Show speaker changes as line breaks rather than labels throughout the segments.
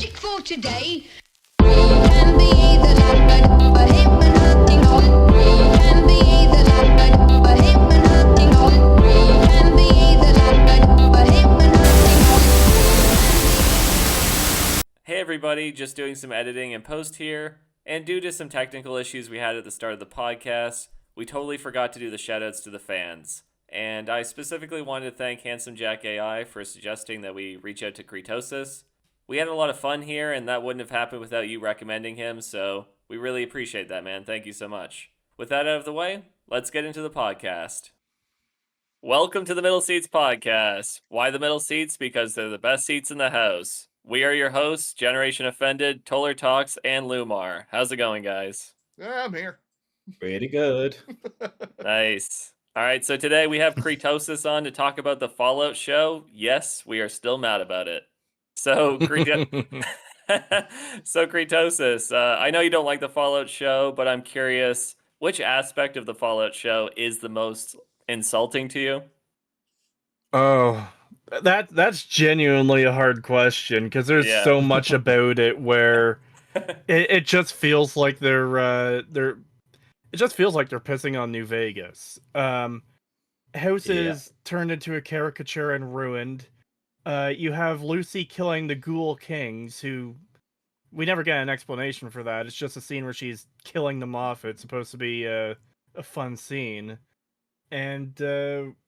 Magic for today. We can be the light, but him and hunting on. We can be the light, but him and hunting on. We can be the light, but him and hunting on.
Hey everybody, just doing some editing and post here, and due to some technical issues we had at the start of the podcast, we totally forgot to do the shoutouts to the fans. And I specifically wanted to thank Handsome Jack AI for suggesting that we reach out to Creetosis. We had a lot of fun here, and that wouldn't have happened without you recommending him, so we really appreciate that, man. Thank you so much. With that out of the way, let's get into the podcast. Welcome to the Middle Seats Podcast. Why the middle seats? Because they're the best seats in the house. We are your hosts, Generation Offended, Toller Talks, and Lumar. How's it going, guys?
Yeah, I'm here.
Pretty good.
Nice. All right, so today we have Creetosis on to talk about the Fallout show. Yes, we are still mad about it. So, Creetosis, I know you don't like the Fallout show, but I'm curious, which aspect of the Fallout show is the most insulting to you?
Oh, that's genuinely a hard question because there's
Yeah.
so much about it where it just feels like they're pissing on New Vegas. Houses turned into a caricature and ruined. You have Lucy killing the Ghoul Kings, who we never get an explanation for that. It's just a scene where she's killing them off. It's supposed to be a fun scene. And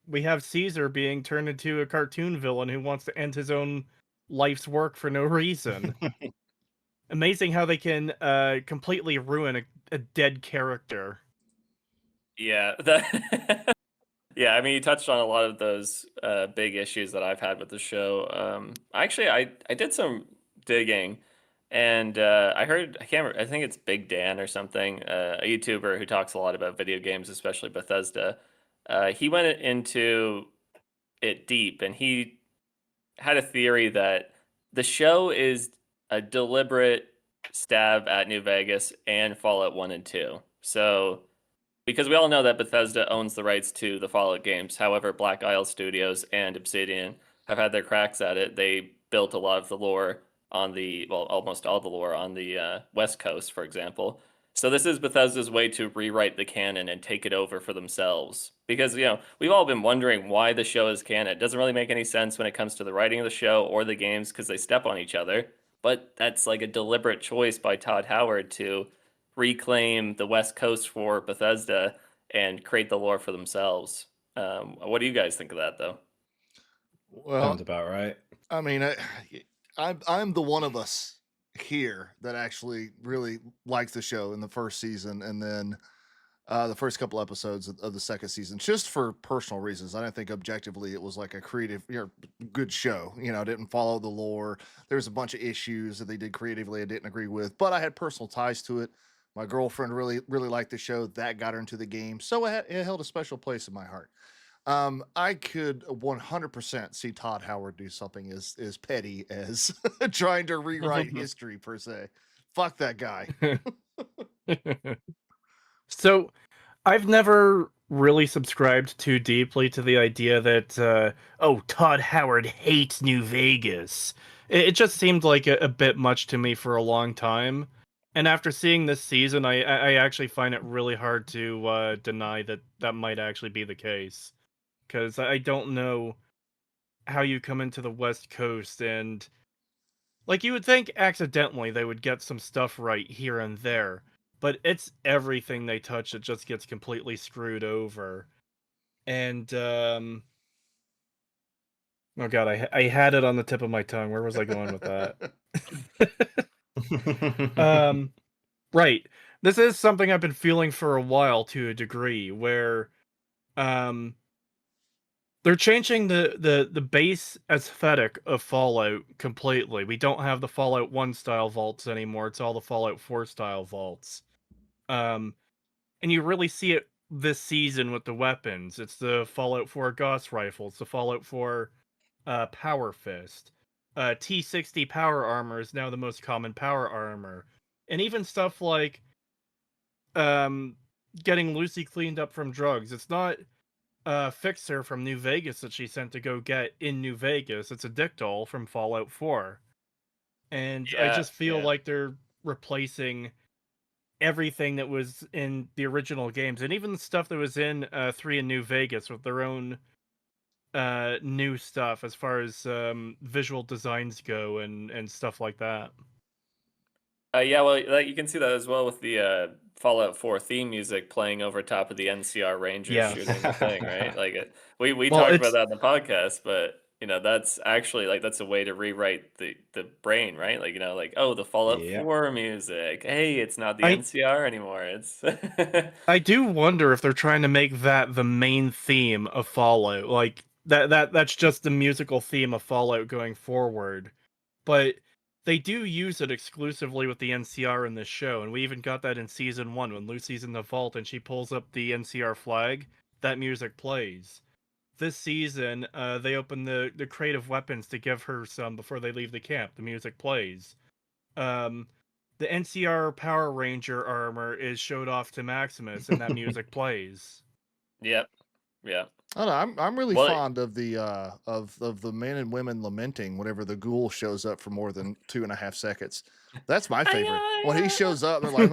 we have Caesar being turned into a cartoon villain who wants to end his own life's work for no reason. Amazing how they can completely ruin a dead character.
Yeah, yeah. I mean, you touched on a lot of those big issues that I've had with the show. Actually, I did some digging, and I heard I think it's Big Dan or something, a YouTuber who talks a lot about video games, especially Bethesda. He went into it deep, and he had a theory that the show is a deliberate stab at New Vegas and Fallout 1 and 2. So, because we all know that Bethesda owns the rights to the Fallout games, however, Black Isle Studios and Obsidian have had their cracks at it. They built a lot of the lore almost all the lore on the West Coast, for example. So this is Bethesda's way to rewrite the canon and take it over for themselves. Because, we've all been wondering why the show is canon. It doesn't really make any sense when it comes to the writing of the show or the games because they step on each other. But that's like a deliberate choice by Todd Howard to reclaim the West Coast for Bethesda and create the lore for themselves. What do you guys think of that, though?
Well,
Sounds about right.
I mean, I'm the one of us here that actually really likes the show in the first season, and then the first couple episodes of the second season, just for personal reasons. I didn't think objectively it was like a creative, good show. It didn't follow the lore. There's a bunch of issues that they did creatively I didn't agree with, but I had personal ties to it. My girlfriend really, really liked the show. That got her into the game, so it held a special place in my heart. I could 100% see Todd Howard do something as petty as trying to rewrite history per se. Fuck that guy.
So, I've never really subscribed too deeply to the idea that, Todd Howard hates New Vegas. It just seemed like a bit much to me for a long time. And after seeing this season, I actually find it really hard to deny that might actually be the case. Because I don't know how you come into the West Coast and... Like, you would think accidentally they would get some stuff right here and there. But it's everything they touch that just gets completely screwed over. And, oh god, I had it on the tip of my tongue. Where was I going with that? Right. This is something I've been feeling for a while to a degree, where they're changing the base aesthetic of Fallout completely. We don't have the Fallout 1 style vaults anymore. It's all the Fallout 4 style vaults. And you really see it this season with the weapons. It's the Fallout 4 Gauss rifle. It's the Fallout 4 Power Fist. T60 power armor is now the most common power armor. And even stuff like getting Lucy cleaned up from drugs. It's not Fixer from New Vegas that she sent to go get in New Vegas. It's a Dick Doll from Fallout 4. And I
Yeah,
just feel
yeah.
like they're replacing everything that was in the original games, and even the stuff that was in 3 in New Vegas with their own new stuff as far as visual designs go and stuff like that.
Yeah, well, like, you can see that as well with the Fallout 4 theme music playing over top of the NCR Rangers shooting the thing, right? Like we
Well,
talked about
it's
that in the podcast, but that's actually like that's a way to rewrite the brain, right? Like like, oh, the Fallout
Yeah.
4 music. Hey, it's not the
I
NCR anymore. It's
I do wonder if they're trying to make that the main theme of Fallout, like that's just the musical theme of Fallout going forward. But they do use it exclusively with the NCR in this show, and we even got that in season 1 when Lucy's in the vault and she pulls up the NCR flag. That music plays. This season, they open the crate of weapons to give her some before they leave the camp. The music plays. Um, the NCR Power Ranger armor is showed off to Maximus, and that music plays.
Yep. Yeah.
I don't know, I'm really
Well,
fond of the of the men and women lamenting whenever the ghoul shows up for more than 2.5 seconds. That's my favorite. When he shows up, they're like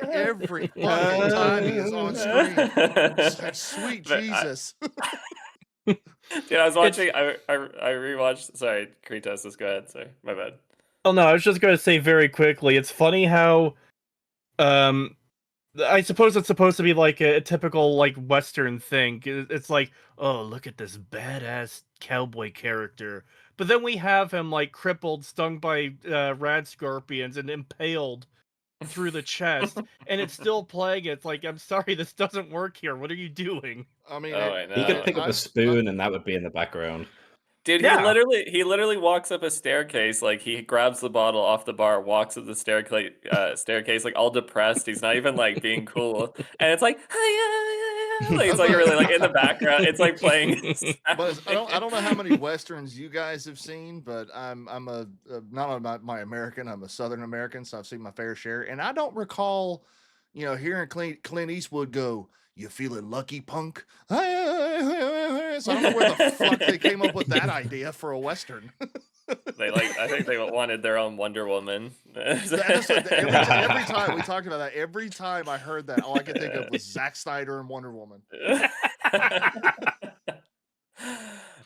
every fucking time he is on screen. It's like, sweet
But
Jesus.
dude, I was
It's
watching. I rewatched. Sorry, Creetosis. Go ahead. Sorry, my bad.
oh no, I was just going to say very quickly. It's funny how um I suppose it's supposed to be like a typical like Western thing. It's like, oh, look at this badass cowboy character, but then we have him like crippled, stung by rad scorpions, and impaled through the chest, and it's still playing. It's like, I'm sorry, this doesn't work here. What are you doing?
I mean,
Oh, I
He could
know.
pick up a spoon and that would be in the background.
Dude,
Yeah.
he literally walks up a staircase, like he grabs the bottle off the bar, walks up the staircase like all depressed. He's not even like being cool, and it's like, like it's like really like in the background. It's like playing.
but I don't know how many westerns you guys have seen, but I'm not my American. I'm a Southern American, so I've seen my fair share, and I don't recall, hearing Clint Eastwood go, "You feeling lucky, punk?" So I don't know where the fuck they came up with that idea for a western.
I think they wanted their own Wonder Woman.
That's what, every time we talked about that, every time I heard that, all I could think of was Zack Snyder and Wonder Woman.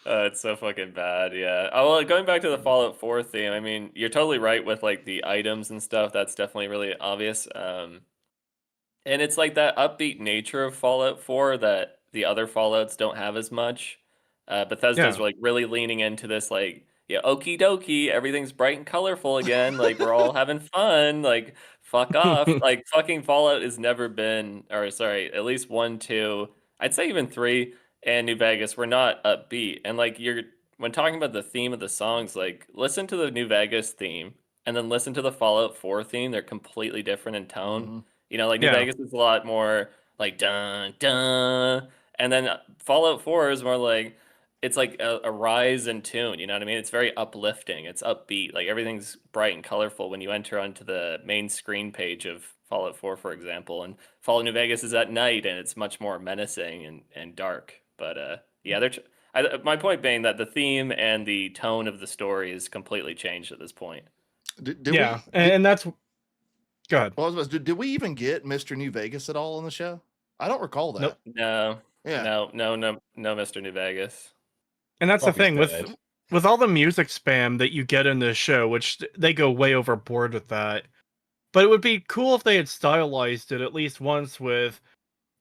It's so fucking bad, yeah. Oh, well, going back to the Fallout 4 theme, I mean, you're totally right with like the items and stuff. That's definitely really obvious. And it's like that upbeat nature of Fallout 4 that the other Fallouts don't have as much. Bethesda's
Yeah.
like really leaning into this, like, yeah, okie dokie, everything's bright and colorful again. Like, we're all having fun. Like, fuck off. Like, fucking Fallout has never been, or sorry, at least 1, 2, I'd say even 3, and New Vegas were not upbeat. And like, when talking about the theme of the songs, like, listen to the New Vegas theme and then listen to the Fallout 4 theme. They're completely different in tone.
Mm-hmm.
Like New
Yeah.
Vegas is a lot more like dun dun, and then Fallout 4 is more like it's like a rise in tune. You know what I mean? It's very uplifting. It's upbeat. Like everything's bright and colorful when you enter onto the main screen page of Fallout 4, for example. And Fallout New Vegas is at night, and it's much more menacing and dark. But yeah, my point being that the theme and the tone of the story is completely changed at this point.
Yeah, and that's go ahead.
Well, did we even get Mr. New Vegas at all on the show? I don't recall that.
Nope.
No,
Yeah.
no, Mr. New Vegas.
And that's
Probably
the thing
dead.
with all the music spam that you get in this show, which they go way overboard with that. But it would be cool if they had stylized it at least once with,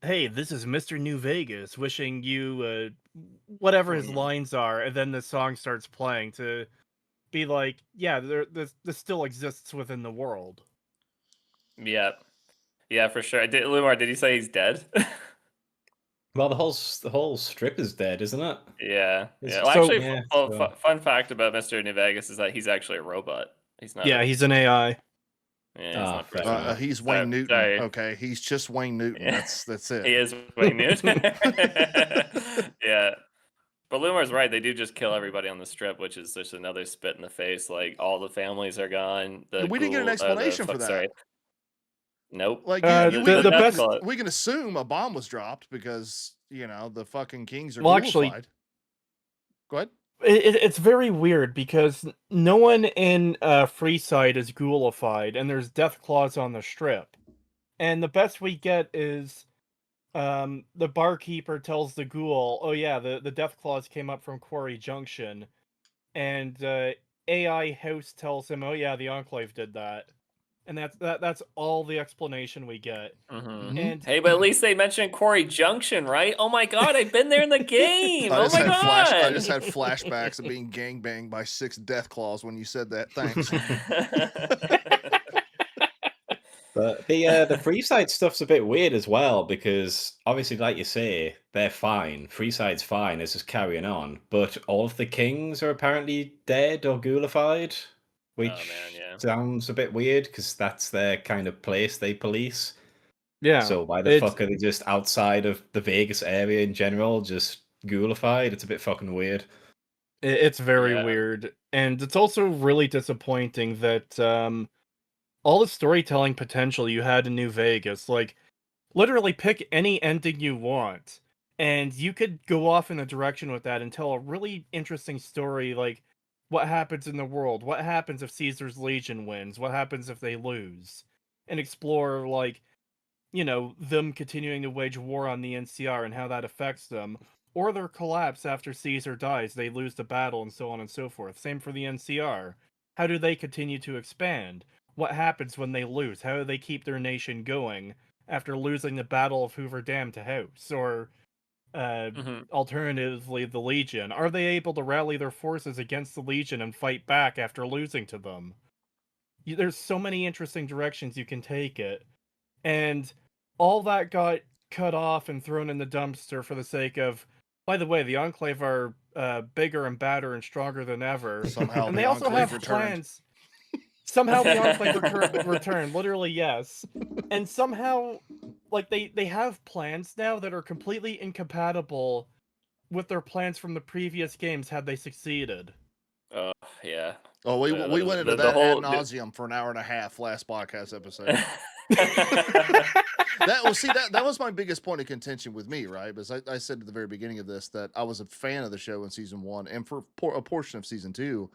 "Hey, this is Mr. New Vegas wishing you whatever his lines are," and then the song starts playing to be like, yeah, this still exists within the world.
Yeah, yeah, for sure. Lumar, did he say he's dead?
Well, the whole strip is dead, isn't it?
Yeah.
It's-
Yeah. Well,
So-
actually,
Yeah,
fun fact about Mr. New Vegas is that he's actually a robot. He's not.
Yeah, he's an AI.
Yeah, he's
Ah,
not
fair
person.
enough.
He's Wayne Newton.
Sorry.
Okay, he's just Wayne Newton.
Yeah.
That's it.
He is Wayne Newton. Yeah. But Lumar's right. They do just kill everybody on the strip, which is just another spit in the face. Like all the families are gone.
We didn't get an explanation for that.
Sorry. Nope.
Like
the best-
we can assume a bomb was dropped because the fucking Kings are
Well, actually-
ghoulified. Go ahead.
It's very weird because no one in Freeside is ghoulified, and there's death claws on the strip. And the best we get is the barkeeper tells the ghoul, "Oh yeah, the death claws came up from Quarry Junction," and AI host tells him, "Oh yeah, the Enclave did that," and that's all the explanation we get. And
Hey, but at least they mentioned Quarry Junction, right? Oh my god, I've been there in the game. Oh my
I
god.
just had flashbacks of being gangbanged by 6 death claws when you said that. Thanks.
But the Freeside stuff's a bit weird as well because obviously, like you say, they're fine. Freeside's fine. It's just carrying on. But all of the kings are apparently dead or ghoulified, which
man, yeah.
sounds a bit weird because that's their kind of place they police.
yeah,
So why the fuck are they just outside of the Vegas area in general, just ghoulified? It's a bit fucking weird.
it's very
Yeah.
weird, and it's also really disappointing that all the storytelling potential you had in New Vegas, like literally pick any ending you want, and you could go off in a direction with that and tell a really interesting story, like what happens in the world, what happens if Caesar's Legion wins, what happens if they lose, and explore like them continuing to wage war on the NCR and how that affects them, or their collapse after Caesar dies, they lose the battle, and so on and so forth. Same for the NCR. How do they continue to expand? What happens when they lose? How do they keep their nation going after losing the Battle of Hoover Dam to House? Or alternatively, the Legion. Are they able to rally their forces against the Legion and fight back after losing to them? There's so many interesting directions you can take it. And all that got cut off and thrown in the dumpster for the sake of, by the way, the Enclave are bigger and badder and stronger than ever.
Somehow
And
the
they also
Enclave
have
returned.
plans. Somehow the Enclave returned, literally, yes. And somehow, like, they have plans now that are completely incompatible with their plans from the previous games had they succeeded.
Oh, yeah.
Oh, we
The-
went into
the
that
whole-
ad nauseum for an hour and a half last podcast episode. That was my biggest point of contention with me, right? Because I said at the very beginning of this that I was a fan of the show in season 1 and for a portion of season 2.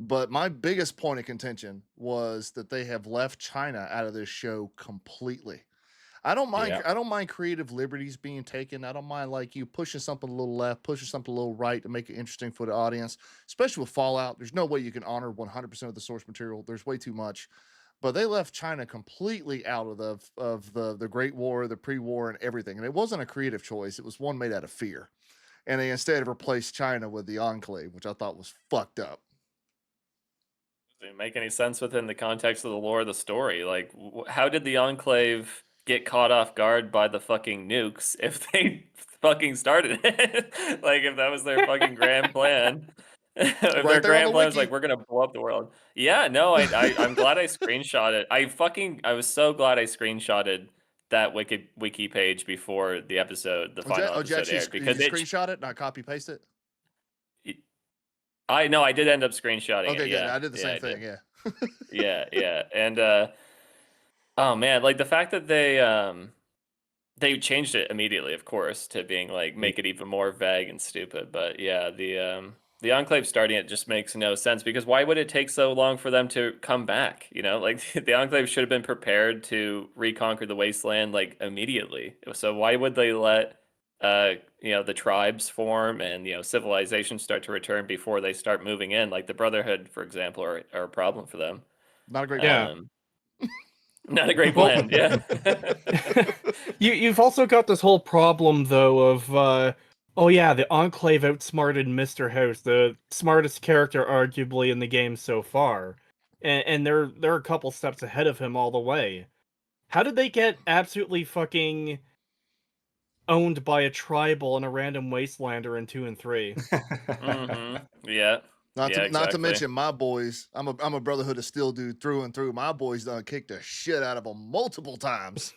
But my biggest point of contention was that they have left China out of this show completely. I don't mind.
Yeah.
I don't mind creative liberties being taken. I don't mind like you pushing something a little left, pushing something a little right to make it interesting for the audience. Especially with Fallout, there's no way you can honor 100% of the source material. There's way too much. But they left China completely out of the Great War, the pre-war, and everything. And it wasn't a creative choice. It was one made out of fear. And they instead replaced China with the Enclave, which I thought was fucked up.
Doesn't make any sense within the context of the lore of the story. Like, how did the Enclave get caught off guard by the fucking nukes if they fucking started it? Like, if that was their fucking grand plan. If
Right
their
there on
grand
the
plan was
wiki.
like, we're gonna blow up the world. Yeah, no, I'm glad I screenshot it. I was so glad I screenshotted that wiki page before the episode, the final
Did you
episode
actually
aired, because
did you screenshot it, not copy paste it?
I know I did end up screenshotting
Okay,
it.
good.
Yeah,
I did the same thing.
did.
Yeah.
Yeah, and oh man, like the fact that they changed it immediately, of course, to being like make it even more vague and stupid. But yeah, the Enclave starting it just makes no sense because why would it take so long for them to come back? You know, like the Enclave should have been prepared to reconquer the wasteland like immediately. So why would they let the tribes form and civilization start to return before they start moving in? Like the Brotherhood, for example, are a problem for them.
Not a great
Yeah.
plan.
Not a great plan. Yeah.
You've also got this whole problem though of oh yeah, the Enclave outsmarted Mr. House, the smartest character arguably in the game so far. And they're a couple steps ahead of him all the way. How did they get absolutely fucking owned by a tribal and a random wastelander in 2 and 3?
Yeah.
Not to
exactly.
mention my boys. I'm a Brotherhood of Steel dude through and through. My boys done kicked the shit out of them multiple times.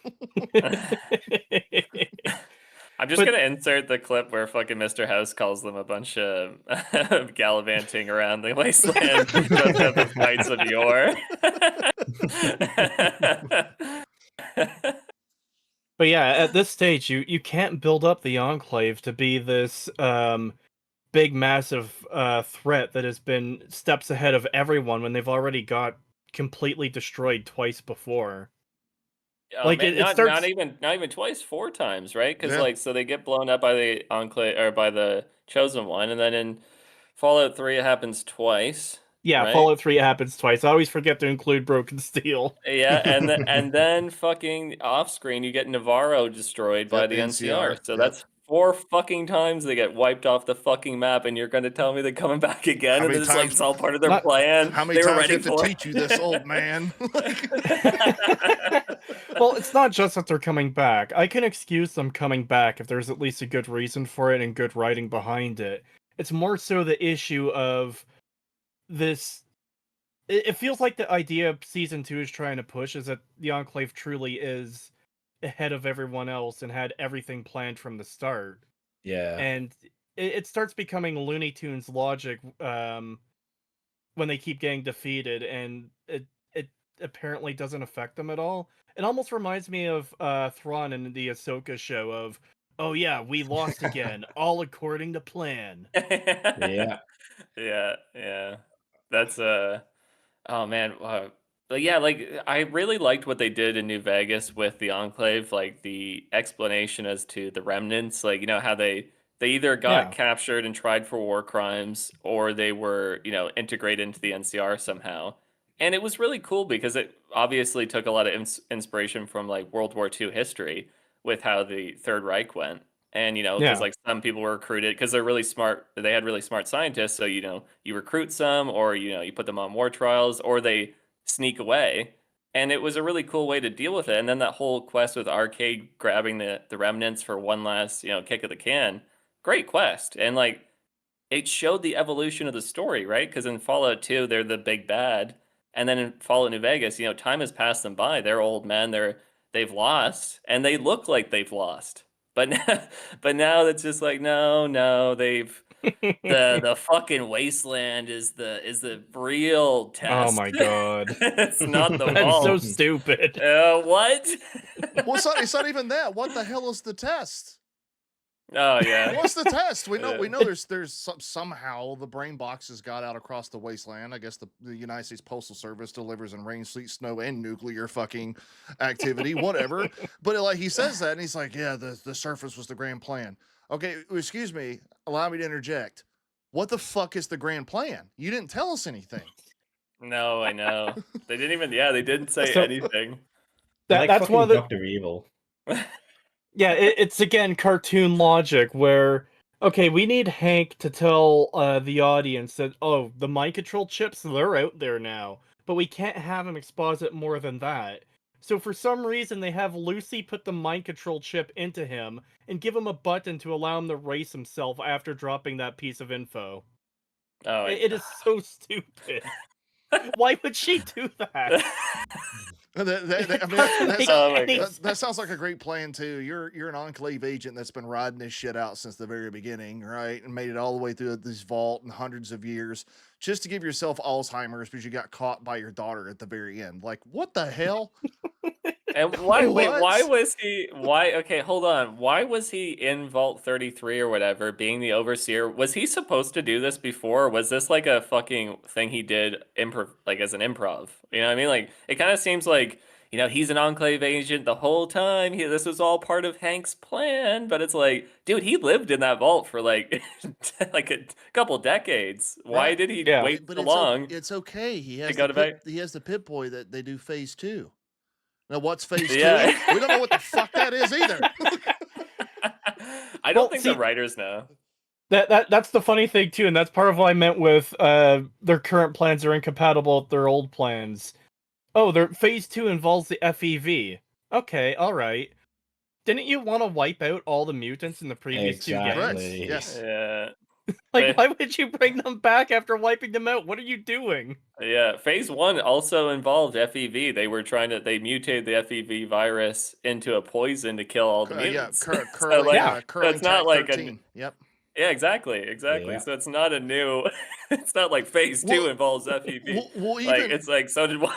I'm just gonna insert the clip where fucking Mr. House calls them a bunch of gallivanting around the wasteland just at the Knights of Yore.
But yeah, at this stage, you can't build up the Enclave to be this big, massive threat that has been steps ahead of everyone when they've already got completely destroyed twice before. Like it
not
starts.
not even twice, 4 times, right? Because
Yeah.
like so they get blown up by the Enclave or by the Chosen One, and then in Fallout 3 it happens twice,
Yeah,
right?
Fallout 3 happens twice. I always forget to include Broken Steel.
Yeah, and then fucking off screen you get Navarro destroyed by
Yep,
the
NCR.
NCR. So
Yep.
that's 4 fucking times they get wiped off the fucking map, and you're going to tell me they're coming back again,
How
and
many
it's like
times-
it's all part of their
Not-
plan.
How many
They were
times do
ready
you have to
for
teach you this, old man?
Well, it's not just that they're coming back. I can excuse them coming back if there's at least a good reason for it and good writing behind it. It's more so the issue of this. It feels like the idea season 2 is trying to push is that the Enclave truly is ahead of everyone else and had everything planned from the start.
Yeah.
And it starts becoming Looney Tunes logic when they keep getting defeated, and it apparently doesn't affect them at all. It almost reminds me of Thrawn in the Ahsoka show of, oh yeah, we lost again, all according to plan.
Yeah.
Yeah. That's oh man, but yeah, like I really liked what they did in New Vegas with the Enclave, like the explanation as to the remnants, like how they either got
Yeah.
captured and tried for war crimes, or they were integrated into the NCR somehow. And it was really cool because it obviously took a lot of inspiration from like World War II history with how the Third Reich went. And because
Yeah.
like some people were recruited because they're really smart, they had really smart scientists. So you recruit some, or you put them on war trials, or they sneak away. And it was a really cool way to deal with it. And then that whole quest with Arcade grabbing the remnants for one last kick of the can, great quest. And like it showed the evolution of the story, right? Because in Fallout 2, they're the big bad, and then in Fallout New Vegas, time has passed them by. They're old men. They've lost, and they look like they've lost. But but now it's just like no, they've the fucking wasteland is the real test.
Oh my god.
It's not the
That's so
vault.
stupid.
What?
Well, it's not even that. What the hell is the test?
Oh yeah.
What's the test? We know
Yeah.
there's somehow the brain boxes got out across the wasteland. I guess the United States Postal Service delivers in rain, sleet, snow, and nuclear fucking activity, whatever. But like he says that, and he's like, yeah, the surface was the grand plan. Okay, excuse me, allow me to interject. What the fuck is the grand plan? You didn't tell us anything.
No, I know. They didn't even. Yeah, they didn't say
So-
anything.
Like
That's one of the.
Dr. Evil.
Yeah, it's again cartoon logic where, okay, we need Hank to tell the audience that, oh, the mind control chips, they're out there now, but we can't have him exposit more than that. So for some reason, they have Lucy put the mind control chip into him and give him a button to allow him to race himself after dropping that piece of info.
Oh,
It is so stupid. Why would she do that?
I mean,
Oh my God.
that sounds like a great plan too. You're an Enclave agent that's been riding this shit out since the very beginning, right? And made it all the way through this vault and hundreds of years just to give yourself Alzheimer's because you got caught by your daughter at the very end. Like, what the hell?
And why? Wait,
What?
why was he? Why? Okay, hold on. Why was he in Vault 33 or whatever, being the overseer? Was he supposed to do this before? Or was this like a fucking thing he did improv, like as an improv? You know what I mean? Like it kind of seems like he's an Enclave agent the whole time. This was all part of Hank's plan, but it's like, dude, he lived in that vault for like like a couple decades. Why
Right.
did he
Yeah.
wait
But
so long?
it's okay. He has
got it back?
he has the Pip Boy that they do phase 2. Now what's phase 2?
Yeah.
We don't know what the fuck that is either.
I don't
Well,
think
see-
the writers know.
That's the funny thing too, and that's part of what I meant with their current plans are incompatible with their old plans. Oh, their phase 2 involves the FEV. Okay, all right. Didn't you want to wipe out all the mutants in the previous two
Correct.
games?
Exactly.
Yes.
Yeah.
Like, why would you bring them back after wiping them out? What are you doing?
Yeah, phase 1 also involved FEV. They mutated the FEV virus into a poison to kill all the
Yeah,
mutants.
curling,
like,
yeah.
curling
it's not
tack
like
13. Yep.
Yeah, exactly.
Yeah.
So it's not a new. It's not like phase 2
Well-
involves FEV.
Well,
like
even
it's like so did one.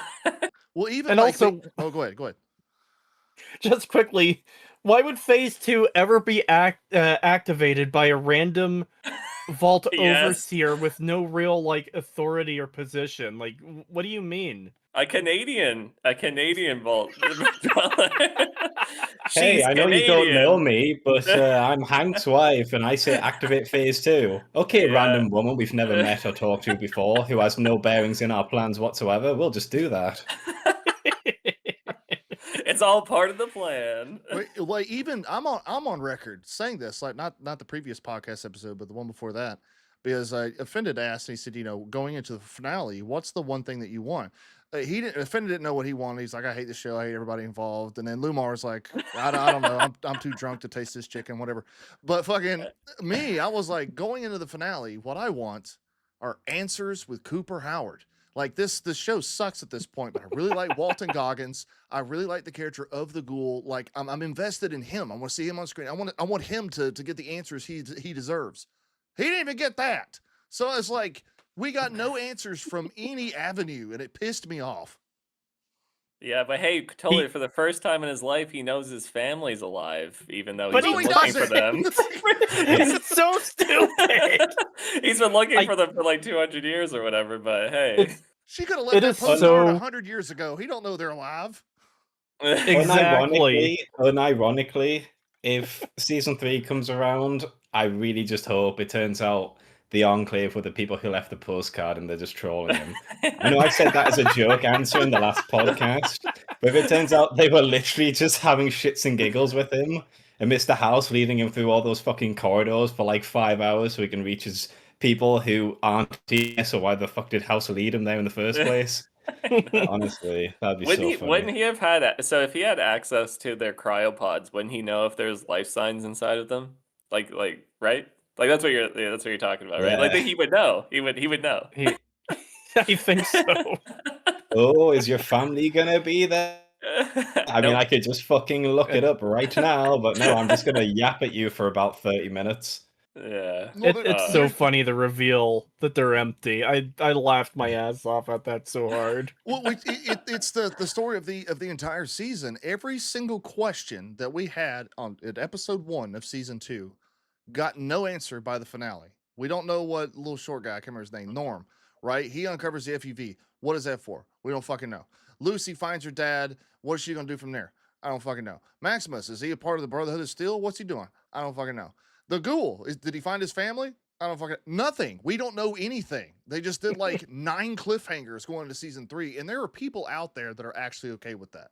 even
And
like
also-
oh, go ahead.
Just quickly, why would phase 2 ever be activated by a random vault
Yes.
overseer with no real like authority or position. Like, what do you mean?
A Canadian vault.
Hey,
She's
I know you don't know
Canadian.
me, but I'm Hank's wife, and I say activate phase 2. Okay,
Yeah.
random woman we've never met or talked to before, who has no bearings in our plans whatsoever. We'll just do that.
It's all part of the plan.
Like even I'm on record saying this, like not the previous podcast episode, but the one before that, because Offended asked, and he said, going into the finale, what's the one thing that you want? Offended didn't know what he wanted. He's like, I hate the show, I hate everybody involved. And then Lumar's like, I don't know, I'm too drunk to taste this chicken, whatever. But fucking me, I was like, going into the finale, what I want are answers with Cooper Howard. Like this show sucks at this point, but I really like Walton Goggins. I really like the character of the Ghoul. Like I'm invested in him. I want to see him on screen. I want him to get the answers he deserves. He didn't even get that. So it's like we got no answers from any avenue, and it pissed me off.
Yeah, but hey, totally for the first time in his life, he knows his family's alive, even though
But
he's
No,
been
he
looking for
doesn't.
them.
It's so stupid.
He's been looking for them for like 200 years or whatever, but hey.
She could have let
It
that
is
post
so-
out 100 years ago. He don't know they're alive.
Exactly.
Unironically, if season 3 comes around, I really just hope it turns out the Enclave were the people who left the postcard and they're just trolling him. I know I said that as a joke answer in the last podcast, but if it turns out they were literally just having shits and giggles with him and Mr. House leading him through all those fucking corridors for like 5 hours so he can reach his people who aren't here, so why the fuck did House lead him there in the first place? Honestly, that'd be so funny.
Wouldn't he have had so if he had access to their cryopods, wouldn't he know if there's life signs inside of them? Like right? Like that's what you're talking about, right? Like
Yeah.
he would know. He would know.
I think so.
Oh, is your family gonna be there? I mean,
Nope.
I could just fucking look it up right now, but no, I'm just gonna yap at you for about 30 minutes.
Yeah.
Well,
It's so funny the reveal that they're empty. I laughed my ass off at that so hard.
Well, it's the story of the entire season. Every single question that we had at episode 1 of season 2 got no answer by the finale. We don't know what little short guy, I can't remember his name, Norm, right? He uncovers the FUV. What is that for? We don't fucking know. Lucy finds her dad. What is she gonna do from there? I don't fucking know. Maximus, is he a part of the Brotherhood of Steel? What's he doing? I don't fucking know. The Ghoul, did he find his family? I don't fucking nothing. We don't know anything. They just did like 9 cliffhangers going into season 3, and there are people out there that are actually okay with that.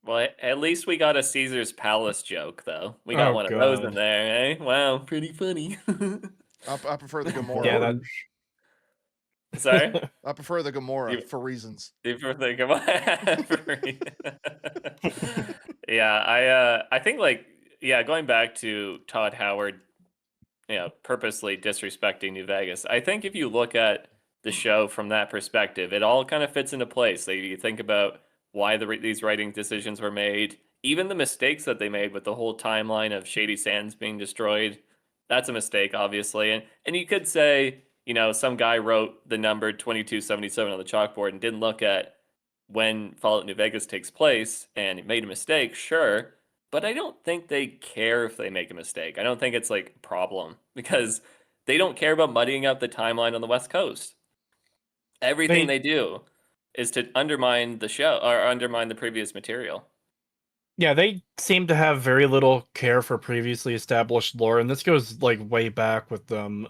Well, at least we got a Caesar's Palace joke, though. We got
Oh,
one of those in
God.
there, eh? Wow, pretty funny.
I prefer the Gamora.
Yeah, that
Sorry?
I prefer the Gamora
You-
for reasons.
If you think about yeah, I think going back to Todd Howard, purposely disrespecting New Vegas. I think if you look at the show from that perspective, it all kind of fits into place. Like you think about why these writing decisions were made, even the mistakes that they made with the whole timeline of Shady Sands being destroyed. That's a mistake, obviously, and you could say, some guy wrote the number 2277 on the chalkboard and didn't look at when Fallout New Vegas takes place and made a mistake, sure. But I don't think they care if they make a mistake. I don't think it's like a problem because they don't care about muddying up the timeline on the West Coast. Everything they do is to undermine the show or undermine the previous material.
Yeah, they seem to have very little care for previously established lore, and this goes like way back with them.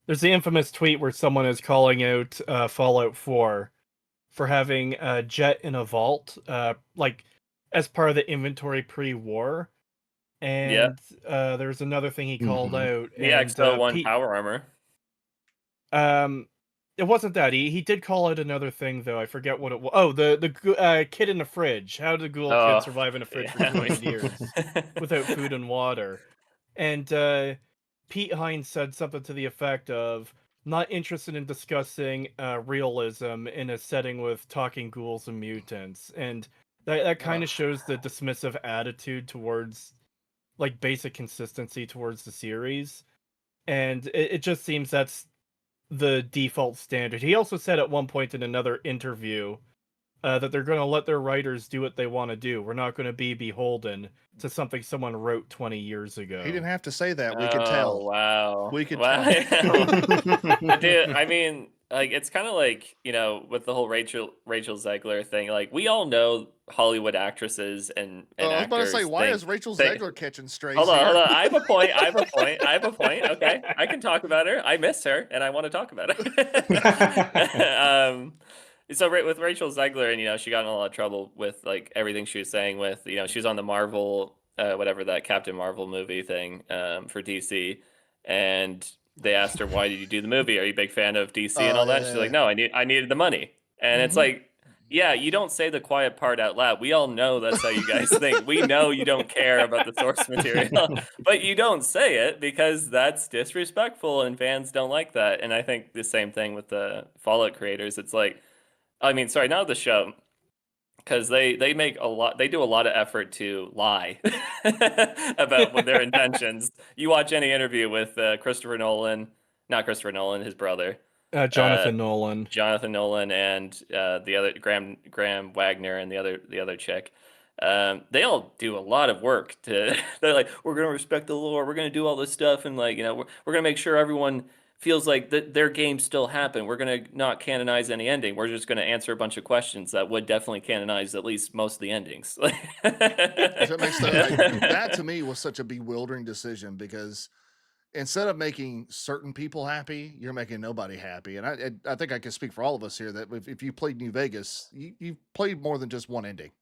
There's the infamous tweet where someone is calling out Fallout 4 for having a jet in a vault, like as part of the inventory pre-war. And there's another thing he called out.
The
and,
X01 power armor.
It wasn't that. He did call out another thing though. I forget what it was. Oh, the kid in the fridge. How did the ghoul kid survive in a fridge for 200 years without food and water? And Pete Hines said something to the effect of, not interested in discussing realism in a setting with talking ghouls and mutants. And that kind of shows the dismissive attitude towards like basic consistency towards the series. And it just seems that's the default standard. He also said at one point in another interview that they're going to let their writers do what they want to do. We're not going to be beholden to something someone wrote 20 years ago.
He didn't have to say that. We could
Oh,
tell.
wow.
We could
Wow.
tell.
Dude, I mean, like, it's kind of like, with the whole Rachel Zegler thing. Like, we all know Hollywood actresses and
I was about to say,
actors
why
think
is Rachel
they-
Zegler catching strays?
Hold on,
here?
hold on. I have a point. Okay, I can talk about her. I miss her, and I want to talk about her. So with Rachel Zegler, and she got in a lot of trouble with like everything she was saying. With she was on the Marvel, whatever that Captain Marvel movie thing for DC, and they asked her, "Why did you do the movie? Are you a big fan of DC and all that?" She's like, "No, I needed the money." And it's like, yeah, you don't say the quiet part out loud. We all know that's how you guys think. We know you don't care about the source material, but you don't say it because that's disrespectful and fans don't like that. And I think the same thing with the Fallout creators. It's like, I mean, sorry, not the show, because they do a lot of effort to lie about what their intentions. You watch any interview with not Christopher Nolan, his brother.
Jonathan Nolan.
Jonathan Nolan and the other Graham Wagner and the other chick. They all do a lot of work to. They're like, we're gonna respect the lore. We're gonna do all this stuff, and like we're gonna make sure everyone feels like their games still happen. We're gonna not canonize any ending. We're just gonna answer a bunch of questions that would definitely canonize at least most of the endings.
So it makes that to me was such a bewildering decision because instead of making certain people happy, you're making nobody happy. And I think I can speak for all of us here that if you played New Vegas, you've played more than just one ending.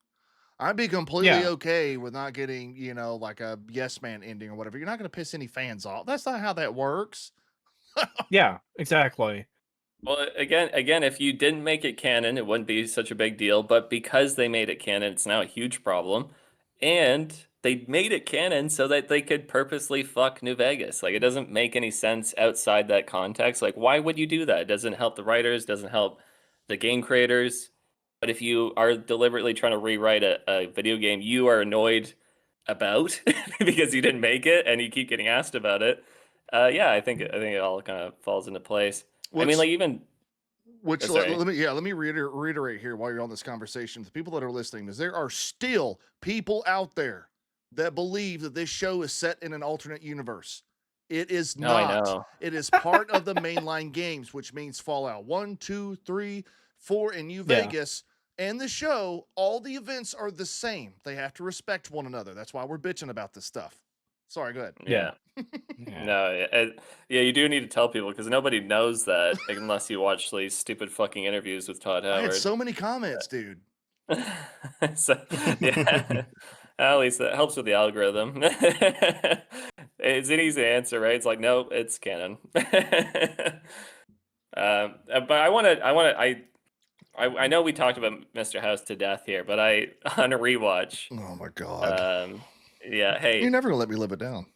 I'd be completely okay with not getting, like a yes man ending or whatever. You're not going to piss any fans off. That's not how that works.
Yeah, exactly.
Well, again, if you didn't make it canon, it wouldn't be such a big deal. But because they made it canon, it's now a huge problem. And they made it canon so that they could purposely fuck New Vegas. Like, it doesn't make any sense outside that context. Like, why would you do that? It doesn't help the writers, doesn't help the game creators. But if you are deliberately trying to rewrite a video game you are annoyed about because you didn't make it and you keep getting asked about it, yeah, I think it all kind of falls into place. I mean, like even
let me reiterate here while you're on this conversation. The people that are listening is there are still people out there that believe that this show is set in an alternate universe. It is not.
I know.
It is part of the mainline games, which means Fallout 1, 2, 3, 4 in New Vegas. And the show, all the events are the same. They have to respect one another. That's why we're bitching about this stuff. Sorry, go ahead.
Yeah. No, you do need to tell people because nobody knows that unless you watch these stupid fucking interviews with Todd Howard.
I had so many comments, dude.
So, yeah. At least that helps with the algorithm. It's an easy answer, right? It's like, no, it's canon. But I know we talked about Mr. House to death here, but on a rewatch.
Oh my god.
Yeah, hey.
You're never gonna let me live it down.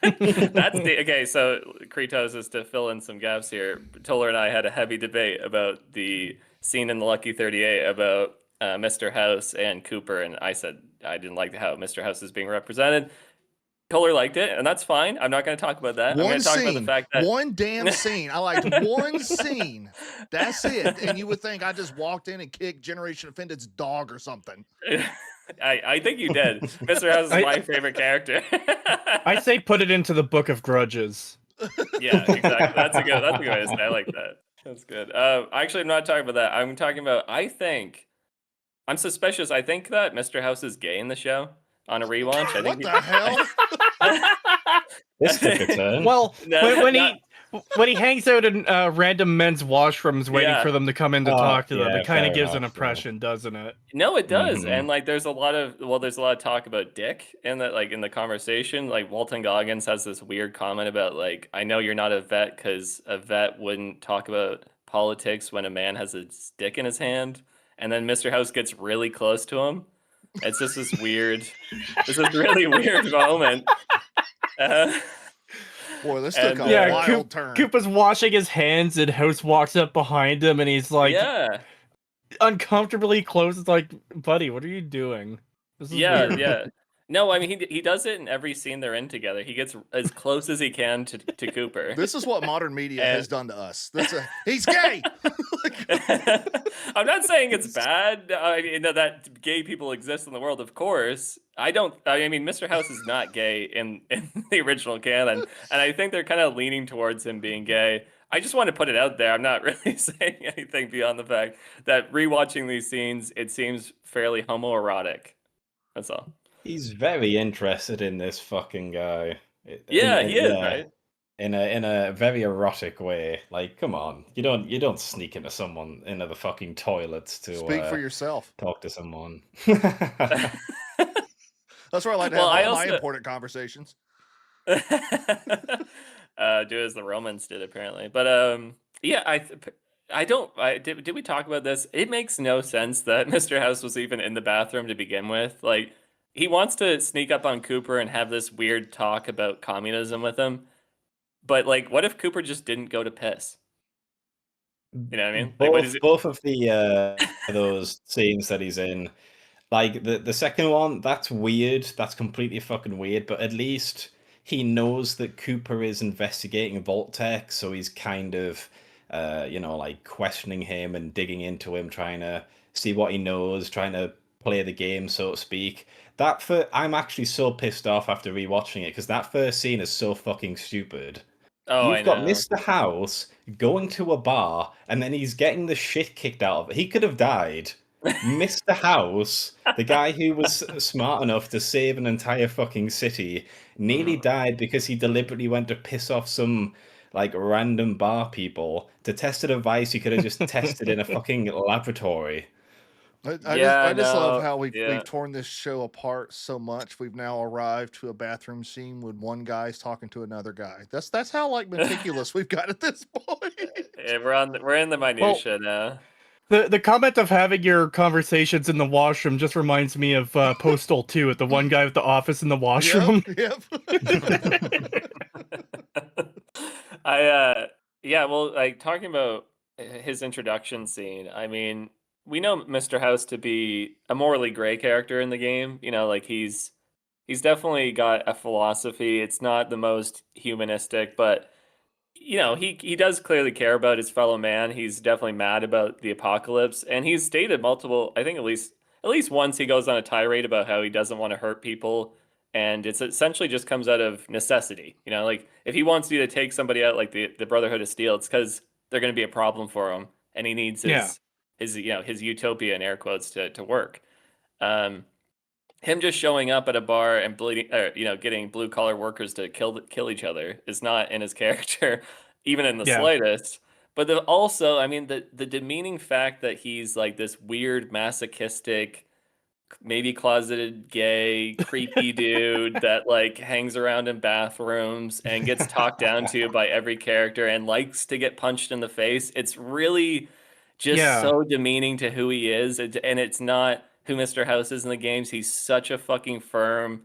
Okay, so Creetosis, to fill in some gaps here, Toller and I had a heavy debate about the scene in the Lucky 38 about Mr. House and Cooper, and I said I didn't like how Mr. House is being represented. Toller liked it, and that's fine. I'm not going to talk about that. I'm going to talk about the fact that
one damn scene. I liked one scene. That's it. And you would think I just walked in and kicked Generation Offended's dog or something.
I think you did. Mr. House is my favorite character.
I say put it into the Book of Grudges.
Yeah, exactly. That's a good way to say it. I like that. That's good. Actually, I'm not talking about that. I'm talking about, I'm suspicious. I think that Mr. House is gay in the show on a rewatch. I think
What the hell?
This took a turn.
Well, when he hangs out in random men's washrooms waiting for them to come in to talk to them, it kind of gives an impression, doesn't it?
No, it does. And like there's a lot of talk about dick in the conversation. Like Walton Goggins has this weird comment about like, I know you're not a vet because a vet wouldn't talk about politics when a man has a dick in his hand. And then Mr. House gets really close to him. It's just this really weird moment.
Boy, this took a wild turn.
Koopa's washing his hands and House walks up behind him and he's like uncomfortably close. It's like, buddy, what are you doing? This is weird.
Yeah. No, I mean he does it in every scene they're in together. He gets as close as he can to Cooper.
This is what modern media has
And-
done to us. He's gay.
I'm not saying it's bad. I mean that gay people exist in the world, of course. I don't. I mean, Mr. House is not gay in the original canon, and I think they're kind of leaning towards him being gay. I just want to put it out there. I'm not really saying anything beyond the fact that rewatching these scenes, it seems fairly homoerotic. That's all.
He's very interested in this fucking guy.
Yeah, he is, right?
In a very erotic way. Like, come on, you don't sneak into the fucking toilets to
Speak for yourself.
talk to someone.
That's where I like to
Well,
have
I
all my
also-
important conversations.
Do as the Romans did, apparently. But yeah, did we talk about this? It makes no sense that Mr. House was even in the bathroom to begin with. Like, he wants to sneak up on Cooper and have this weird talk about communism with him. But like, what if Cooper just didn't go to piss? You know what I mean? Like, what is it?
Both of the those scenes that he's in, like the second one, that's weird. That's completely fucking weird. But at least he knows that Cooper is investigating Vault-Tec, so he's kind of, like questioning him and digging into him, trying to see what he knows, trying to play the game, so to speak. I'm actually so pissed off after rewatching it because that first scene is so fucking stupid.
Oh, I
You've got
know.
Mr. House going to a bar and then he's getting the shit kicked out of it. He could have died. Mr. House, the guy who was smart enough to save an entire fucking city, nearly died because he deliberately went to piss off some like random bar people to test a device he could have just tested in a fucking laboratory.
I just love
no,
how we've
yeah.
torn this show apart so much. We've now arrived to a bathroom scene when one guy's talking to another guy. That's how like meticulous we've got at this point.
Yeah, we're in the minutia now.
The comment of having your conversations in the washroom just reminds me of Postal 2 at the one guy with the office in the washroom.
Yep.
Yeah, well, like talking about his introduction scene, I mean, we know Mr. House to be a morally gray character in the game. You know, like he's definitely got a philosophy. It's not the most humanistic, but you know, he does clearly care about his fellow man. He's definitely mad about the apocalypse, and he's stated multiple, I think at least once he goes on a tirade about how he doesn't want to hurt people, and it's essentially just comes out of necessity. You know, like if he wants you to take somebody out like the Brotherhood of Steel, it's because they're going to be a problem for him, and he needs his utopia in air quotes to work. Him just showing up at a bar and getting blue collar workers to kill each other is not in his character, even in the slightest. But also, I mean, the demeaning fact that he's like this weird masochistic, maybe closeted gay, creepy dude that like hangs around in bathrooms and gets talked down to by every character and likes to get punched in the face. It's really just so demeaning to who he is, and it's not who Mr. House is in the games. He's such a fucking firm,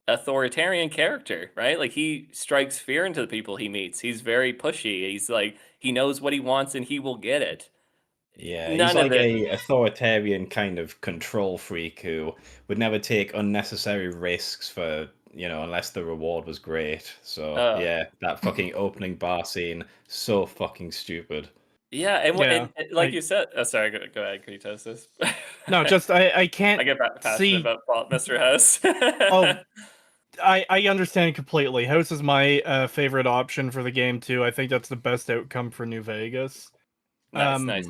authoritarian character, right? Like he strikes fear into the people he meets. He's very pushy. He's like he knows what he wants and he will get it.
Yeah, he's like a authoritarian kind of control freak who would never take unnecessary risks for, unless the reward was great. So yeah, that fucking opening bar scene, so fucking stupid.
Yeah, and like you said, sorry, go ahead, Creetosis.
No, just I can't.
I get passionate about Mr. House.
I understand completely. House is my favorite option for the game too. I think that's the best outcome for New Vegas.
Nice.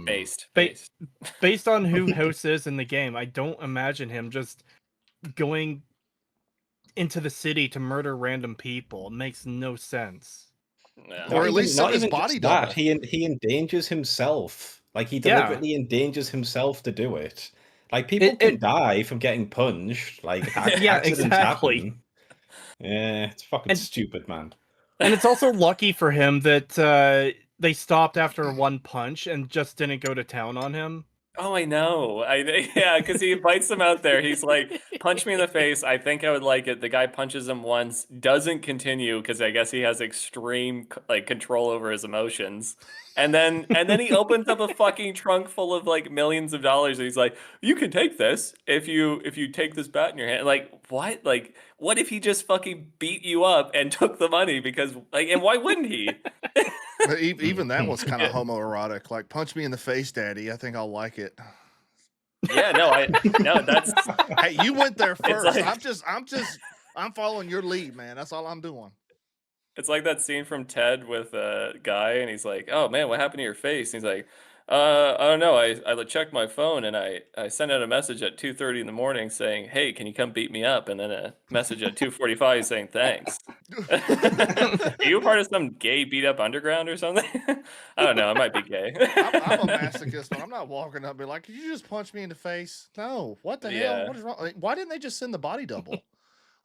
Based on who House is in the game, I don't imagine him just going into the city to murder random people. It makes no sense.
Yeah.
Or at least
not
his
even
body
just that.
double.
He endangers himself. Like he deliberately endangers himself to do it. Like people can die from getting punched. Like accidents happen. Yeah, it's fucking stupid, man.
And it's also lucky for him that they stopped after one punch and just didn't go to town on him.
Oh, I know. Yeah, because he invites them out there. He's like, punch me in the face. I think I would like it. The guy punches him once, doesn't continue because I guess he has extreme like control over his emotions. And then he opens up a fucking trunk full of like millions of dollars and he's like, you can take this if you take this bat in your hand. Like, what? Like, what if he just fucking beat you up and took the money? Because like, and why wouldn't he?
But even that was kind of homoerotic. Like, punch me in the face, daddy. I think I'll like it.
Yeah, no, that's
Hey, you went there first.
like-
I'm following your lead, man. That's all I'm doing.
It's like that scene from Ted with a guy, and he's like, "Oh man, what happened to your face?" And he's like, I don't know. I checked my phone, and I sent out a message at 2:30 in the morning saying, "Hey, can you come beat me up?" And then a message at 2:45 saying, "Thanks." Are you a part of some gay beat up underground or something? I don't know. I might be gay.
I'm a masochist, but I'm not walking up and be like, "Could you just punch me in the face?" No. What the hell?
Yeah.
What is wrong? Like, why didn't they just send the body double?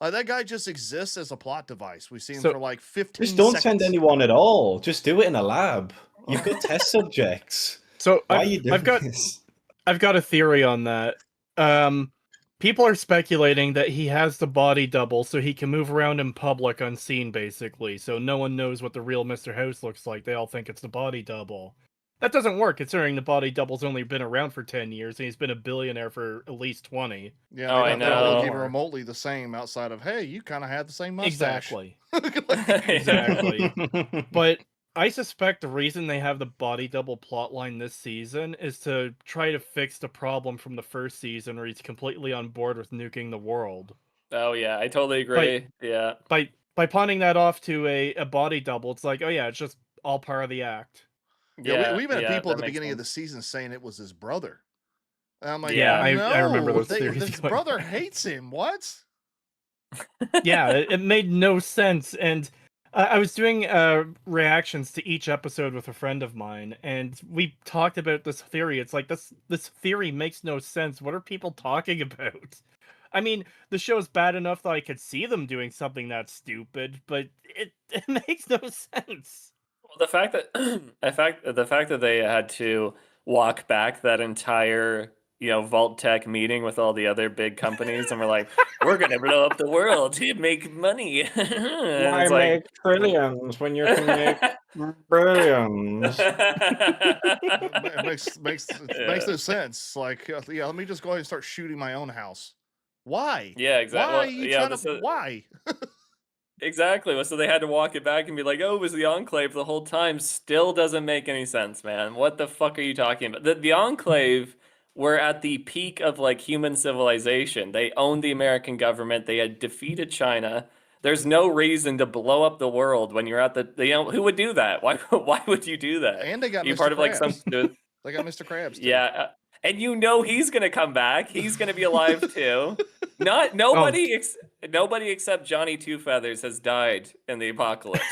Like, that guy just exists as a plot device. We see him
So-
for like 15
Just don't
seconds.
send anyone at all. Just do it in a lab. You've got test subjects.
So
Why are you doing
I've got
this?
I've got a theory on that. People are speculating that he has the body double so he can move around in public unseen, basically. So no one knows what the real Mr. House looks like. They all think it's the body double. That doesn't work, considering the body double's only been around for 10 years and he's been a billionaire for at least 20.
Yeah,
Oh,
they
I
don't look
know.
even remotely the same outside of, hey, you kind of had the same mustache.
Exactly.
Like,
Exactly. But I suspect the reason they have the body double plotline this season is to try to fix the problem from the first season where he's completely on board with nuking the world.
Oh yeah, I totally agree. Yeah.
By pawning that off to a body double, it's like, oh yeah, it's just all part of the act.
yeah, we even had people
that
at the
makes
beginning of the
sense.
season saying it was his brother. And I'm like,
Yeah,
I remember
no,
those theories
his
going
brother
around.
hates him. What?
Yeah, it made no sense. And I was doing reactions to each episode with a friend of mine, and we talked about this theory. It's like this theory makes no sense. What are people talking about? I mean, the show's bad enough that I could see them doing something that stupid, but it makes no sense.
Well, the fact that the fact that they had to walk back that entire Vault Tech meeting with all the other big companies and we're like, we're gonna blow up the world to make money. And it's like
trillions when you can make billions?
It makes
Yeah.
no sense. Like, yeah, let me just go ahead and start shooting my own house. Why?
Yeah, exactly.
Why
Well,
are you
yeah,
trying to? Why?
exactly. So they had to walk it back and be like, "Oh, it was the Enclave the whole time." Still doesn't make any sense, man. What the fuck are you talking about? The Enclave were at the peak of like human civilization. They owned the American government. They had defeated China. There's no reason to blow up the world when you're at who would do that? Why would you do that?
And they got
You
Mr.
part of like
Krabs.
some
They got Mr. Krabs too.
yeah, and he's gonna come back. He's gonna be alive too. Nobody except Johnny Two Feathers has died in the apocalypse.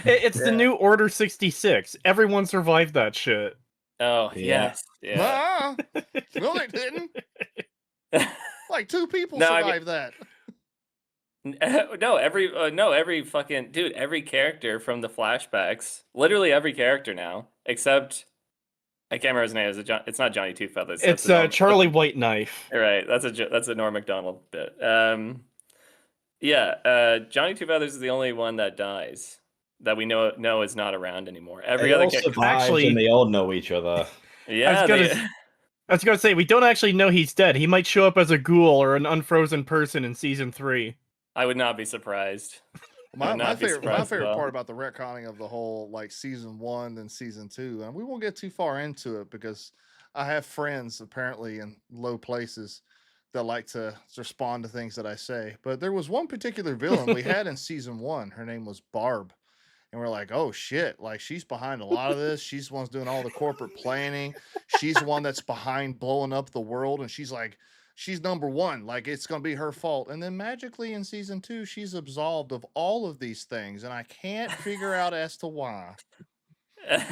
It's the new Order 66. Everyone survived that shit.
Oh
Yeah.
yes, yeah.
No, they didn't. Like 2 people
No, I mean-
survived that.
No, every fucking dude, every character from the flashbacks, literally every character now, except I can't remember his name. It's not Johnny Two Feathers.
It's Charlie White Knife.
Right, that's a Norm Macdonald bit. Johnny Two Feathers is the only one that dies that we know is not around anymore. Every
They
other
all
character,
survived
Actually-
and they all know each other.
yeah,
I was gonna say, we don't actually know he's dead. He might show up as a ghoul or an unfrozen person in season 3.
I would not be surprised.
My
not be
favorite
surprised at all.
part about the retconning of the whole like season 1 and season 2, and we won't get too far into it because I have friends apparently in low places that like to respond to things that I say. But there was one particular villain we had in season 1. Her name was Barb. And we're like, oh shit, like she's behind a lot of this. She's the one doing all the corporate planning. She's the one that's behind blowing up the world. And she's like, she's number 1. Like it's going to be her fault. And then magically in season 2, she's absolved of all of these things. And I can't figure out as to why.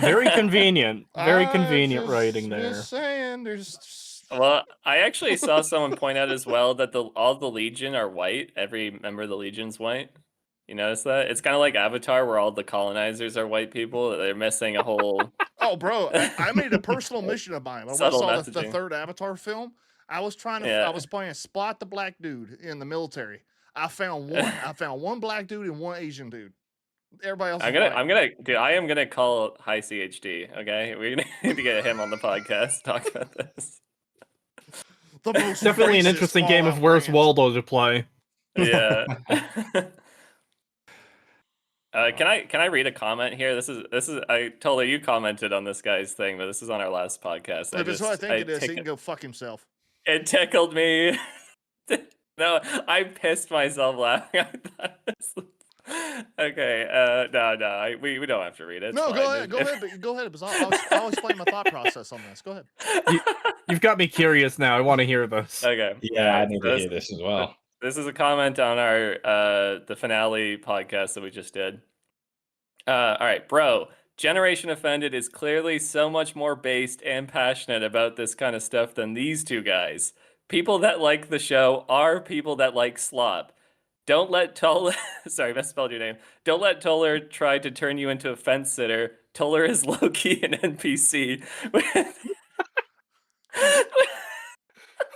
Very convenient. Very
I
convenient writing there.
Just saying, there's
Well, I actually saw someone point out as well that all the Legion are white. Every member of the Legion's white. You notice that? It's kind of like Avatar, where all the colonizers are white people. They're missing a whole
Oh, bro, I made a personal mission of mine. When I
Subtle
saw the
messaging.
third Avatar film, I was trying to.
Yeah.
I was playing Spot the Black Dude in the military. I found one. I found one black dude and one Asian dude. Everybody else.
Dude, I am gonna call High CHD. Okay, we need to get him on the podcast to talk about this.
The most
Definitely an
racist
interesting game of
Fallout
Where's
rant.
Waldo to play.
Yeah. Can I read a comment here? This is I told you commented on this guy's thing, but this is on our last podcast.
If it's what I think it is, he can go fuck himself.
It tickled me. No, I pissed myself laughing. Okay, no, we don't have to read it. It's
No,
fine.
go ahead, go ahead. Because I'll explain my thought process on this. Go ahead.
You've got me curious now. I want to hear this.
Okay.
Yeah, I
alright,
need
so
to
this-
hear this as well.
This is a comment on our the finale podcast that we just did. All right, bro. Generation Offended is clearly so much more based and passionate about this kind of stuff than these two guys. People that like the show are people that like slop. Don't let Toller sorry, misspelled your name. Don't let Toller try to turn you into a fence sitter. Toller is low-key an NPC.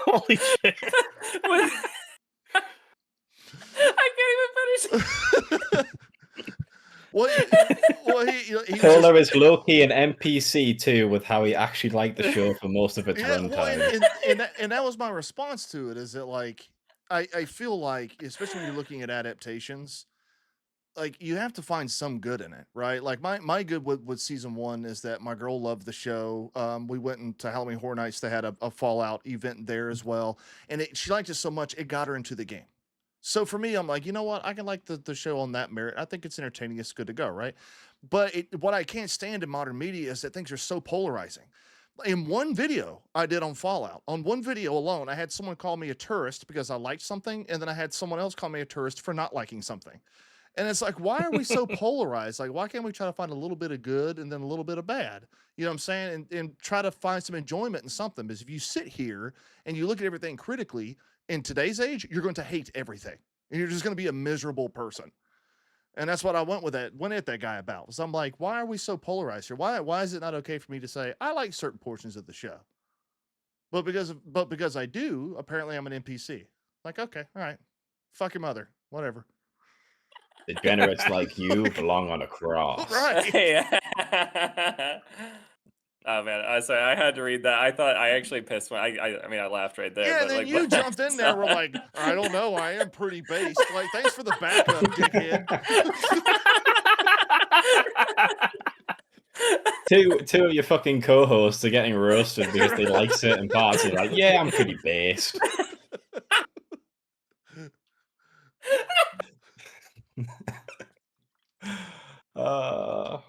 Holy shit.
I can't even finish.
Well, he was
Toller is low-key an NPC too, with how he actually liked the show for most of its
Yeah,
runtime.
well, and that was my response to it. Is that like I feel like, especially when you're looking at adaptations, like you have to find some good in it, right? Like my good with season one is that my girl loved the show. We went into Halloween Horror Nights. They had a Fallout event there as well, and she liked it so much it got her into the game. So for me, I'm like, you know what? I can like the show on that merit. I think it's entertaining. It's good to go, right? But what I can't stand in modern media is that things are so polarizing. In one video I did on Fallout, on one video alone, I had someone call me a tourist because I liked something, and then I had someone else call me a tourist for not liking something. And it's like, why are we so polarized? Like, why can't we try to find a little bit of good and then a little bit of bad? You know what I'm saying? And try to find some enjoyment in something. Because if you sit here and you look at everything critically, in today's age, you're going to hate everything. And you're just going to be a miserable person. And that's what I went at that guy about. So I'm like, why are we so polarized here? Why is it not okay for me to say I like certain portions of the show? But because I do, apparently I'm an NPC. Like, okay, all right. Fuck your mother. Whatever.
Degenerates like you belong on a cross.
Right.
Yeah. Oh man, sorry, I had to read that. I thought I actually pissed I mean, I laughed right there.
Yeah,
but
then
like,
you
what-
jumped in there. We're like, I don't know. I am pretty based. Like, thanks for the backup, dickhead.
Two of your fucking co-hosts are getting roasted because they like certain parts. You're like, yeah, I'm pretty based. But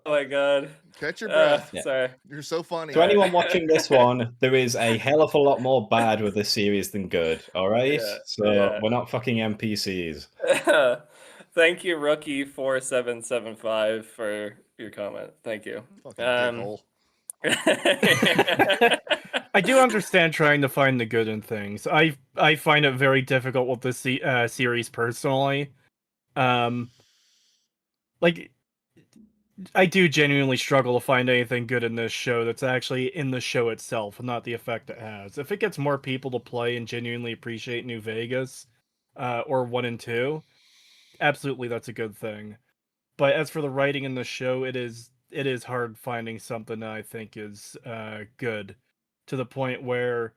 Oh my god.
Catch your breath.
Yeah.
Sorry.
You're so funny.
to anyone watching this one, there is a hell of a lot more bad with this series than good. All right,
Yeah,
so
yeah.
we're not fucking NPCs.
Thank you, Rookie4775, for your comment. Thank you.
Fucking dickhole.
I do understand trying to find the good in things. I find it very difficult with this series personally. Like, I do genuinely struggle to find anything good in this show that's actually in the show itself, not the effect it has. If it gets more people to play and genuinely appreciate New Vegas, or 1 and 2, absolutely that's a good thing. But as for the writing in the show, it is hard finding something that I think is good, to the point where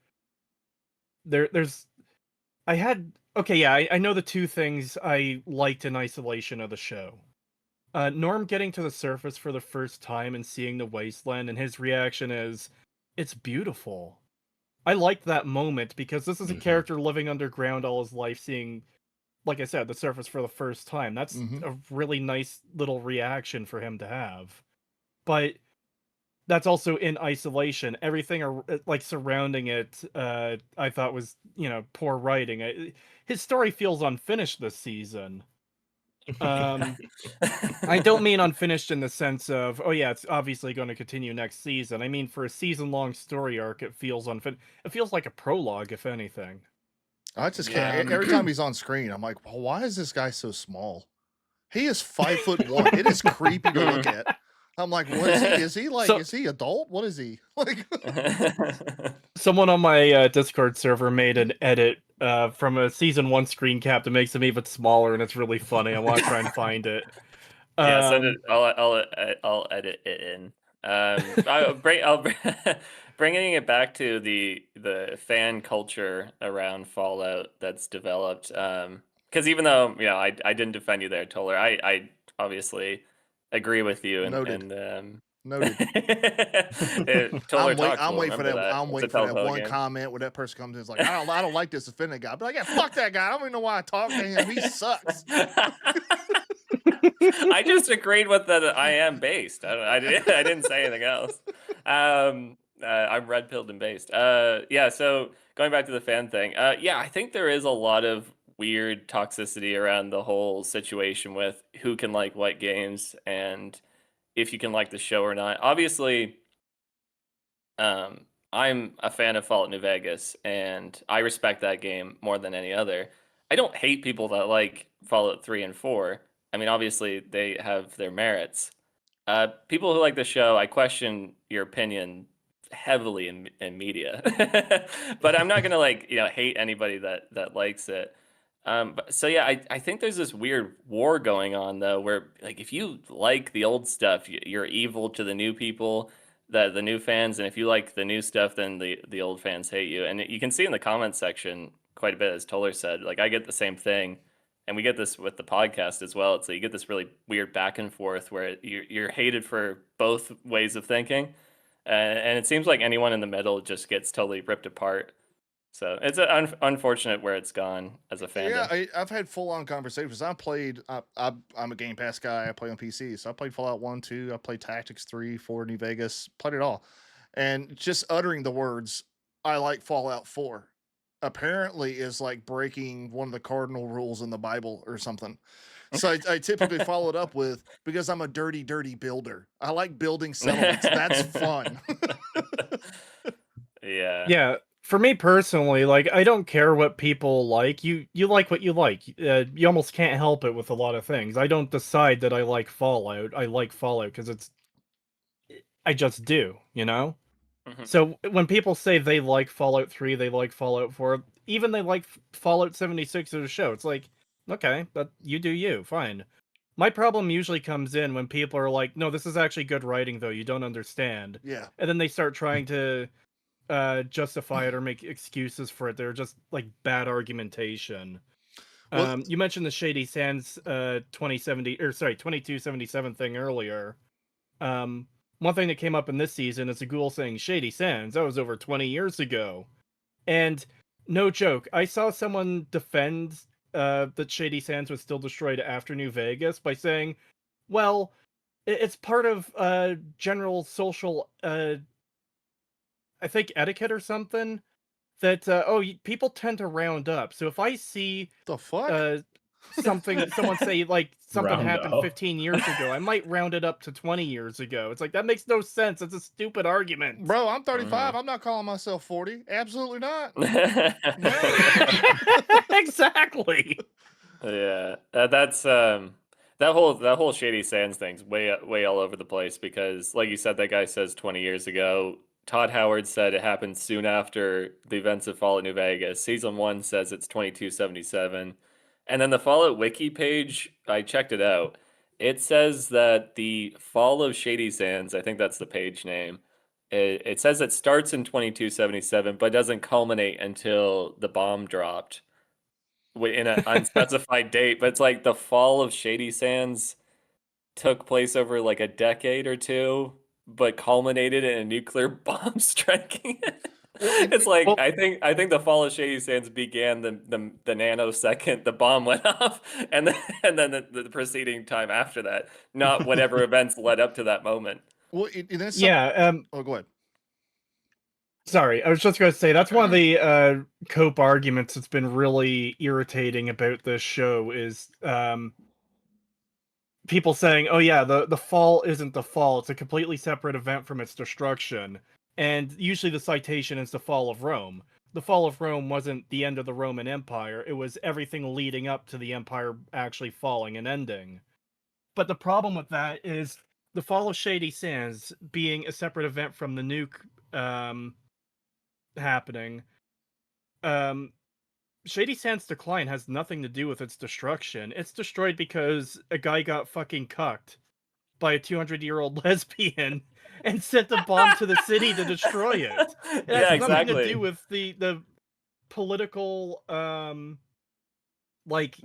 there's I know the two things I liked in isolation of the show. Norm getting to the surface for the first time and seeing the wasteland, and his reaction is, it's beautiful. I liked that moment because this is a character living underground all his life, seeing, like I said, the surface for the first time. That's a really nice little reaction for him to have. But that's also in isolation. Everything like surrounding it, I thought was, poor writing. His story feels unfinished this season. I don't mean unfinished in the sense of, oh yeah, it's obviously going to continue next season. I mean, for a season-long story arc, it feels unfinished. It feels like a prologue, if anything.
I just can't. Every time he's on screen, I'm like, well, why is this guy so small? He is 5'1". It is creepy to look at. I'm like, what is he? Is he like?
So-
Is he adult? What is he like?
Someone on my Discord server made an edit from a season 1 screen cap that makes him even smaller, and it's really funny. I want to try and find it.
Yeah, send it. I'll edit it in. I'll bringing it back to the fan culture around Fallout that's developed. Because even though I didn't defend you there, Toller, I obviously agree with you
Noted.
and
Noted.
Toller
I'm
talks.
waiting
Remember
for that.
that.
I'm
It's
waiting
a
for that
Telltale
one
game.
comment where that person comes in. It's like, I don't like this offended guy. But like, yeah, fuck that guy. I don't even know why I talk to him. He sucks.
I just agreed with that. I am based. I didn't say anything else. I'm red pilled and based. Yeah. So going back to the fan thing. Yeah, I think there is a lot of weird toxicity around the whole situation with who can like what games and if you can like the show or not. Obviously, I'm a fan of Fallout New Vegas, and I respect that game more than any other. I don't hate people that like Fallout 3 and 4. I mean, obviously, they have their merits. People who like the show, I question your opinion heavily in media, but I'm not gonna hate anybody that likes it. So yeah, I think there's this weird war going on though, where like if you like the old stuff, you're evil to the new people, the new fans, and if you like the new stuff, then the old fans hate you. And you can see in the comments section quite a bit, as Toller said. Like I get the same thing, and we get this with the podcast as well. It's like you get this really weird back and forth where you're hated for both ways of thinking, and it seems like anyone in the middle just gets totally ripped apart. So it's unfortunate where it's gone as a fandom.
Yeah, I've had full on conversations. I played. I'm a Game Pass guy. I play on PC, so I played Fallout 1, 2. I played Tactics 3, 4, New Vegas. Played it all, and just uttering the words "I like Fallout 4" apparently is like breaking one of the cardinal rules in the Bible or something. So I typically follow it up with because I'm a dirty builder. I like building settlements. That's fun.
Yeah.
Yeah, for me personally, like I don't care what people like. You like what you like. You almost can't help it with a lot of things. I don't decide that I like Fallout. I like Fallout because I just do, you know?
Mhm.
So when people say they like Fallout 3, they like Fallout 4, even they like Fallout 76 as a show, it's like, okay, but you do you, fine. My problem usually comes in when people are like, no, this is actually good writing, though, you don't understand.
Yeah.
And then they start trying to justify it or make excuses for it. They're just like bad argumentation.
Well-
You mentioned the Shady Sands 2277 thing earlier. One thing that came up in this season is a ghoul saying Shady Sands. That was over 20 years ago. And no joke, I saw someone defend that Shady Sands was still destroyed after New Vegas by saying, well, it's part of general social, I think, etiquette or something. That, people tend to round up. So if I see
The fuck?
someone say like something
Round
happened
up.
15 years ago, I might round it up to 20 years ago. It's like that makes no sense. It's a stupid argument.
Bro, I'm 35. I'm not calling myself 40. Absolutely not.
Exactly.
Yeah, that's that whole Shady Sands thing's way all over the place because, like you said, that guy says 20 years ago. Todd Howard said it happened soon after the events of Fallout New Vegas. Season 1 says it's 2277, and then the Fallout wiki page, I checked it out. It says that the fall of Shady Sands, I think that's the page name. It says it starts in 2277, but doesn't culminate until the bomb dropped in an unspecified date, but it's like the fall of Shady Sands took place over like a decade or two, but culminated in a nuclear bomb striking it. It's like
Well-
I think the fall of Shady Sands began the nanosecond the bomb went off, and then the preceding time after that, not whatever events led up to that moment.
Well, that's
Yeah,
oh, go ahead.
sorry, I was just going to say that's one of the cope arguments that's been really irritating about this show is people saying, "Oh yeah, the fall isn't the fall; it's a completely separate event from its destruction." And usually, the citation is the fall of Rome. The fall of Rome wasn't the end of the Roman Empire; it was everything leading up to the empire actually falling and ending. But the problem with that is the fall of Shady Sands being a separate event from the nuke happening, Shady Sands' decline has nothing to do with its destruction. It's destroyed because a guy got fucking cucked by a 200-year-old lesbian and sent a bomb to the city to destroy it. It
Yeah,
has nothing to
exactly.
do with the political like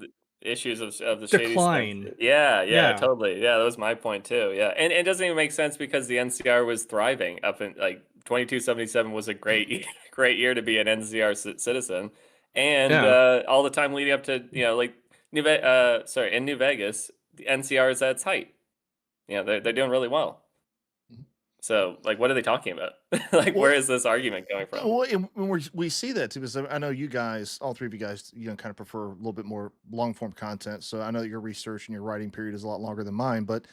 Issues of the Shady
decline.
Sands. Yeah,
Yeah.
totally. Yeah, that was my point too. Yeah, and it doesn't even make sense because the NCR was thriving up in like 2277 was a great great year to be an NCR citizen, and
Yeah.
all the time leading up to like in New Vegas, the NCR is at its height. They're doing really well. So, like, what are they talking about? Like,
Well,
where is this argument coming from?
Well, and we see that too, because I know you guys, all three of you guys, kind of prefer a little bit more long form content. So I know your research and your writing period is a lot longer than mine. But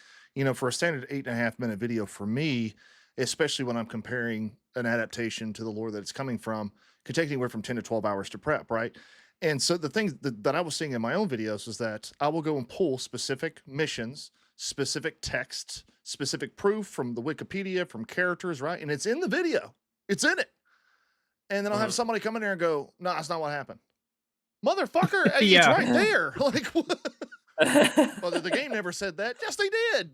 for a standard 8.5 minute video for me, especially when I'm comparing an adaptation to the lore that it's coming from, could take anywhere from 10 to 12 hours to prep, right? And so the things that I was seeing in my own videos is that I will go and pull specific missions, specific text, specific proof from the Wikipedia, from characters, right? And it's in the video. It's in it. And then I'll have somebody come in there and go, no, that's not what happened. Motherfucker, it's
Yeah.
right there. Like, what? Well, the game never said that. Yes, they did.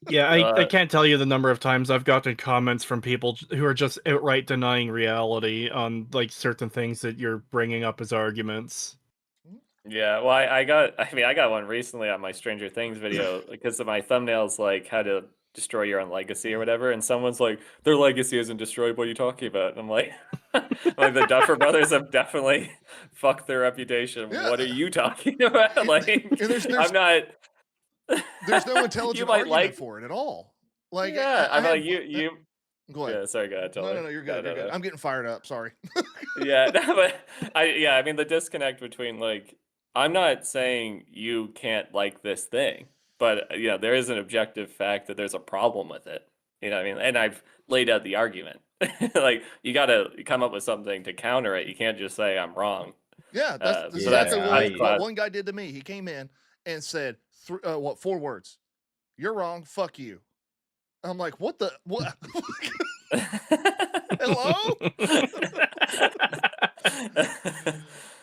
Yeah, I can't tell you the number of times I've gotten comments from people who are just outright denying reality on like certain things that you're bringing up as arguments.
Yeah, well, I got one recently on my Stranger Things video because of my thumbnails, like how to destroy your own legacy or whatever, and someone's like, their legacy isn't destroyed. What are you talking about? And I'm like, like the Duffer Brothers have definitely fucked their reputation.
Yeah.
What are you talking about? Like,
And
I'm not.
There's no
You
intelligent
might
argument
like.
for it at all. Like,
Yeah, I'm
have-
like you.
Go ahead.
Yeah, sorry, go ahead.
No,
Totally.
you're good.
No,
You're good.
no.
I'm getting fired up. Sorry.
Yeah, no, but I mean the disconnect between like I'm not saying you can't like this thing, but there is an objective fact that there's a problem with it. You know what I mean? And I've laid out the argument. Like you got to come up with something to counter it. You can't just say I'm wrong.
Yeah, that's
So
exactly
that's
what one guy did to me. He came in and said, 4 words? You're wrong. Fuck you. I'm like, what the what? Hello?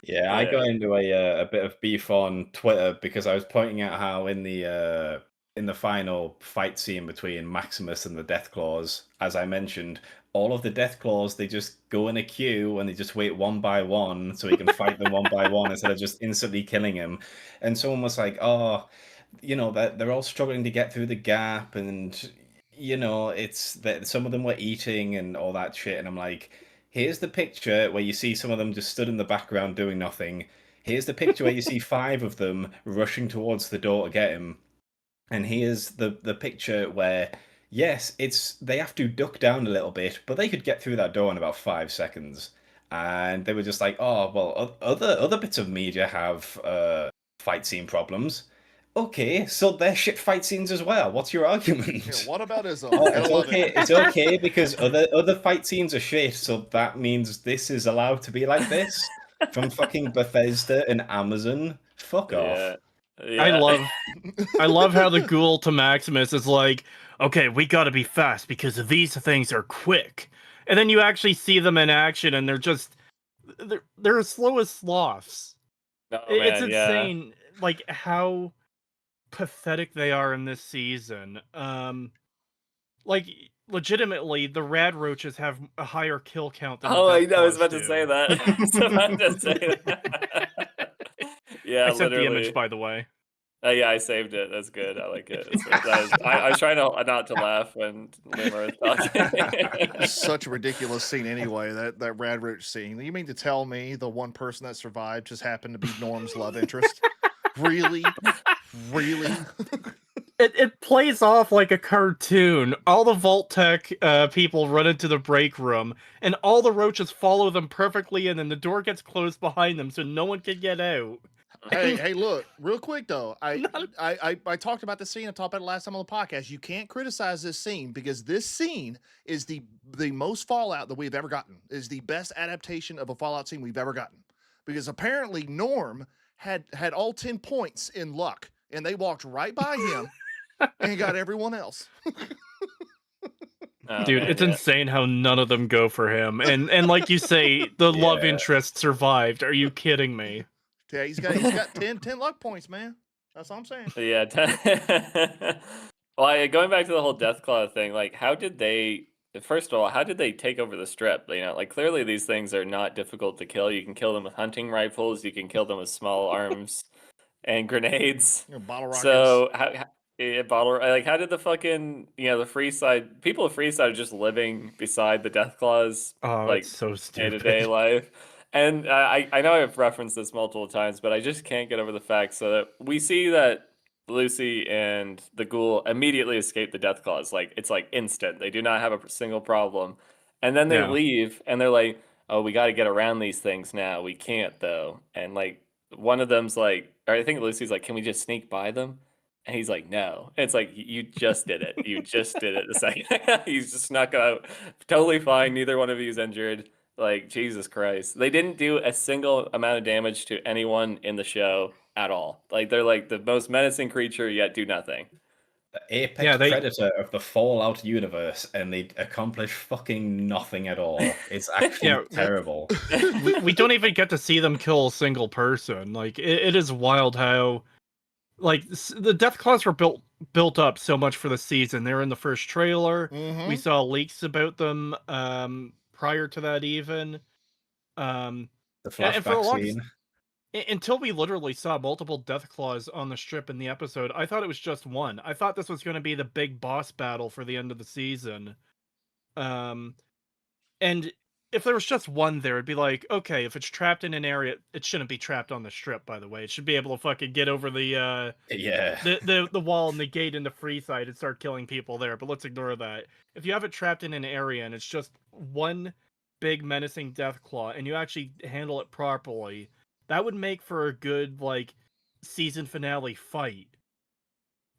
Yeah, I got into a bit of beef on Twitter because I was pointing out how in the final fight scene between Maximus and the Deathclaws, as I mentioned, all of the Deathclaws, they just go in a queue and they just wait one by one so he can fight them one by one instead of just instantly killing him. And someone was like, oh, that they're all struggling to get through the gap, and it's that some of them were eating and all that shit. And I'm like, here's the picture where you see some of them just stood in the background doing nothing. Here's the picture where you see 5 of them rushing towards the door to get him. And here's the picture where, yes, they have to duck down a little bit, but they could get through that door in about 5 seconds. And they were just like, oh, well, other bits of media have fight scene problems. Okay, so they're shit fight scenes as well. What's your argument?
Yeah, what about Islam?
It's okay. It's okay because other fight scenes are shit, so that means this is allowed to be like this from fucking Bethesda and Amazon. Fuck off.
Yeah.
I love how the ghoul to Maximus is like, okay, we gotta be fast because these things are quick. And then you actually see them in action and they're as slow as sloths.
Oh,
It's
man, yeah.
insane like how pathetic they are in this season. Like legitimately the rad roaches have a higher kill count than
Oh, I was
Deathclaws
about to
do.
say that. I was about to say that. Yeah,
I sent
literally.
the image, by the way.
Yeah, I saved it. That's good. I like it. I was trying not to laugh when Limmer was talking.
Such a ridiculous scene anyway, that Rad Roach scene. You mean to tell me the one person that survived just happened to be Norm's love interest? Really? Really?
It plays off like a cartoon. All the Vault Tech people run into the break room, and all the roaches follow them perfectly in, and the door gets closed behind them, so no one can get out.
Hey, look, real quick though. I talked about the scene. I talked about it last time on the podcast. You can't criticize this scene because this scene is the most Fallout that we've ever gotten. It is the best adaptation of a Fallout scene we've ever gotten. Because apparently Norm had all 10 points in luck, and they walked right by him and got everyone else.
Oh,
Dude,
man,
it's
yeah.
insane how none of them go for him. And like you say, the love
Yeah.
interest survived. Are you kidding me?
Yeah, he's got 10 luck points, man. That's all I'm saying.
Yeah. Well, going back to the whole Deathclaw thing, like, how did they? First of all, how did they take over the strip? You know, like clearly these things are not difficult to kill. You can kill them with hunting rifles. You can kill them with small arms and grenades.
You know, bottle rockets.
So how did the fucking the Freeside people of Freeside are just living beside the Deathclaws
Oh,
like
it's so
day-to-day
stupid.
life? And I know I've referenced this multiple times, but I just can't get over the fact so that we see that Lucy and the ghoul immediately escape the Deathclaws. Like it's like instant. They do not have a single problem. And then they
Yeah.
leave and they're like, "Oh, we got to get around these things now. We can't though." And like one of them's like, or I think Lucy's like, "Can we just sneak by them?" And he's like, "No." It's like you just did it. You just did it. The second he's just snuck out, totally fine. Neither one of you's injured. Like Jesus Christ, they didn't do a single amount of damage to anyone in the show at all. Like they're like the most menacing creature yet do nothing.
The apex
Yeah, they-
predator of the Fallout universe, and they accomplish fucking nothing at all. It's actually
Yeah.
terrible.
we don't even get to see them kill a single person. Like it is wild how like the Deathclaws were built up so much for the season. They were in the first trailer.
Mhm.
We saw leaks about them prior to that even.
The
And for a
flashback
long
scene.
until we literally saw multiple Deathclaws on the strip in the episode, I thought it was just one. I thought this was going to be the big boss battle for the end of the season. And if there was just one there, it'd be like, okay, if it's trapped in an area, it shouldn't be trapped on the strip, by the way. It should be able to fucking get over
Yeah.
the wall and the gate into Freeside and start killing people there, but let's ignore that. If you have it trapped in an area and it's just one big menacing Deathclaw and you actually handle it properly, that would make for a good like season finale fight.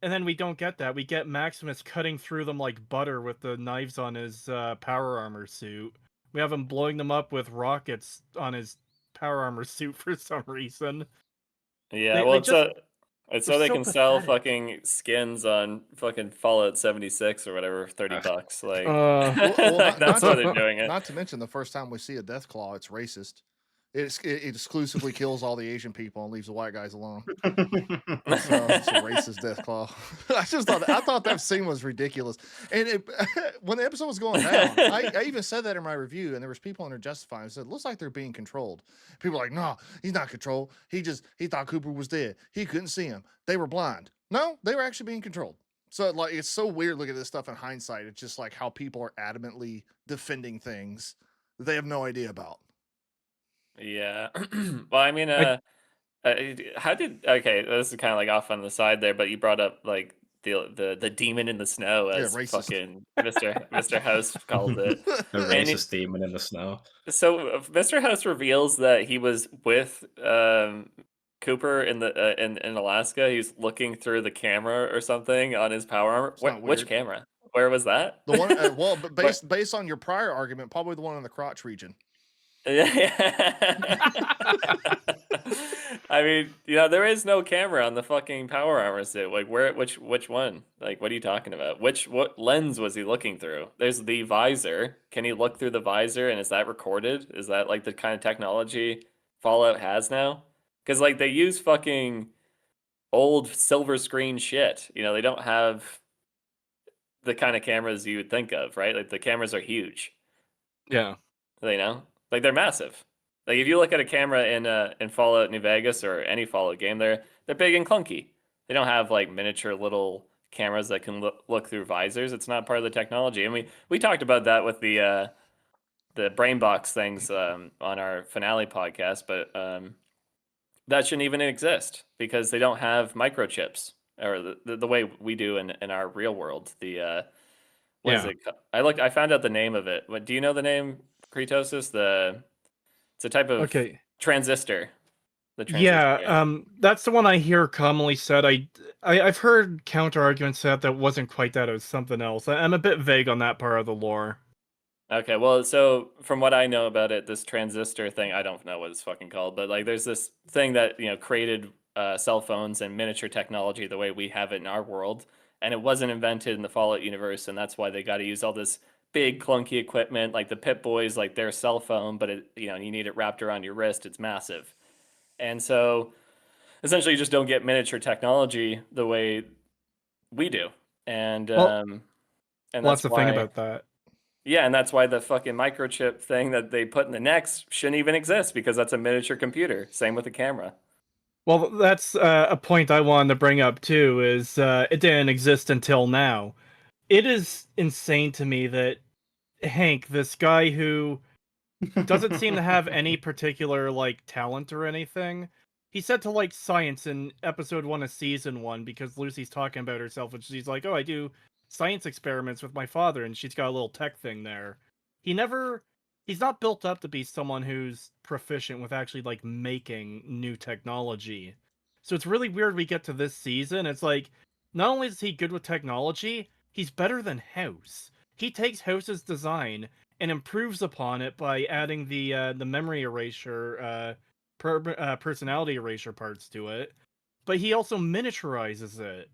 And then we don't get that. We get Maximus cutting through them like butter with the knives on his power armor suit. We have him blowing them up with rockets on his power armor suit for some reason.
Yeah,
They-
well,
they
it's
just-
it's
they're
so they
so
can sell
pathetic.
fucking skins on fucking Fallout 76 or whatever, for $30. Like
Well,
that's why they're doing it.
Not to mention the first time we see a Deathclaw, it's racist. It exclusively kills all the Asian people and leaves the white guys alone. So it's a racist Deathclaw. I thought that scene was ridiculous. And when the episode was going down, I even said that in my review, and there was people in there justifying. I said, "Looks like they're being controlled." People are like, "No, he's not controlled. He thought Cooper was dead. He couldn't see him. They were blind." No, they were actually being controlled. So like it's so weird looking at this stuff in hindsight. It's just like how people are adamantly defending things that they have no idea about.
Yeah. Well, I mean, how did okay? This is kind of like off on the side there, but you brought up like the demon in the snow
Yeah,
as
racist.
fucking Mr. House called it.
The
And
racist demon in the snow.
So Mr. House reveals that he was with Cooper in the in Alaska. He's looking through the camera or something on his power armor.
not
Which
weird.
camera? Where was that?
The one, well, but based on your prior argument, probably the one in the crotch region.
Yeah. I mean, there is no camera on the fucking power armor suit. Like, which one? Like, what are you talking about? What lens was he looking through? There's the visor. Can he look through the visor, and is that recorded? Is that like the kind of technology Fallout has now? Because like they use fucking old silver screen shit. They don't have the kind of cameras you would think of, right? Like the cameras are huge.
Yeah.
Like they're massive. Like if you look at a camera in Fallout New Vegas or any Fallout game, they're big and clunky. They don't have like miniature little cameras that can look through visors. It's not part of the technology. And we talked about that with the brain box things on our finale podcast, but that shouldn't even exist because they don't have microchips or the way we do in our real world. What is
Yeah.
it? I found out the name of it. Do you know the name? Creetosis? It's a type of
Okay.
transistor. The transistor.
Yeah, that's the one I hear commonly said. I've heard counter arguments that wasn't quite that. It was something else. I'm a bit vague on that part of the lore.
Okay, well, so from what I know about it, this transistor thing, I don't know what it's fucking called, but like there's this thing that created cell phones and miniature technology the way we have it in our world, and it wasn't invented in the Fallout universe, and that's why they got to use all this big clunky equipment, like the Pip Boys, like their cell phone, but you need it wrapped around your wrist. It's massive, and so essentially you just don't get miniature technology the way we do, and
Well,
and
that's
that's
the thing
why.
about that.
Yeah, and that's why the fucking microchip thing that they put in the necks shouldn't even exist, because that's a miniature computer. Same with the camera.
Well, that's a point I wanted to bring up too. Is it didn't exist until now. It is insane to me that Hank, this guy who doesn't seem to have any particular like talent or anything. He said to like science in episode 1 of season 1 because Lucy's talking about herself and she's like, "Oh, I do science experiments with my father," and she's got a little tech thing there. He's not built up to be someone who's proficient with actually like making new technology. So it's really weird we get to this season. It's like not only is he good with technology, he's better than House. He takes House's design and improves upon it by adding the memory erasure, personality erasure parts to it. But he also miniaturizes it.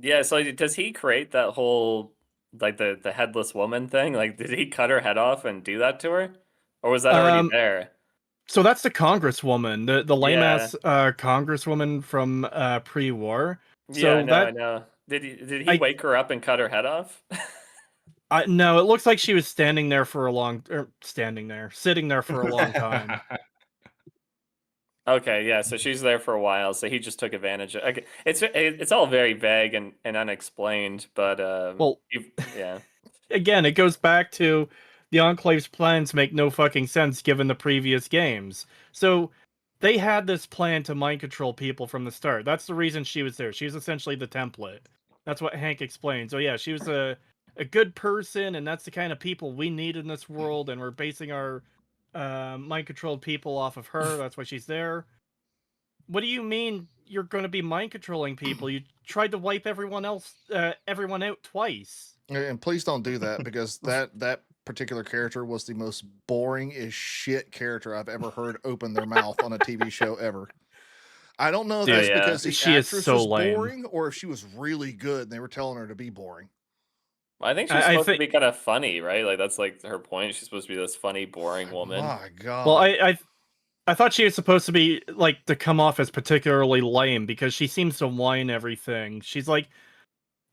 Yeah, so does he create that whole like the headless woman thing? Like, did he cut her head off and do that to her, or was that already
Um,
there?
so that's the Congresswoman, the lame
Yeah,
ass Congresswoman from pre-war.
yeah, I
So
know, I
that
know. Did he
I
wake her up and cut her head off?
no, it looks like she was standing there for a long, sitting there for a long time.
Okay, yeah, so she's there for a while, so he just took advantage of. Okay, it's all very vague and unexplained, but
Well,
yeah,
again, it goes back to the Enclave's plans make no fucking sense given the previous games. So they had this plan to mind control people from the start. That's the reason she was there. She was essentially the template. That's what Hank explained. So yeah, she was a good person, and that's the kind of people we need in this world, and we're basing our mind controlled people off of her. That's why she's there. What do you mean you're going to be mind controlling people? You tried to wipe everyone out twice.
And please don't do that, because that particular character was the most boring as shit character I've ever heard open their mouth on a TV show ever. I don't know if
Dude,
that's
yeah.
because the
She is
actress
so
was
lame.
boring or if she was really good and they were telling her to be boring.
I think she's
I
supposed to
think.
be kind of funny, right? Like that's like her point. She's supposed to be this funny, boring woman.
My God.
Well, I thought she was supposed to be like to come off as particularly lame because she seems to whine everything. She's like,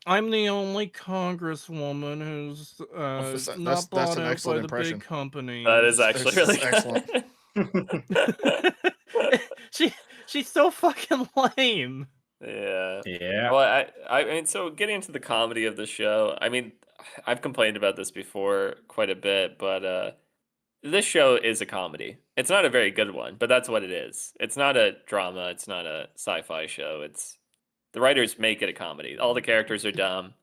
"I'm the only congresswoman who's
That's
not bought
an
out
excellent
by the
impression.
big companies."
That is actually
It's
really
excellent.
She's so fucking lame.
Yeah.
Yeah.
Well, I mean, so getting into the comedy of the show, I mean, I've complained about this before quite a bit, but this show is a comedy. It's not a very good one, but that's what it is. It's not a drama. It's not a sci-fi show. It's the writers make it a comedy. All the characters are dumb,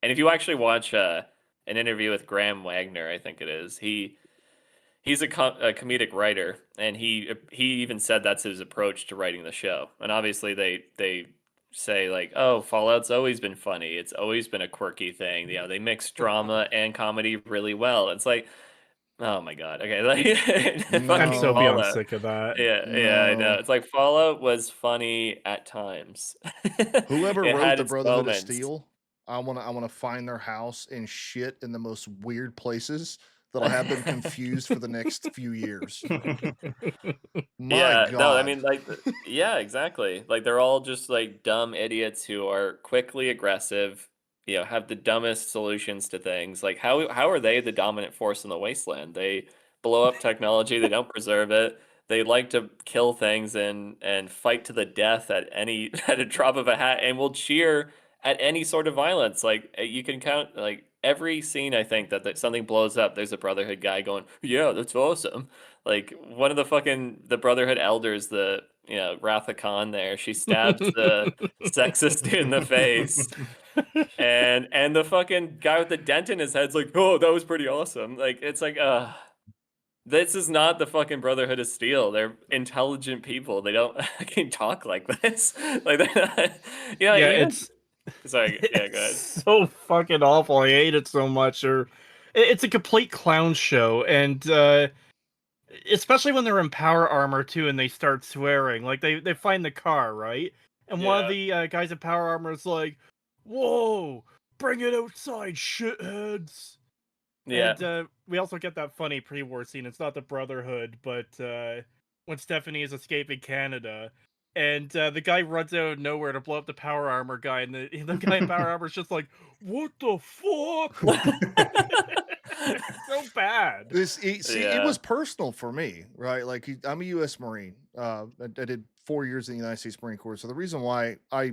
and if you actually watch an interview with Graham Wagner, I think it is, he's a comedic writer, and he even said that's his approach to writing the show. And obviously, they say like, "Oh, Fallout's always been funny. It's always been a quirky thing." You know, they mix drama and comedy really well. It's like, oh my god, okay, like
I'm
fucking
so beyond
Fallout.
sick of that.
Yeah, I know.
No.
It's like Fallout was funny at times.
Whoever
It
wrote
had
the
its
Brotherhood of
moments.
Steel, I wanna find their house and shit in the most weird places that'll have them confused for the next few years. My
Yeah, no, I
God.
mean, like, yeah, exactly. Like, they're all just like dumb idiots who are quickly aggressive, have the dumbest solutions to things. Like, how are they the dominant force in the wasteland? They blow up technology, they don't preserve it. They like to kill things and fight to the death at any at a drop of a hat, and will cheer at any sort of violence. Like, you can count like every scene. I think that something blows up. There's a Brotherhood guy going, "Yeah, that's awesome." Like one of the Brotherhood elders, the Wrath of Khan there, she stabs the sexist dude in the face, and the fucking guy with the dent in his head's like, "Oh, that was pretty awesome." Like it's like, this is not the fucking Brotherhood of Steel. They're intelligent people. They don't fucking talk like this. Like they're not,
Yeah,
even.
it's
Sorry, yeah, go ahead.
it's so fucking awful. I hate it so much. It's a complete clown show, and especially when they're in power armor too, and they start swearing. Like they find the car, right? And one of
Yeah.
the guys in power armor is like, "Whoa, bring it outside, shitheads!"
Yeah.
And we also get that funny pre-war scene. It's not the Brotherhood, but when Stephanie is escaping Canada, and the guy runs out of nowhere to blow up the power armor guy, and the guy in power armor is just like, "What the fuck?" It's so bad.
It was personal for me, right? Like I'm a U.S. Marine. I did 4 years in the United States Marine Corps. So the reason why I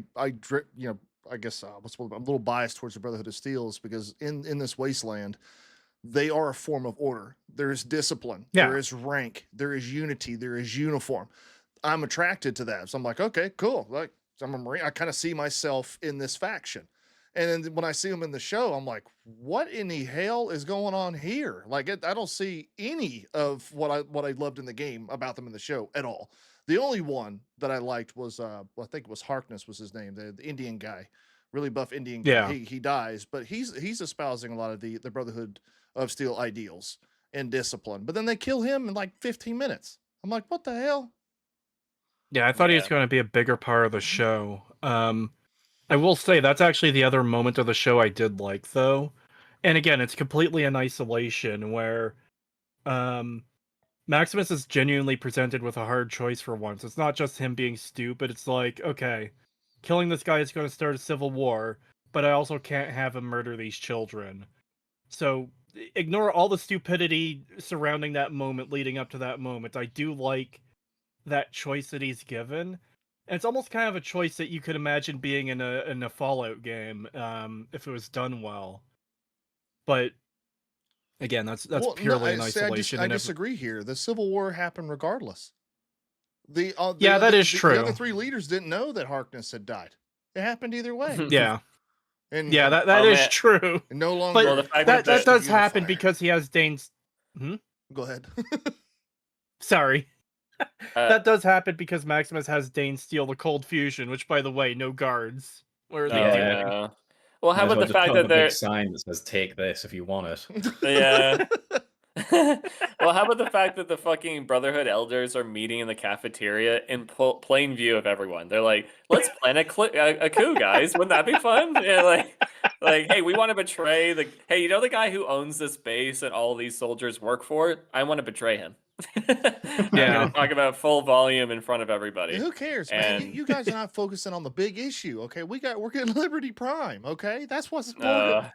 guess I'm a little biased towards the Brotherhood of Steel is because in this wasteland, they are a form of order. There is discipline.
Yeah.
There is rank. There is unity. There is uniform. I'm attracted to that. So I'm like, okay, cool. Like I'm a Marine. I kind of see myself in this faction. And then when I see them in the show, I'm like, what in the hell is going on here? Like, I don't see any of what I loved in the game about them in the show at all. The only one that I liked was, I think it was Harkness was his name, the Indian guy, really buff Indian guy.
Yeah.
He dies, but he's espousing a lot of the Brotherhood of Steel ideals and discipline. But then they kill him in like 15 minutes. I'm like, what the hell?
Yeah, I thought he was
Yeah.
going to be a bigger part of the show. I will say that's actually the other moment of the show I did like, though. And again, it's completely in isolation where Maximus is genuinely presented with a hard choice for once. It's not just him being stupid. It's like, okay, killing this guy is going to start a civil war, but I also can't have him murder these children. So ignore all the stupidity surrounding that moment leading up to that moment. I do like that choice that he's given. And it's almost kind of a choice that you could imagine being in a Fallout game, if it was done well. But again, that's
Well,
purely in
see,
isolation.
I
and
disagree here. The Civil War happened regardless.
Yeah, that is
The
true.
other three leaders didn't know that Harkness had died. It happened either way.
Yeah,
And
yeah,
and
that
Oh,
is
man.
true.
no longer.
Well, the fact
That
that
does happen
unifier.
because he has Dane's.
Go ahead.
Sorry.
Uh,
That does happen because Maximus has Dane steal the cold fusion, which, by the way, no guards. Where are they
oh,
doing?
yeah. Well, how
Might as
about
well
the
just
fact
put
that
up a
they're
big sign that says "Take this if you want it."
yeah. Well, how about the fact that the fucking Brotherhood elders are meeting in the cafeteria in plain view of everyone? They're like, "Let's plan a coup, guys. Wouldn't that be fun?" Yeah, like, hey, we want to betray the. Hey, you know the guy who owns this base and all these soldiers work for? I want to betray him. I'm
Yeah.
gonna talk about full volume in front of everybody.
Who cares, man?
And
You guys are not focusing on the big issue, okay? We're getting Liberty Prime, okay? That's what's important.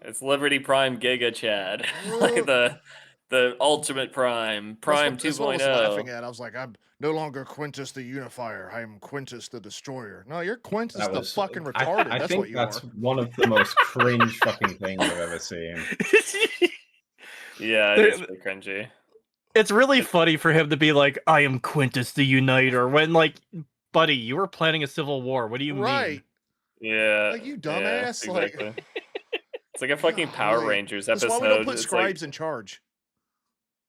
it's Liberty Prime Giga Chad, like the ultimate Prime
That's
2.0.
what I was laughing at. I was like, I'm no longer Quintus the Unifier. I am Quintus the Destroyer. No, you're Quintus
That
the
was
fucking retarded.
I
That's
think
what you
that's
are.
one of the most cringe fucking things I've ever seen.
Yeah, it is pretty cringy.
It's really funny for him to be like, I am Quintus the Uniter, when, like, buddy, you were planning a civil war. What do you
Right.
mean?
Yeah.
Like, you
yeah,
dumbass, like-
exactly. It's like a fucking Power
Golly.
Rangers
That's
episode.
why we don't put
It's
scribes
like,
in charge.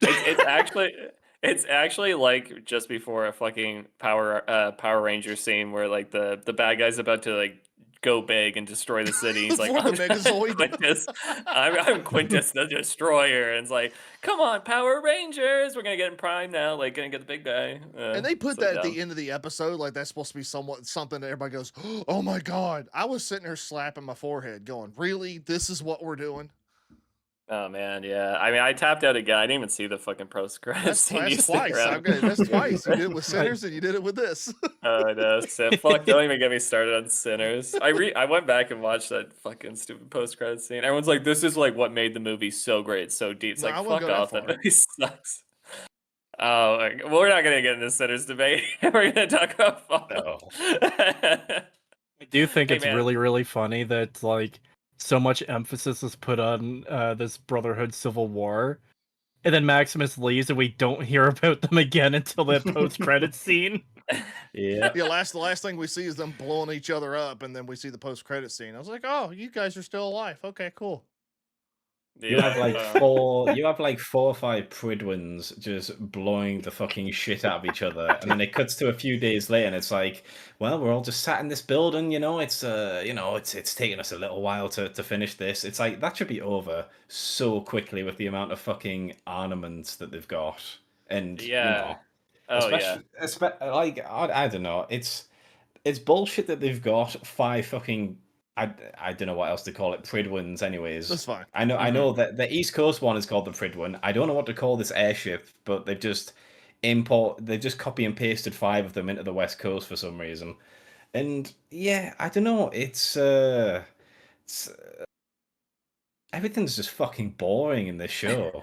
it's actually like just before a fucking Power Ranger scene where like the bad guy's about to like go big and destroy the city. He's like,
For the
I'm
Megazord.
Quintus. I'm Quintus the Destroyer. And it's like, come on, Power Rangers, we're gonna get in Prime now. Like, gonna get the big guy.
And they put
so
that at
dumb.
the end of the episode, like that's supposed to be something that everybody goes, "Oh my god!" I was sitting there slapping my forehead, going, "Really? This is what we're doing?"
Oh man, yeah. I mean, I tapped out again. I didn't even see the fucking post credits
That's
scene. You
twice.
stick around.
That's twice. You did it with Sinners, and you did it with this.
Oh, I know. So, fuck, don't even get me started on Sinners. I went back and watched that fucking stupid post credit scene. Everyone's like, this is like what made the movie so great, so deep. It's
No,
like,
I wouldn't
fuck
go that
off, that
far.
movie sucks. Oh, well, we're not gonna get into Sinners debate. We're gonna talk about Fallout.
I do think
Hey,
it's
man.
really, really funny that, like, so much emphasis is put on this Brotherhood Civil War, and then Maximus leaves and we don't hear about them again until that post-credit scene.
Yeah.
Yeah, the last thing we see is them blowing each other up, and then we see the post credit scene. I was like, "Oh, you guys are still alive. Okay, cool."
You have like you have like 4 or 5 Pridwins just blowing the fucking shit out of each other, and then it cuts to a few days later, and it's like, well, we're all just sat in this building, it's taken us a little while to finish this. It's like that should be over so quickly with the amount of fucking armaments that they've got, and
Yeah. Oh, yeah.
like I don't know, it's it's bullshit that they've got 5 fucking I don't know what else to call it, Pridwins anyways.
That's fine.
I know that the East Coast one is called the Pridwin. I don't know what to call this airship, but they've just copy and pasted 5 of them into the West Coast for some reason. And yeah, I don't know, it's everything's just fucking boring in this show.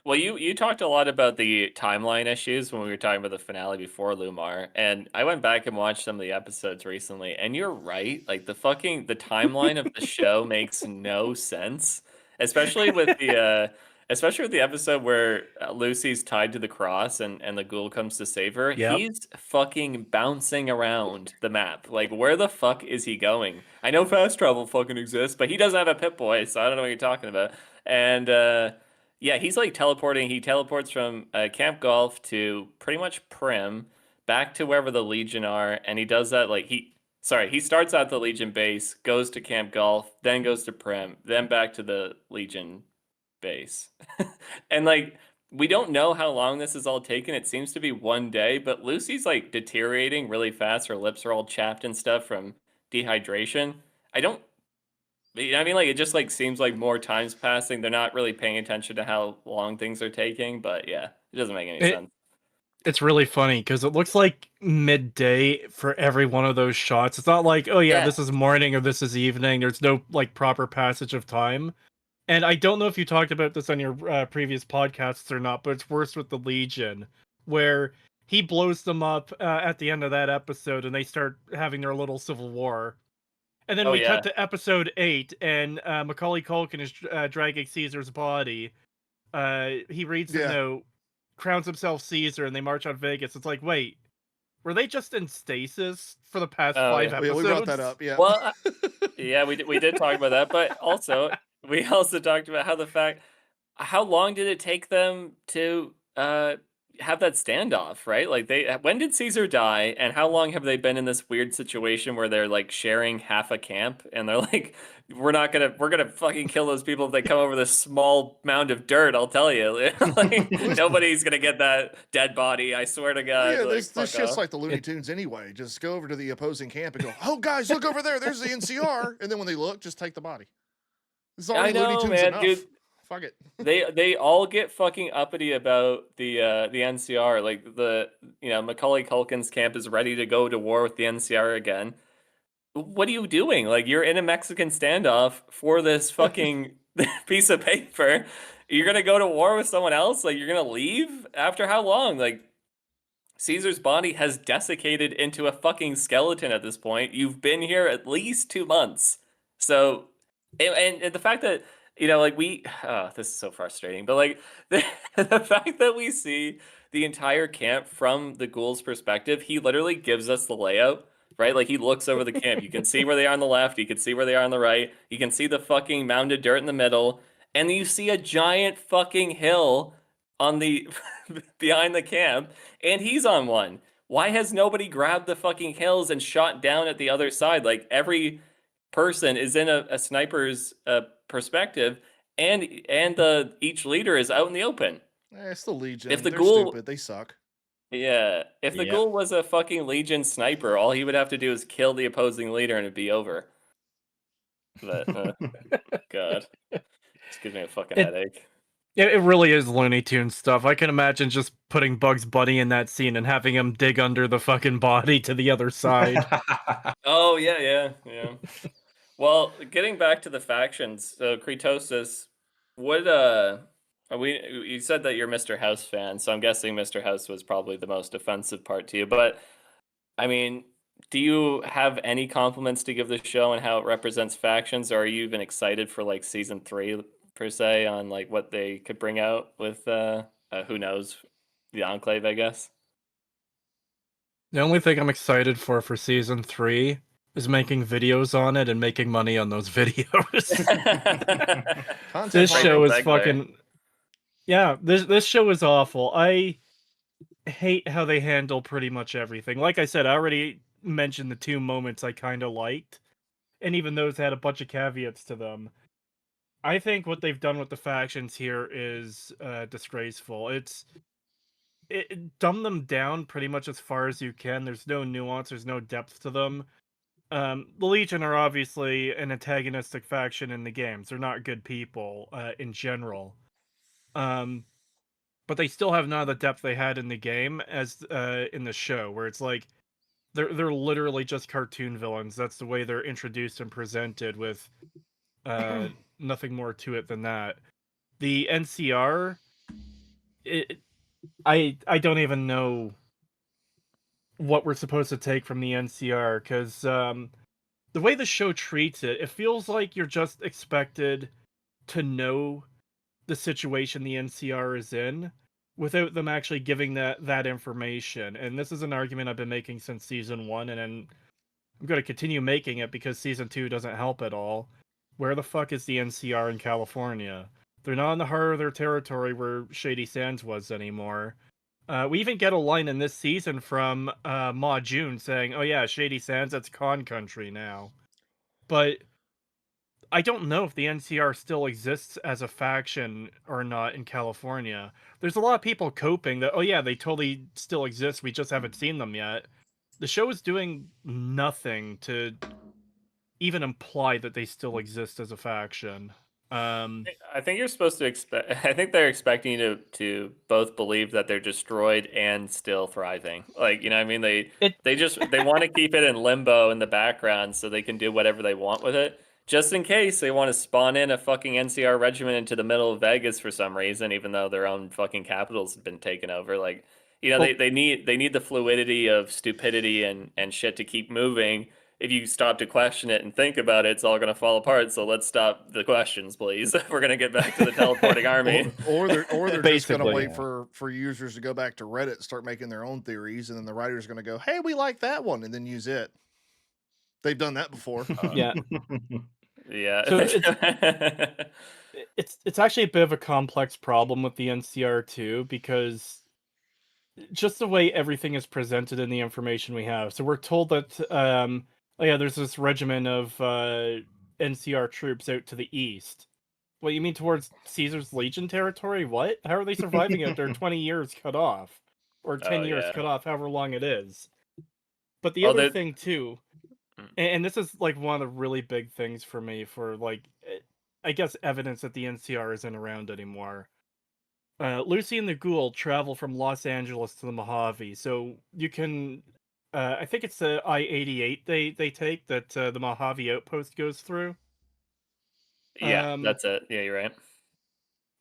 Well, you talked a lot about the timeline issues when we were talking about the finale before Lumar, and I went back and watched some of the episodes recently, and you're right. Like the timeline of the show makes no sense, especially with the episode where Lucy's tied to the cross and the ghoul comes to save her.
Yep.
He's fucking bouncing around the map. Like where the fuck is he going? I know fast travel fucking exists, but he doesn't have a Pip-Boy, so I don't know what you're talking about. And yeah, he's like teleporting. He teleports from Camp Golf to pretty much Prim, back to wherever the Legion are, and he does that like he starts at the Legion base, goes to Camp Golf, then goes to Prim, then back to the Legion base. And like we don't know how long this is all taken. It seems to be one day, but Lucy's like deteriorating really fast. Her lips are all chapped and stuff from dehydration. I don't I mean, like, it just, like, seems like more time's passing. They're not really paying attention to how long things are taking, but yeah, it doesn't make any sense.
It's really funny because it looks like midday for every one of those shots. It's not like, oh yeah,
Yeah.
this is morning or this is evening. There's no like proper passage of time. And I don't know if you talked about this on your previous podcasts or not, but it's worse with the Legion, where he blows them up at the end of that episode and they start having their little civil war. And then
Oh,
we
yeah.
cut to episode 8, and Macaulay Culkin is dragging Caesar's body. He reads the
Yeah.
note, crowns himself Caesar, and they march on Vegas. It's like, wait, were they just in stasis for the past
Oh,
5
yeah.
Oh, yeah,
episodes?
we brought that up. Yeah.
Well, yeah, we did talk about that, but also we also talked about how long did it take them to have that standoff, right? Like when did Caesar die, and how long have they been in this weird situation where they're like sharing half a camp, and they're like, we're gonna fucking kill those people if they come over this small mound of dirt. I'll tell you, like nobody's gonna get that dead body. I swear to God.
Yeah,
like,
this
fuck
shit's
off.
like the Looney Tunes anyway. Just go over to the opposing camp and go, "Oh, guys, look over there. There's the NCR." And then when they look, just take the body. It's
I
already Looney
know,
Tunes
man,
enough.
dude.
Fuck it.
They all get fucking uppity about the NCR. Like Macaulay Culkin's camp is ready to go to war with the NCR again. What are you doing? Like you're in a Mexican standoff for this fucking piece of paper. You're gonna go to war with someone else? Like you're gonna leave after how long? Like Caesar's body has desiccated into a fucking skeleton at this point. You've been here at least 2 months. So, and the fact that, like this is so frustrating, but like the fact that we see the entire camp from the ghoul's perspective, he literally gives us the layout, right? Like he looks over the camp. You can see where they are on the left. You can see where they are on the right. You can see the fucking mounded dirt in the middle. And then you see a giant fucking hill on the behind the camp, and he's on one. Why has nobody grabbed the fucking hills and shot down at the other side? Like every person is in a sniper's perspective, and each leader is out in the open.
It's the Legion.
If the
They're
ghoul-
stupid. They suck.
Yeah, if the
Yep.
ghoul was a fucking Legion sniper, all he would have to do is kill the opposing leader and it'd be over. But God, this gives me a fucking headache.
It really is Looney Tunes stuff. I can imagine just putting Bugs Bunny in that scene and having him dig under the fucking body to the other side.
Oh yeah. Well, getting back to the factions, so Creetosis, what you said that you're Mr. House fan, so I'm guessing Mr. House was probably the most offensive part to you. But I mean, do you have any compliments to give the show and how it represents factions, or are you even excited for like season 3 per se on like what they could bring out with who knows, the Enclave, I guess?
The only thing I'm excited for season 3 is making videos on it and making money on those videos.
Content
This
farming.
show is
segue.
fucking... Yeah, this show is awful. I hate how they handle pretty much everything. Like I said, I already mentioned the 2 moments I kind of liked, and even those had a bunch of caveats to them. I think what they've done with the factions here is disgraceful. dumb them down pretty much as far as you can. There's no nuance, there's no depth to them. The Legion are obviously an antagonistic faction in the games. They're not good people in general. But they still have none of the depth they had in the game as in the show, where it's like they're literally just cartoon villains. That's the way they're introduced and presented, with nothing more to it than that. The NCR, I don't even know what we're supposed to take from the NCR, because the way the show treats it, it feels like you're just expected to know the situation the NCR is in without them actually giving that information. And this is an argument I've been making since season 1, and I'm going to continue making it because season 2 doesn't help at all. Where the fuck is the NCR in California? They're not in the heart of their territory where Shady Sands was anymore. We even get a line in this season from Ma June saying, "Oh yeah, Shady Sands, that's con country now." But I don't know if the NCR still exists as a faction or not in California. There's a lot of people coping that, oh yeah, they totally still exist, we just haven't seen them yet. The show is doing nothing to even imply that they still exist as a faction.
I think you're supposed to expect. I think they're expecting you to both believe that they're destroyed and still thriving. Like, you know, what I mean,
It
they want to keep it in limbo in the background so they can do whatever they want with it, just in case they want to spawn in a fucking NCR regiment into the middle of Vegas for some reason, even though their own fucking capital's been taken over. Like, you know,
well,
they need the fluidity of stupidity and shit to keep moving. If you stop to question it and think about it, it's all going to fall apart. So let's stop the questions, please. We're going to get back to the teleporting army.
Or they're just going to
Basically,
wait
yeah.
for users to go back to Reddit and start making their own theories, and then the writer's going to go, "Hey, we like that one," and then use it. They've done that before.
yeah.
Yeah.
So it's actually a bit of a complex problem with the NCR too, because just the way everything is presented in the information we have. So we're told that oh yeah, there's this regiment of NCR troops out to the east. What, you mean towards Caesar's Legion territory? What? How are they surviving out there 20 years cut off? Or 10
Oh
years
yeah.
cut off, however long it is. But the
Oh,
other
that.
thing too, and this is like one of the really big things for me for like I guess evidence that the NCR isn't around anymore. Lucy and the Ghoul travel from Los Angeles to the Mojave, so you can. I think it's the I-88 they take that the Mojave outpost goes through.
Yeah,
Um,
that's it. Yeah, you're right.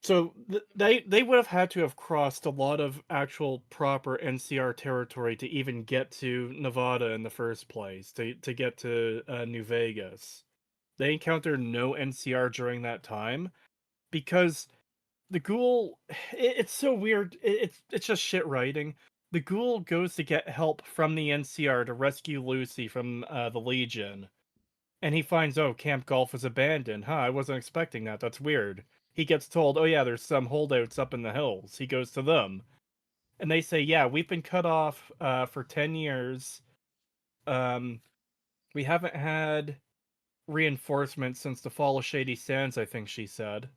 so they would have had to have crossed a lot of actual proper NCR territory to even get to Nevada in the first place, to get to New Vegas. They encountered no NCR during that time because the Ghoul, it's so weird. It's just shit writing. The Ghoul goes to get help from the NCR to rescue Lucy from the Legion, and he finds, oh, Camp Golf is abandoned. Huh, I wasn't expecting that. That's weird. He gets told, oh yeah, there's some holdouts up in the hills. He goes to them, and they say, yeah, we've been cut off for 10 years. We haven't had reinforcements since the fall of Shady Sands, I think she said.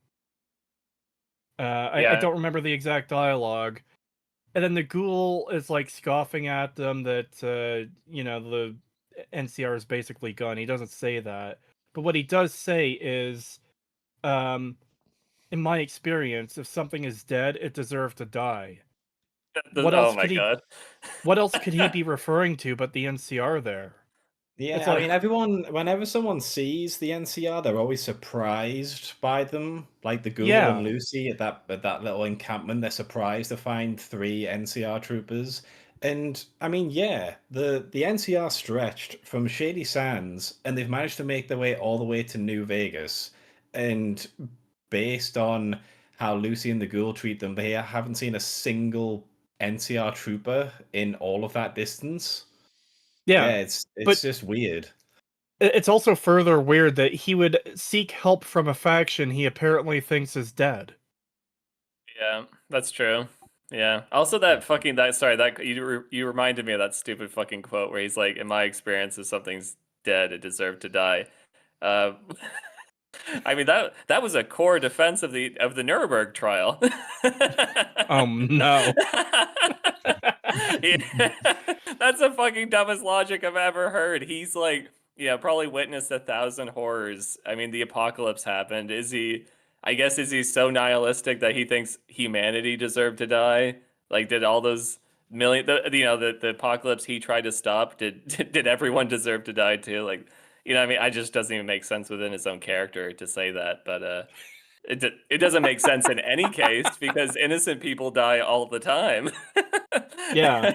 I
Yeah,
don't remember the exact dialogue. And then the Ghoul is like scoffing at them that the NCR is basically gone. He doesn't say that, but what he does say is, in my experience, if something is dead, it deserves to die. What
oh
else
my
could he?
god.
What else could he be referring to but the NCR there? It's
Yeah, I
like,
mean, whenever someone sees the NCR, they're always surprised by them. Like the Ghoul and
yeah,
Lucy at that little encampment, they're surprised to find 3 NCR troopers. And I mean, yeah, the NCR stretched from Shady Sands, and they've managed to make their way all the way to New Vegas. And based on how Lucy and the Ghoul treat them, they haven't seen a single NCR trooper in all of that distance.
yeah,
Yeah,
but
it's just weird.
it's also further weird that he would seek help from a faction he apparently thinks is dead.
Yeah, that's true. Yeah. Also, that fucking that sorry that you reminded me of that stupid fucking quote where he's like, "In my experience, if something's dead, it deserved to die." Uh, I mean that was a core defense of the Nuremberg trial.
No.
Yeah. That's the fucking dumbest logic I've ever heard. He's like, probably witnessed 1,000 horrors. I mean, the apocalypse happened. I guess, is he so nihilistic that he thinks humanity deserved to die? Like, did all those the apocalypse he tried to stop, did everyone deserve to die too? Like, I mean, it just doesn't even make sense within his own character to say that, but it doesn't make sense in any case because innocent people die all the time.
Yeah.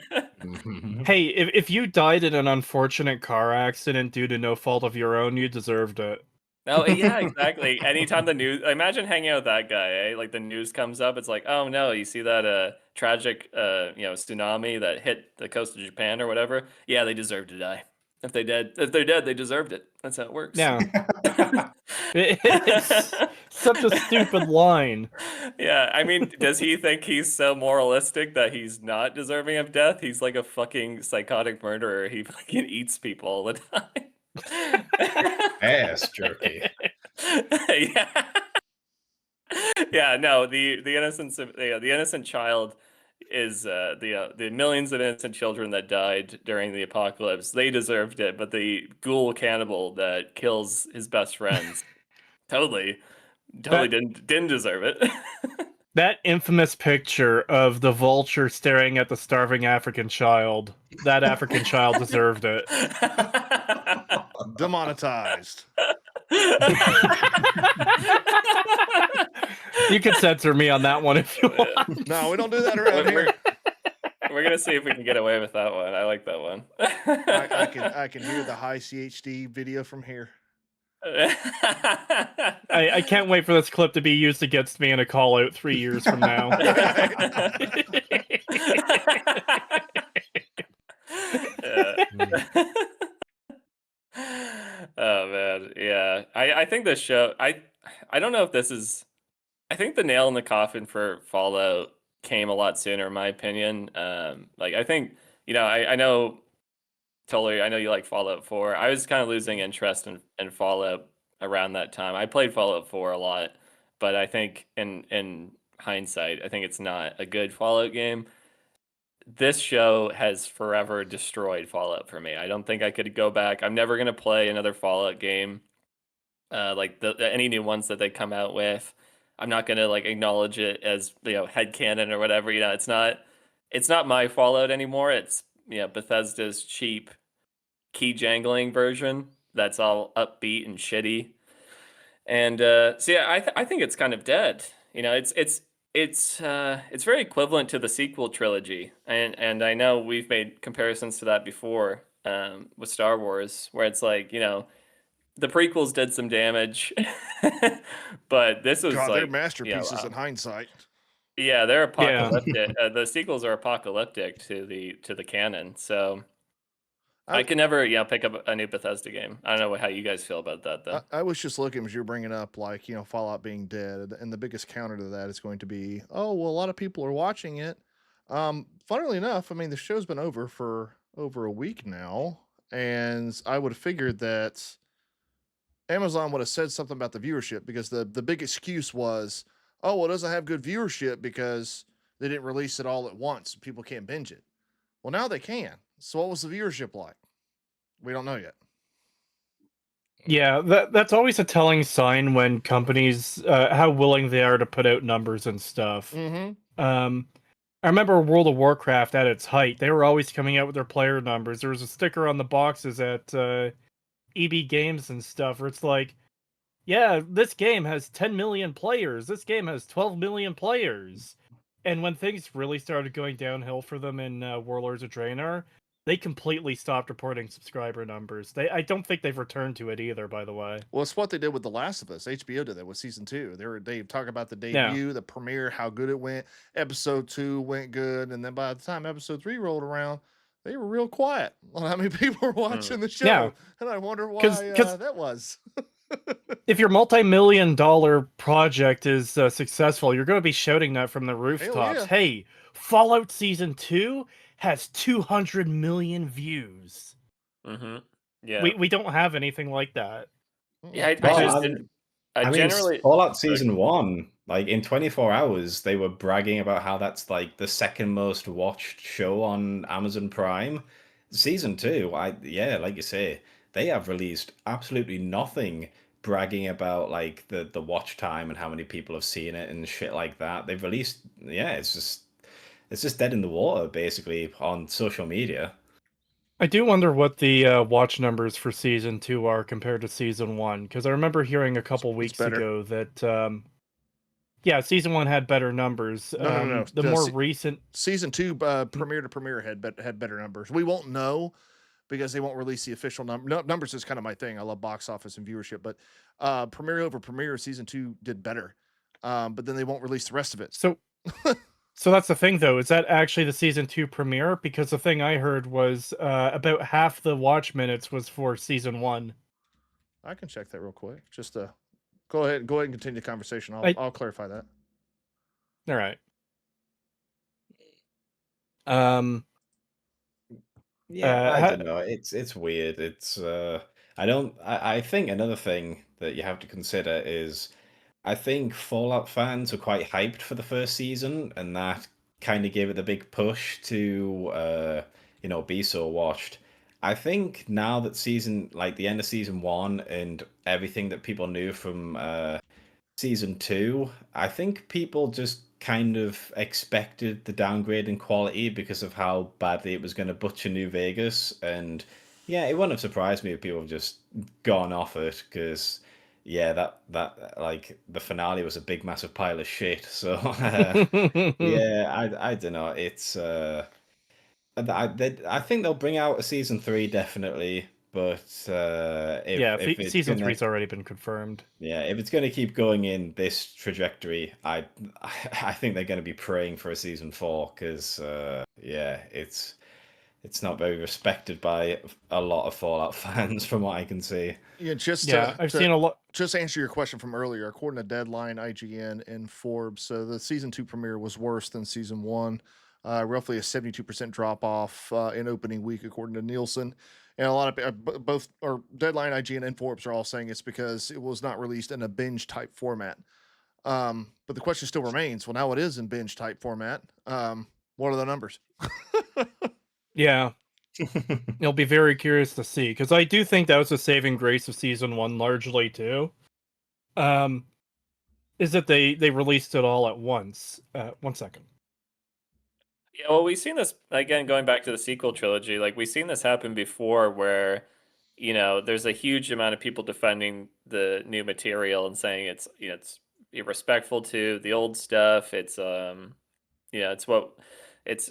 Hey, if you died in an unfortunate car accident due to no fault of your own, you deserved it.
Oh, yeah, exactly. Anytime the news, imagine hanging out with that guy, eh? Like the news comes up, it's like, oh no, you see that tragic tsunami that hit the coast of Japan or whatever? Yeah, they deserve to die. If they're dead, they deserved it. That's how it works.
Yeah. It's such a stupid line.
Yeah, I mean, does he think he's so moralistic that he's not deserving of death? He's like a fucking psychotic murderer. He fucking eats people all the time.
Ass jerky.
Yeah. Yeah, no, the innocent child is the millions of innocent children that died during the apocalypse. They deserved it, but the ghoul cannibal that kills his best friends totally didn't deserve it.
That infamous picture of the vulture staring at the starving African child, that African child deserved it.
Demonetized.
You can censor me on that one if you want.
No, we don't do that around here.
We're gonna see if we can get away with that one. I like that one.
I can hear the high CHD video from here.
I can't wait for this clip to be used against me in a call out 3 years from now.
Oh man, yeah. I think this show. I don't know if this is. I think the nail in the coffin for Fallout came a lot sooner, in my opinion. Like I think I know. Totally, I know you like Fallout 4. I was kind of losing interest in Fallout around that time. I played Fallout 4 a lot, but I think in hindsight, I think it's not a good Fallout game. This show has forever destroyed Fallout for me. I don't think I could go back. I'm never gonna play another Fallout game, like any new ones that they come out with. I'm not gonna like acknowledge it as headcanon or whatever. It's not my Fallout anymore. It's Bethesda's cheap key jangling version that's all upbeat and shitty. And so yeah, I think it's kind of dead. It's very equivalent to the sequel trilogy, and I know we've made comparisons to that before with Star Wars, where it's like the prequels did some damage, but this was
God,
like
they're masterpieces in hindsight.
Yeah, they're apocalyptic. The sequels are apocalyptic to the canon. So I can never pick up a new Bethesda game. I don't know how you guys feel about that though.
I was just looking as you're bringing up like Fallout being dead, and the biggest counter to that is going to be, oh well, a lot of people are watching it. Funnily enough, I mean the show's been over for over a week now, and I would have figured that Amazon would have said something about the viewership, because the big excuse was, oh, well, it doesn't have good viewership because they didn't release it all at once. People can't binge it. Well, now they can. So what was the viewership like? We don't know yet.
Yeah, that's always a telling sign when companies, how willing they are to put out numbers and stuff.
Mm-hmm.
I remember World of Warcraft at its height. They were always coming out with their player numbers. There was a sticker on the boxes at EB Games and stuff where it's like, yeah, this game has 10 million players. This game has 12 million players. And when things really started going downhill for them in Warlords of Draenor, they completely stopped reporting subscriber numbers. I don't think they've returned to it either, by the way.
Well, it's what they did with The Last of Us. HBO did that with season 2. They talk about the debut, the premiere, how good it went. Episode 2 went good, and then by the time episode 3 rolled around, they were real quiet on how many people were watching the show.
Yeah.
And I wonder why that was.
If your multi-million-dollar project is successful, you're going to be shouting that from the rooftops.
Yeah.
Hey, Fallout Season 2 has 200 million views.
Mm-hmm. Yeah,
we don't have anything like that.
Yeah,
Fallout Season 1 Like in 24 hours, they were bragging about how that's like the second most watched show on Amazon Prime. Season two, yeah, like you say, they have released absolutely nothing bragging about like the watch time and how many people have seen it and shit like that. They've released, yeah, it's just dead in the water basically on social media.
I do wonder what the watch numbers for season 2 are compared to season 1, because I remember hearing a couple
It's
weeks
better.
ago that yeah, season 1 had better numbers.
No.
The more recent
Season 2, premiere to premiere had better numbers. We won't know because they won't release the official numbers. Is kind of my thing. I love box office and viewership, but premiere over premiere, season 2 did better. But then they won't release the rest of it.
so so that's the thing though. Is that actually the season 2 premiere? Because the thing I heard was about half the watch minutes was for season 1.
I can check that real quick. Just go ahead and continue the conversation. I'll clarify that.
All right. Um
Yeah, I
ha-
don't know. It's weird. I think another thing that you have to consider is I think Fallout fans were quite hyped for the first season, and that kind of gave it the big push to be so watched. I think now that like the end of season one and everything that people knew from season two, I think people just kind of expected the downgrade in quality because of how badly it was going to butcher New Vegas. And yeah, it wouldn't have surprised me if people have just gone off it because yeah, that like the finale was a big massive pile of shit. So yeah, I don't know. It's I think they'll bring out a season three definitely, but
yeah,
if it's
season
gonna
3's already been confirmed.
yeah, if it's going to keep going in this trajectory, I think they're going to be praying for a season four because yeah, it's not very respected by a lot of Fallout fans from what I can see.
Yeah,
I've seen a lot.
Just answer your question from earlier. According to Deadline, IGN, and Forbes, so the season 2 premiere was worse than season 1. Roughly a 72% drop off in opening week, according to Nielsen. And a lot of both or Deadline, IGN, and Forbes are all saying it's because it was not released in a binge type format. But the question still remains: well, now it is in binge type format. What are the numbers?
Yeah, it'll be very curious to see, because I do think that was the saving grace of season 1 largely too. Is that they released it all at once. 1 second.
Yeah, well, we've seen this again going back to the sequel trilogy. Like we've seen this happen before, where there's a huge amount of people defending the new material and saying it's irrespectful to the old stuff. It's what it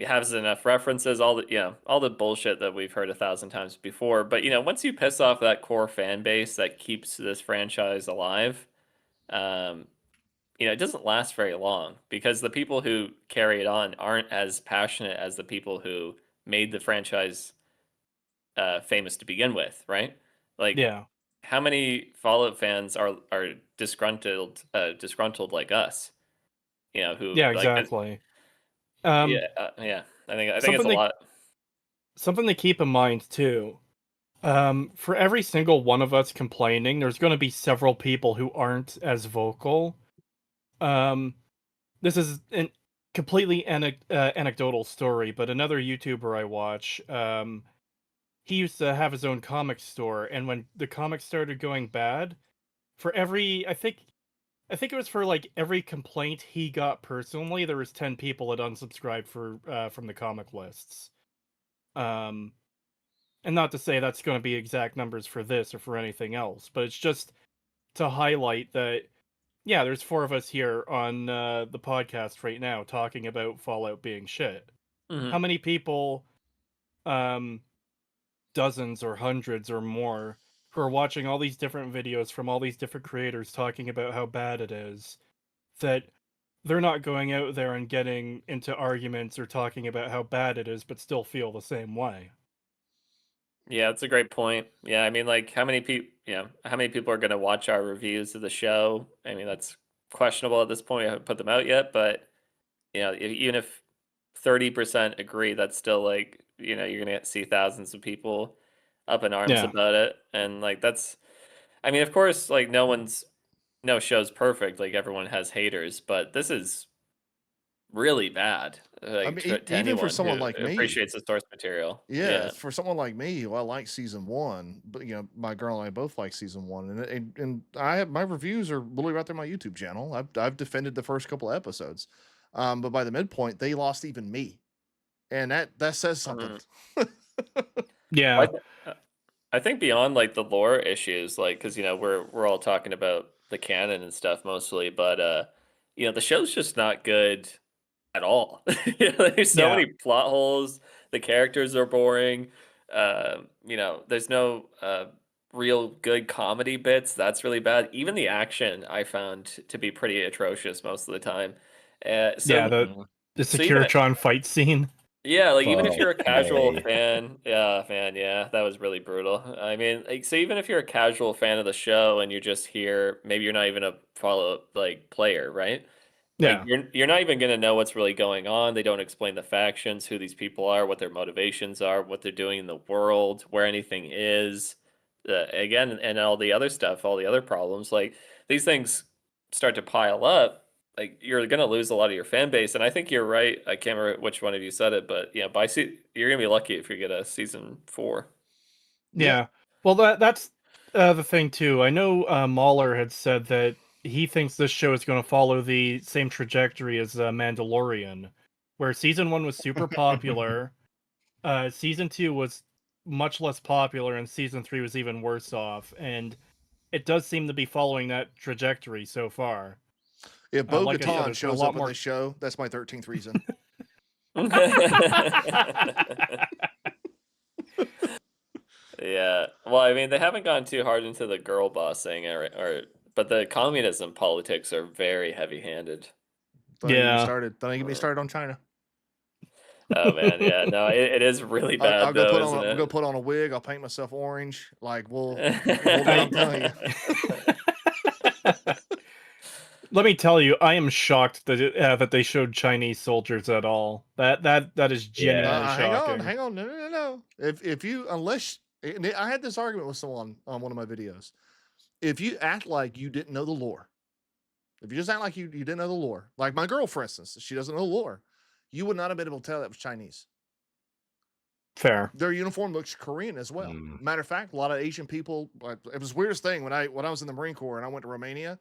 has enough references, all the bullshit that we've heard 1,000 times before. But once you piss off that core fan base that keeps this franchise alive, um, it doesn't last very long because the people who carry it on aren't as passionate as the people who made the franchise famous to begin with, right? Like,
Yeah,
how many Fallout fans are disgruntled like us? Who
yeah,
like,
exactly.
yeah. I think it's
Something
a
to
lot.
something to keep in mind too. For every single one of us complaining, there's going to be several people who aren't as vocal. This is an completely anecdotal story, but another YouTuber I watch, he used to have his own comic store, and when the comics started going bad, for every I think it was for like every complaint he got personally, there was 10 people that unsubscribed from the comic lists. Um, and not to say that's going to be exact numbers for this or for anything else, but it's just to highlight that yeah, there's 4 of us here on the podcast right now talking about Fallout being shit.
Mhm.
How many people, um, dozens or hundreds or more, who are watching all these different videos from all these different creators talking about how bad it is, that they're not going out there and getting into arguments or talking about how bad it is, but still feel the same way.
Yeah, that's a great point. Yeah, I mean, like, how many people are going to watch our reviews of the show? I mean, that's questionable at this point. I haven't put them out yet, but even if 30% agree, that's still like, you're gonna see thousands of people up in arms
Yeah.
about it. And like, I mean, of course, like, no one's no show's perfect. Like everyone has haters, but this is really bad.
I
Like
mean,
to
even for
anyone
someone
who
like me,
appreciates the source material.
yeah,
Yeah.
for someone like me who I like season one, but my girl and I both like season one, and I have my reviews are literally right there on my YouTube channel. I've defended the first couple of episodes, but by the midpoint they lost even me, and that says something.
Mhm.
Yeah.
Well, I think beyond like the lore issues, like because we're all talking about the canon and stuff mostly, but the show's just not good at all. There's so
Yeah.
many plot holes. The characters are boring. There's no real good comedy bits. That's really bad. Even the action I found to be pretty atrocious most of the time. Uh,
Yeah,
so
the
so even
Securitron fight scene.
yeah, like even if
Fuck
you're a casual
me.
fan, yeah, man, yeah, that was really brutal. I mean, like, so even if you're a casual fan of the show and you're just here, maybe you're not even a follow like player, right? Like
Yeah.
you're not even gonna know what's really going on. They don't explain the factions, who these people are, what their motivations are, what they're doing in the world, where anything is. Again, and all the other stuff, all the other problems. Like these things start to pile up. Like you're gonna lose a lot of your fan base, and I think you're right. I can't remember which one of you said it, but you're gonna be lucky if you get a season 4.
Yeah,
Yeah. Well, that's the thing too. I know Mahler had said that he thinks this show is going to follow the same trajectory as Mandalorian, where season 1 was super popular, season 2 was much less popular, and season 3 was even worse off. And it does seem to be following that trajectory so far.
if Bo
Like I said,
Katan
there's been a
shows
lot
up in
more.
this show, that's my 13th reason.
Yeah. Well, I mean, they haven't gone too hard into the girl bossing, but the communism politics are very heavy-handed.
Don't even get me
Yeah.
started. Don't even get me started on China.
Oh man, yeah, no, it is really
I'll
bad though, isn't
go
it?
put on a wig. I'll paint myself orange. Like I'm telling you.
Let me tell you, I am shocked that that they showed Chinese soldiers at all. That is genuinely
Yeah.
shocking.
Hang on, no. If you I had this argument with someone on one of my videos. If you act like you didn't know the lore, if you just act like you didn't know the lore, like my girl, for instance, she doesn't know the lore, you would not have been able to tell that was Chinese.
Fair.
Their uniform looks Korean as well. Matter of fact, a lot of Asian people. It was the weirdest thing when I was in the Marine Corps and I went to Romania.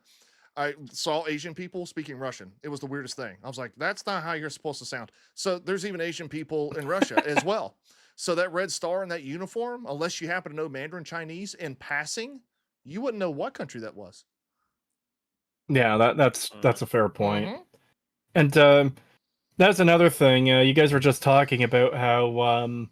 I saw Asian people speaking Russian. It was the weirdest thing. I was like, that's not how you're supposed to sound. So there's even Asian people in Russia as well. So that red star in that uniform, unless you happen to know Mandarin Chinese in passing, you wouldn't know what country that was.
Yeah, that's a fair point.
Mhm.
And that's another thing. You guys were just talking about how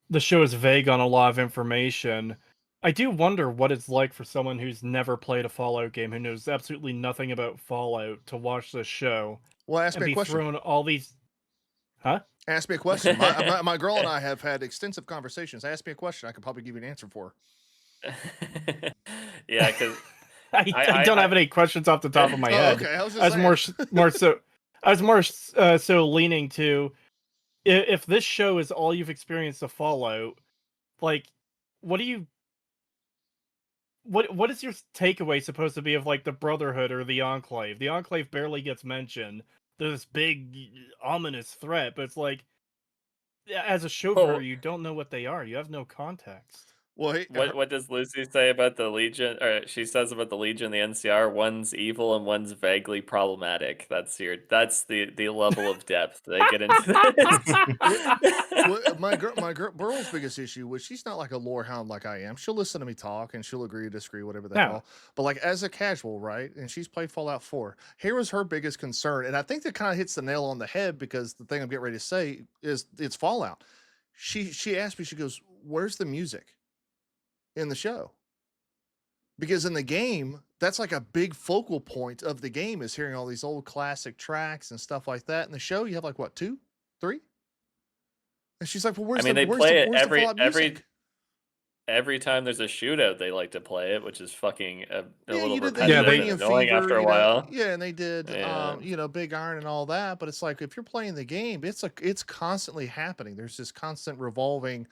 the show is vague on a lot of information. I do wonder what it's like for someone who's never played a Fallout game, who knows absolutely nothing about Fallout, to watch this show
Well, ask
and
me a
be
question.
thrown all these. Huh?
Ask me a question. My girl and I have had extensive conversations. Ask me a question. I could probably give you an answer for her.
Yeah, because
I don't have any questions off the top of my
Oh,
head.
okay. I was
I
just
was
saying.
more so. I was more so leaning to if this show is all you've experienced of Fallout, like, what do you what is your takeaway supposed to be of like the Brotherhood or the Enclave? The Enclave barely gets mentioned. They're this big ominous threat, but it's like as a show viewer,
Well,
you don't know what they are. You have no context.
Well,
what does Lucy say about the Legion? Or she says about the Legion, the NCR. One's evil and one's vaguely problematic. That's the level of depth they get into this.
my girl's biggest issue was she's not like a lore hound like I am. She'll listen to me talk and she'll agree or disagree, whatever the
Yeah.
hell. But like as a casual, right? And she's played Fallout 4. Here was her biggest concern, and I think that kind of hits the nail on the head because the thing I'm getting ready to say is it's Fallout. She asked me, she goes, "Where's the music in the show?" Because in the game, that's like a big focal point of the game is hearing all these old classic tracks and stuff like that. In the show, you have like what, 2, 3? And she's like, "Well,
I mean, they
where's
play
the
it
Fallout music?"
every time there's a shootout. They like to play it, which is fucking a little
You did
Yeah,
repetitive
they-
and
Uranium
annoying
Fever,
after a while.
yeah, and they did,
Yeah.
Big Iron and all that. But it's like if you're playing the game, it's constantly happening. There's this constant revolving,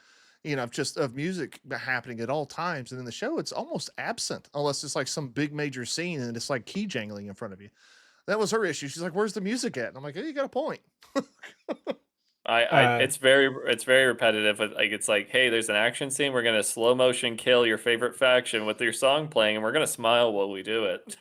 of music happening at all times. And in the show, it's almost absent unless it's like some big major scene and it's like key jangling in front of you. That was her issue. She's like, "Where's the music at?" And I'm like, "Hey, you got a point."
It's very repetitive. Like it's like, hey, there's an action scene. We're gonna slow motion kill your favorite faction with your song playing, and we're gonna smile while we do it.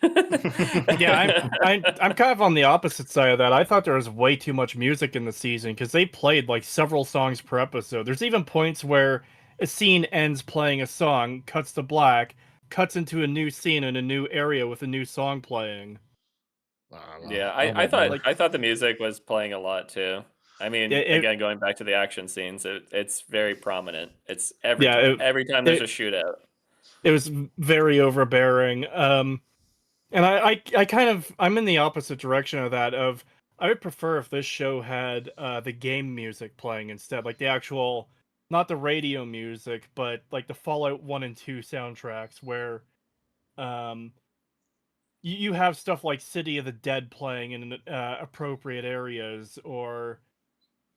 Yeah, I'm kind of on the opposite side of that. I thought there was way too much music in the season because they played like several songs per episode. There's even points where a scene ends playing a song, cuts to black, cuts into a new scene in a new area with a new song playing.
Yeah,
I
I
want
thought
more.
I thought the music was playing a lot too. I mean, again, going back to the action scenes, it's very prominent. It's every
Yeah,
time. Every time there's a shootout.
it was very overbearing. And I kind of I'm in the opposite direction of that. Of I would prefer if this show had the game music playing instead, like the actual, not the radio music, but like the Fallout 1 and 2 soundtracks, where um you have stuff like City of the Dead playing in appropriate areas, or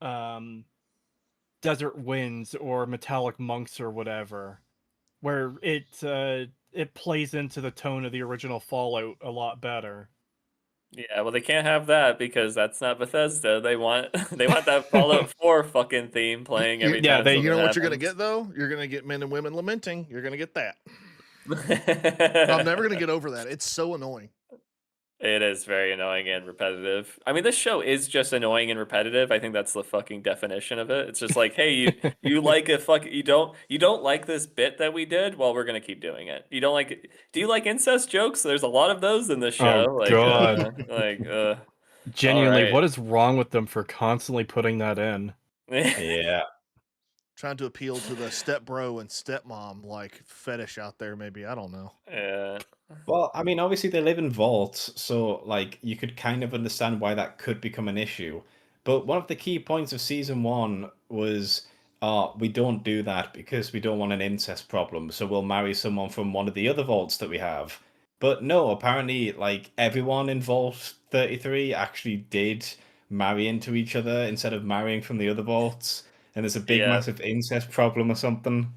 um Desert Winds or Metallic Monks or whatever, where it plays into the tone of the original Fallout a lot better.
Yeah, well, they can't have that because that's not Bethesda. They want they want that Fallout 4 fucking theme playing every
Yeah,
time
they-
You
something
know what you're gonna
happens.
get though? You're gonna get men and women lamenting. You're gonna get that. I'm never gonna get over that. It's so annoying.
It is very annoying and repetitive. I mean, this show is just annoying and repetitive. I think that's the fucking definition of it. It's just like, hey, you like a fuck you don't like this bit that we did? Well, we're gonna keep doing it. You don't like it. Do you like incest jokes? There's a lot of those in this show.
Oh god.
All
Genuinely,
right.
what is wrong with them for constantly putting that in?
Yeah.
Trying to appeal to the step bro and stepmom like fetish out there, maybe. I don't know.
Yeah.
Well, I mean, obviously they live in vaults, so like you could kind of understand why that could become an issue. But one of the key points of season one was, we don't do that because we don't want an incest problem, so we'll marry someone from one of the other vaults that we have. But no, apparently, like everyone in Vault 33 actually did marry into each other instead of marrying from the other vaults, and there's a big,
Yeah.
massive incest problem or something.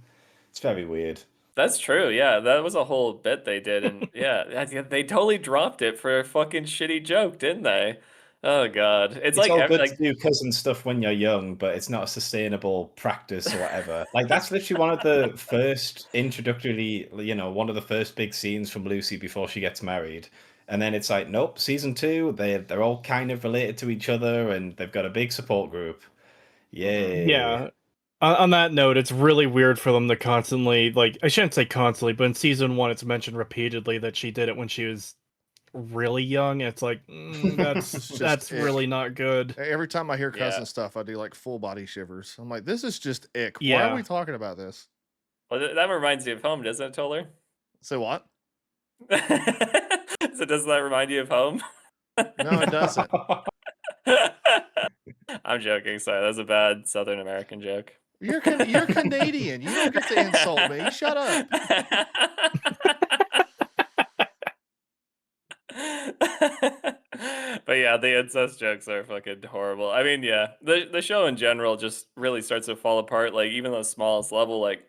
It's very weird.
That's true. Yeah, that was a whole bit they did, and yeah, they totally dropped it for a fucking shitty joke, didn't they? Oh god, it's
It's
like
all good to
like
do cousin stuff when you're young, but it's not a sustainable practice or whatever. Like that's literally one of the first introductory, one of the first big scenes from Lucy before she gets married. And then it's like, nope, season two, they're all kind of related to each other and they've got a big support group. Yay.
Yeah. On that note, it's really weird for them to constantly, like, I shouldn't say constantly, but in season one, it's mentioned repeatedly that she did it when she was really young. It's like,
It's just
that's
ick.
really not good.
Every time I hear cousin
Yeah.
stuff, I do like full body shivers. I'm like, this is just ick. Why
Yeah.
are we talking about this?
well, that reminds you of home, doesn't it, Toller?
Say what?
So doesn't that remind you of home?
No, it doesn't.
I'm joking. Sorry, that was a bad Southern American joke.
You're Canadian. You don't get to insult me. Shut up.
But yeah, the incest jokes are fucking horrible. I mean, yeah, the show in general just really starts to fall apart. Like even the smallest level, like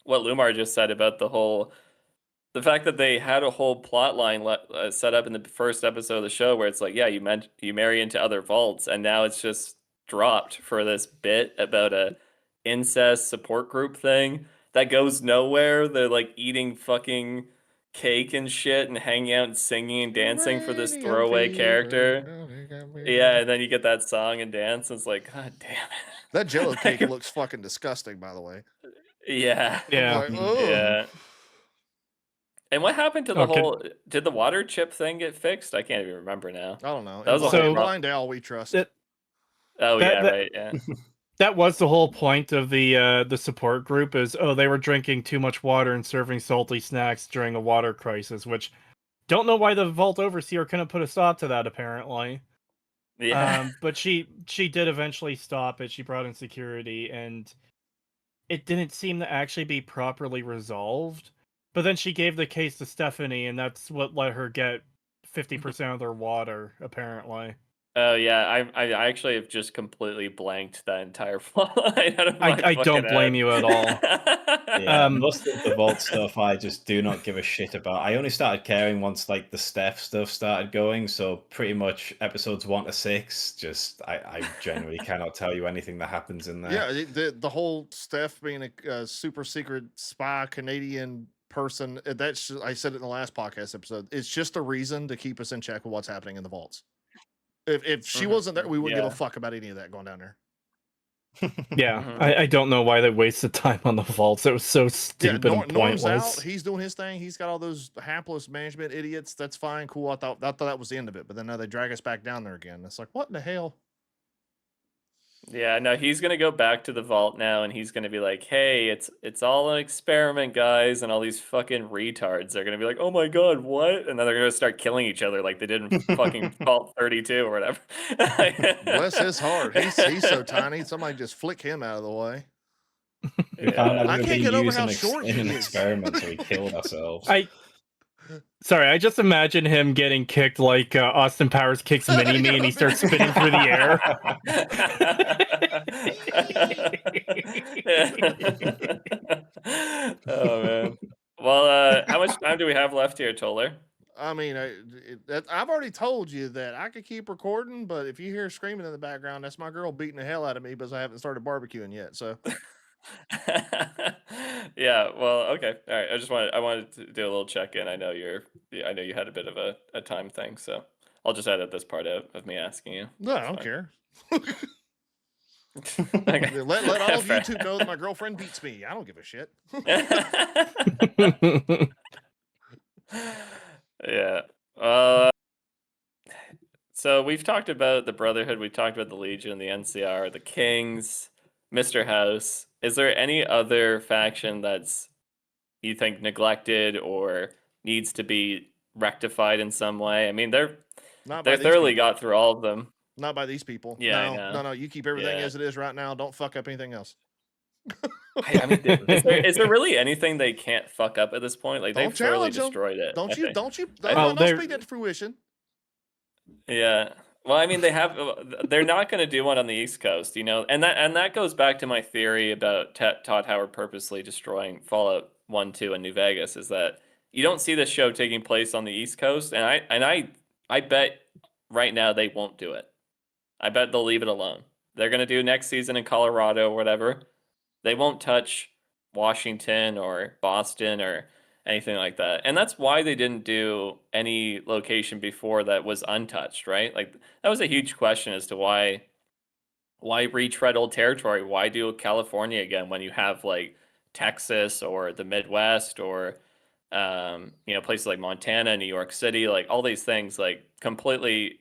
what Lumar just said about the fact that they had a whole plot line set up in the first episode of the show where it's like, yeah, you marry into other vaults, and now it's just dropped for this bit about a incest support group thing that goes nowhere. They're like eating fucking cake and shit and hanging out and singing and dancing for this throwaway character. Yeah, and then you get that song and dance, and it's like, god damn it.
That Jello cake looks fucking disgusting, by the way.
Yeah.
Yeah.
I'm like, ugh.
Yeah. And what happened to the
Okay.
whole? Did the water chip thing get fixed? I can't even remember now.
I don't know.
That was a
whole
Blind Al, we trust.
That-
Oh yeah,
that-
right. Yeah.
That was the whole point of the support group is, they were drinking too much water and serving salty snacks during a water crisis, which don't know why the Vault Overseer couldn't put a stop to that, apparently.
Yeah.
But she did eventually stop it. She brought in security, and it didn't seem to actually be properly resolved. But then she gave the case to Stephanie, and that's what let her get 50% of their water, apparently.
Oh yeah, I actually have just completely blanked that entire plot line out of my
I
fucking
don't blame you at all.
head.
Yeah,
Um,
most of the vault stuff I just do not give a shit about. I only started caring once like the Steph stuff started going, so pretty much episodes 1 to 6, just I genuinely cannot tell you anything that happens in there.
Yeah, the whole Steph being a super secret spy Canadian person. That's I said it in the last podcast episode. It's just a reason to keep us in check with what's happening in the vaults. If she
Mhm.
wasn't there, we wouldn't give
Yeah.
a fuck about any of that going down there.
yeah,
Mhm.
I don't know why they wasted time on the vaults. It was so
Yeah,
stupid and
Norm's
pointless.
out. He's doing his thing. He's got all those hapless management idiots. That's fine, cool. I thought that was the end of it, but then now they drag us back down there again. It's like, what in the hell?
Yeah, no, he's gonna go back to the vault now, and he's gonna be like, "Hey, it's all an experiment, guys," and all these fucking retards are gonna be like, "Oh my god, what?" And then they're gonna start killing each other like they did in fucking Vault 32 or whatever.
Bless his heart. He's so tiny. Somebody just flick him out of the way.
We found out
Yeah.
I
we were
can't
being
get over
used
how
in,
short
in
he
an
is.
experiment, so we killed ourselves.
Sorry, I just imagine him getting kicked like Austin Powers kicks Mini-Me and he starts spinning through the air.
Oh man. Well, how much time do we have left here, Toller?
I mean, I've already told you that I could keep recording, but if you hear screaming in the background, that's my girl beating the hell out of me because I haven't started barbecuing yet. So
Yeah, well, okay. All right. I wanted to do a little check-in. I know I know you had a bit of a time thing, so I'll just edit this part out of me asking you.
no, I
It's
don't
fine.
care.
Okay.
Let all of
Fair.
you two know that my girlfriend beats me. I don't give a shit.
Yeah. So we've talked about the Brotherhood, we've talked about the Legion, the NCR, the Kings, Mr. House. Is there any other faction that's you think neglected or needs to be rectified in some way? I mean,
Not by
they're
these
thoroughly
people.
got through all of them.
Not by these people.
Yeah, I
No,
know.
no. You keep everything
Yeah.
as it is right now. Don't fuck up anything else.
I mean, is there really anything they can't fuck up at this point? Like
Don't
they've thoroughly
challenge them.
Destroyed it. I think.
Don't
Oh, they're-
speak that to fruition.
Yeah. Well, I mean, they're not going to do one on the East Coast, you know, and that goes back to my theory about Todd Howard purposely destroying Fallout 1, 2, and New Vegas. Is that you don't see this show taking place on the East Coast, and I bet right now they won't do it. I bet they'll leave it alone. They're going to do next season in Colorado or whatever. They won't touch Washington or Boston or anything like that. And that's why they didn't do any location before that was untouched, right? Like that was a huge question as to why retread old territory? Why do California again when you have like Texas or the Midwest or you know, places like Montana, New York City, like all these things like completely,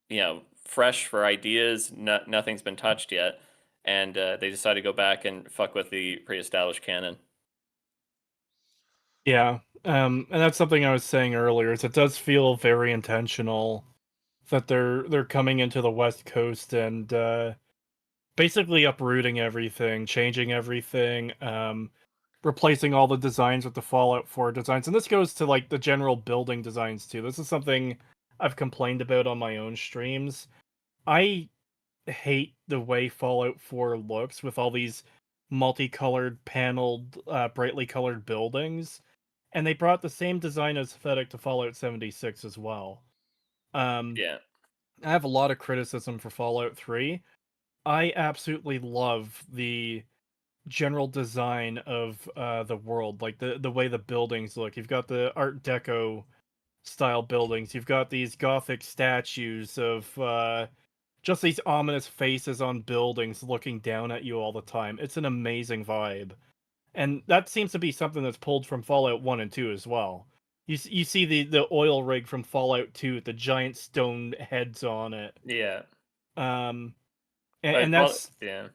you know, fresh for ideas, nothing's been touched yet. And they decided to go back and fuck with the pre-established canon.
Yeah, and that's something I was saying earlier. Is it does feel very intentional that they're coming into the West Coast and basically uprooting everything, changing everything, replacing all the designs with the Fallout 4 designs. And this goes to like the general building designs too. This is something I've complained about on my own streams. I hate the way Fallout 4 looks with all these multicolored, paneled, brightly colored buildings. And they brought the same design aesthetic to Fallout 76 as well.
Yeah.
I have a lot of criticism for Fallout 3. I absolutely love the general design of the world, like the way the buildings look. You've got the Art Deco style buildings. You've got these Gothic statues of just these ominous faces on buildings looking down at you all the time. It's an amazing vibe. And that seems to be something that's pulled from Fallout 1 and 2 as well. You see the oil rig from Fallout 2 with the giant stone heads on it.
Yeah.
And
Well,
that's...
yeah.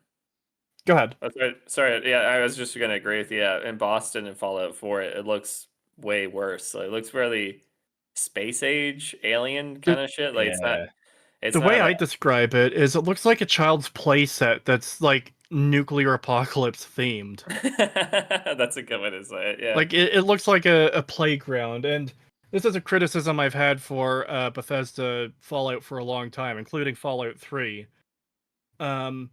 Go ahead.
Oh, sorry. Yeah, I was just gonna agree with you. Yeah, in Boston and Fallout 4, it looks way worse. It looks really space age alien kind of shit. Like it's not.
Yeah.
It's
The way
not
I describe it is it looks like a child's playset that's like nuclear apocalypse themed.
That's a good way to say it. Yeah.
Like it looks like a playground, and This is a criticism I've had for Bethesda Fallout for a long time, including Fallout 3. Um,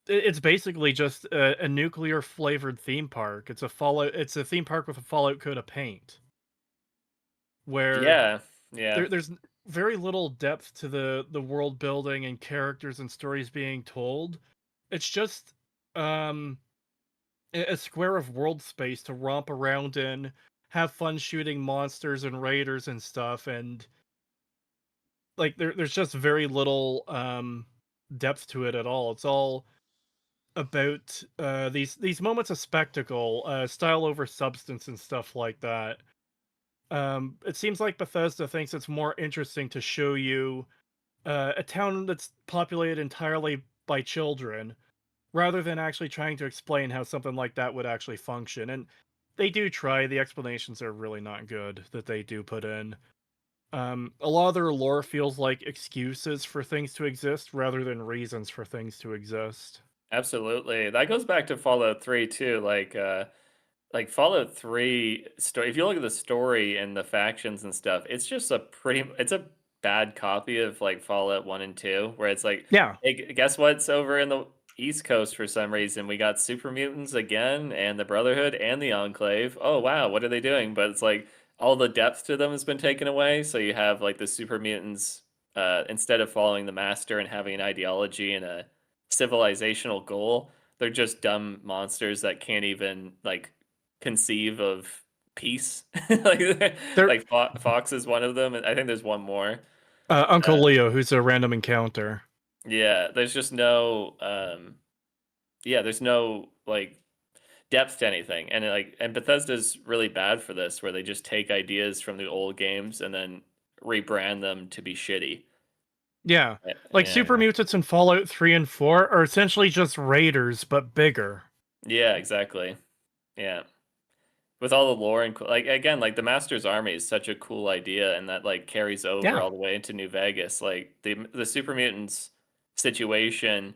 it's basically just a nuclear flavored theme park. It's a theme park with a Fallout coat of paint, where
Yeah, yeah,
there's very little depth to the world building and characters and stories being told. It's just um a square of world space to romp around in, have fun shooting monsters and raiders and stuff, and like there's just very little depth to it at all. It's all about these moments of spectacle, style over substance and stuff like that. It seems like Bethesda thinks it's more interesting to show you a town that's populated entirely by children rather than actually trying to explain how something like that would actually function. And they do try. The explanations are really not good that they do put in. A lot of their lore feels like excuses for things to exist rather than reasons for things to exist.
absolutely. That goes back to Fallout 3 too. Like Fallout 3 story, if you look at the story and the factions and stuff, it's just it's a bad copy of like Fallout 1 and 2, where it's like,
Yeah,
hey, guess what's over in the East Coast for some reason? We got super mutants again, and the Brotherhood and the Enclave. Oh wow, what are they doing? But it's like all the depth to them has been taken away. So you have like the super mutants, instead of following the master and having an ideology and a civilizational goal, they're just dumb monsters that can't even like conceive of peace. like
they're
Fox is one of them, and I think there's one more.
Uncle
Uh,
Leo, who's a random encounter.
yeah, there's just no yeah, there's no like depth to anything. And Bethesda's really bad for this, where they just take ideas from the old games and then rebrand them to be shitty.
Yeah, like
Yeah.
Super Mutants in Fallout 3 and 4 are essentially just raiders but bigger.
Yeah, exactly. Yeah. With all the lore and like again, like the Master's Army is such a cool idea, and that like carries over
Yeah,
all the way into New Vegas. Like the super mutants situation,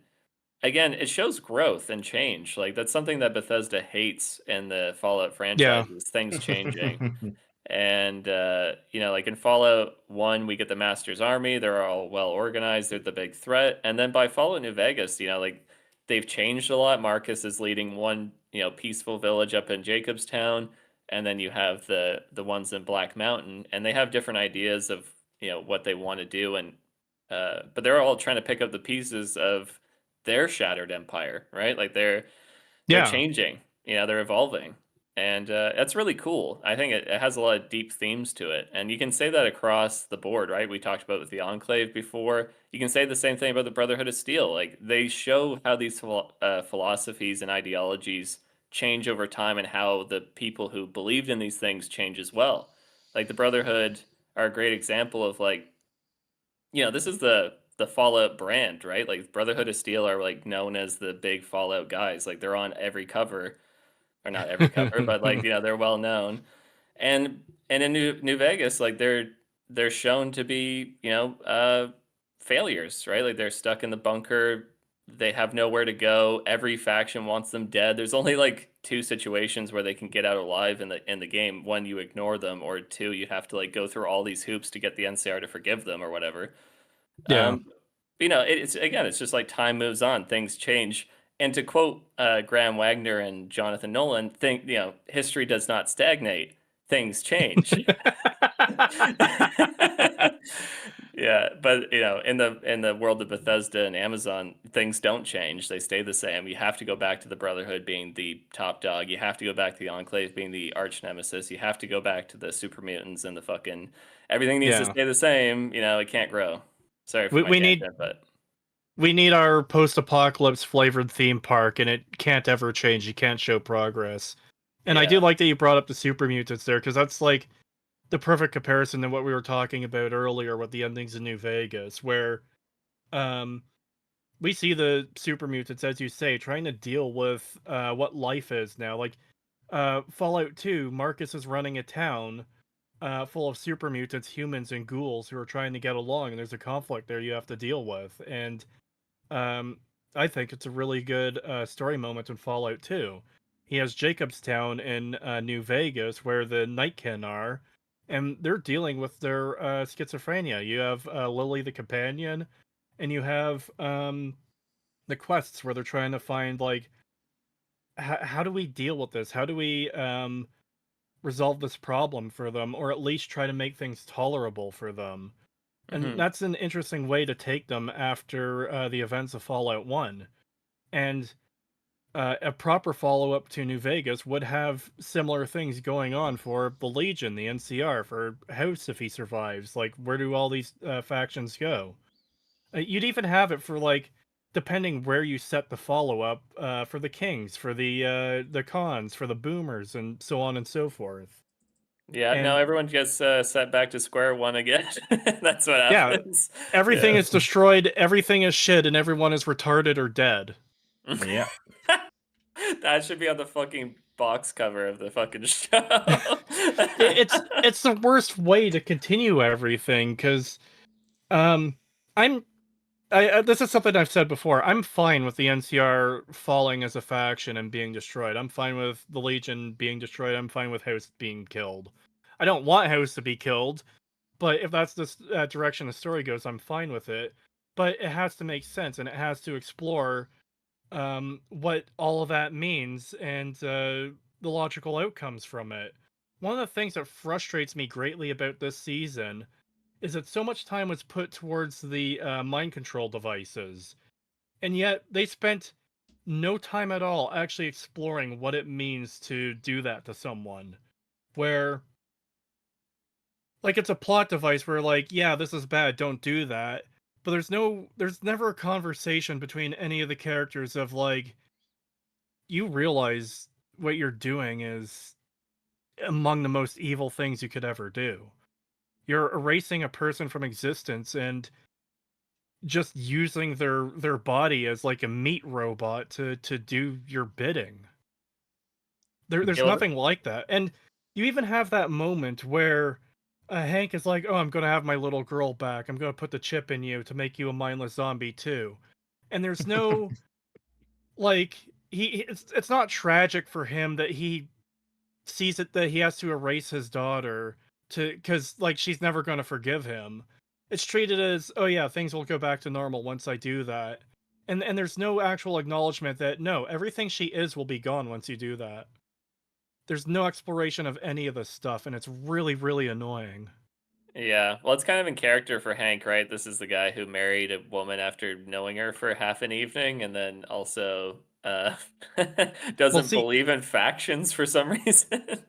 again, it shows growth and change. Like that's something that Bethesda hates in the Fallout
yeah,
franchise, is things changing. And like in Fallout 1, we get the Master's Army. They're all well organized. They're the big threat. And then by Fallout New Vegas, like they've changed a lot. Marcus is leading one, peaceful village up in Jacobstown, and then you have the ones in Black Mountain, and they have different ideas of, what they want to do, and but they're all trying to pick up the pieces of their shattered empire, right? Like they're
yeah,
changing, they're evolving. And that's really cool. I think it has a lot of deep themes to it. And you can say that across the board, right? We talked about with the Enclave before. You can say the same thing about the Brotherhood of Steel. Like they show how these philosophies and ideologies change over time, and how the people who believed in these things change as well. Like the Brotherhood are a great example of like, this is the Fallout brand, right? Like Brotherhood of Steel are like known as the big Fallout guys. Like they're on every cover, or not every cover, but like they're well known. And in New Vegas, like they're shown to be failures, right? Like they're stuck in the bunker. They have nowhere to go. Every faction wants them dead. There's only like two situations where they can get out alive in the game. One, you ignore them, or two, you have to like go through all these hoops to get the NCR to forgive them or whatever.
yeah.
Um, it's again, it's just like time moves on, things change. And to quote Graham Wagner and Jonathan Nolan, history does not stagnate, things change. Yeah, but in the world of Bethesda and Amazon, things don't change; they stay the same. You have to go back to the Brotherhood being the top dog. You have to go back to the Enclave being the arch nemesis. You have to go back to the super mutants and the fucking everything needs to
Yeah.
stay the same. It can't grow. Sorry for
We
my
we need
tangent, but
we need our post-apocalypse flavored theme park, and it can't ever change. You can't show progress. And I do
yeah,
like that you brought up the Super Mutants there, because that's like the perfect comparison to what we were talking about earlier with the endings in New Vegas, where um we see the super mutants, as you say, trying to deal with what life is now. Like Fallout 2, Marcus is running a town full of super mutants, humans, and ghouls who are trying to get along, and there's a conflict there you have to deal with. And um, I think it's a really good story moment in Fallout 2. He has Jacobstown in New Vegas, where the Nightkin are, and they're dealing with their schizophrenia. You have Lily the companion, and you have the quests where they're trying to find like how do we deal with this? How do we resolve this problem for them, or at least try to make things tolerable for them? And
Mhm.
that's an interesting way to take them after the events of Fallout 1. And a proper follow-up to New Vegas would have similar things going on for the Legion, the NCR, for House if he survives. Like, where do all these factions go? You'd even have it for, like, depending where you set the follow-up, for the Kings, for the Khans, for the Boomers, and so on and so forth.
Yeah, now
And
everyone gets set back to square one again. That's what
yeah,
happens.
everything
Yeah.
is destroyed, everything is shit, and everyone is retarded or dead.
Yeah.
That should be on the fucking box cover of the fucking show.
It's the worst way to continue everything, because I'm this is something I've said before. I'm fine with the NCR falling as a faction and being destroyed. I'm fine with the Legion being destroyed. I'm fine with House being killed. I don't want House to be killed, but if that's the direction the story goes, I'm fine with it. But it has to make sense, and it has to explore what all of that means, and the logical outcomes from it. One of the things that frustrates me greatly about this season is that so much time was put towards the mind control devices, and yet they spent no time at all actually exploring what it means to do that to someone. Where, like, it's a plot device where, like, yeah, this is bad, don't do that. But there's never a conversation between any of the characters of, like, you realize what you're doing is among the most evil things you could ever do. You're erasing a person from existence and just using their body as like a meat robot to do your bidding. There's
Yeah, well,
nothing like that. And you even have that moment where Hank is like, "Oh, I'm going to have my little girl back. I'm going to put the chip in you to make you a mindless zombie too." And there's no like it's not tragic for him that he sees it that he has to erase his daughter to because like she's never going to forgive him. It's treated as, oh yeah, things will go back to normal once I do that. And there's no actual acknowledgement that no, everything she is will be gone once you do that. There's no exploration of any of this stuff, and it's really, really annoying.
yeah. Well, it's kind of in character for Hank, right? This is the guy who married a woman after knowing her for half an evening, and then also
Well,
doesn't
see,
believe in factions for some reason.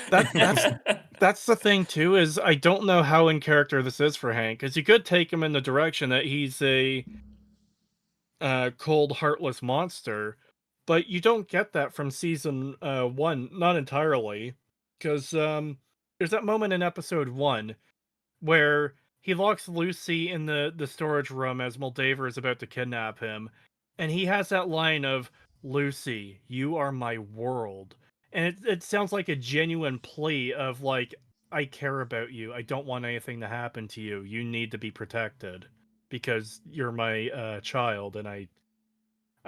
that that's the thing too, is I don't know how in character this is for Hank, because you could take him in the direction that he's a cold, heartless monster, but you don't get that from season 1, not entirely, because there's that moment in episode 1 where he locks Lucy in the storage room as Moldaver is about to kidnap him, and he has that line of, "Lucy, you are my world," and it sounds like a genuine plea of like, "I care about you. I don't want anything to happen to you. You need to be protected because you're my child, and I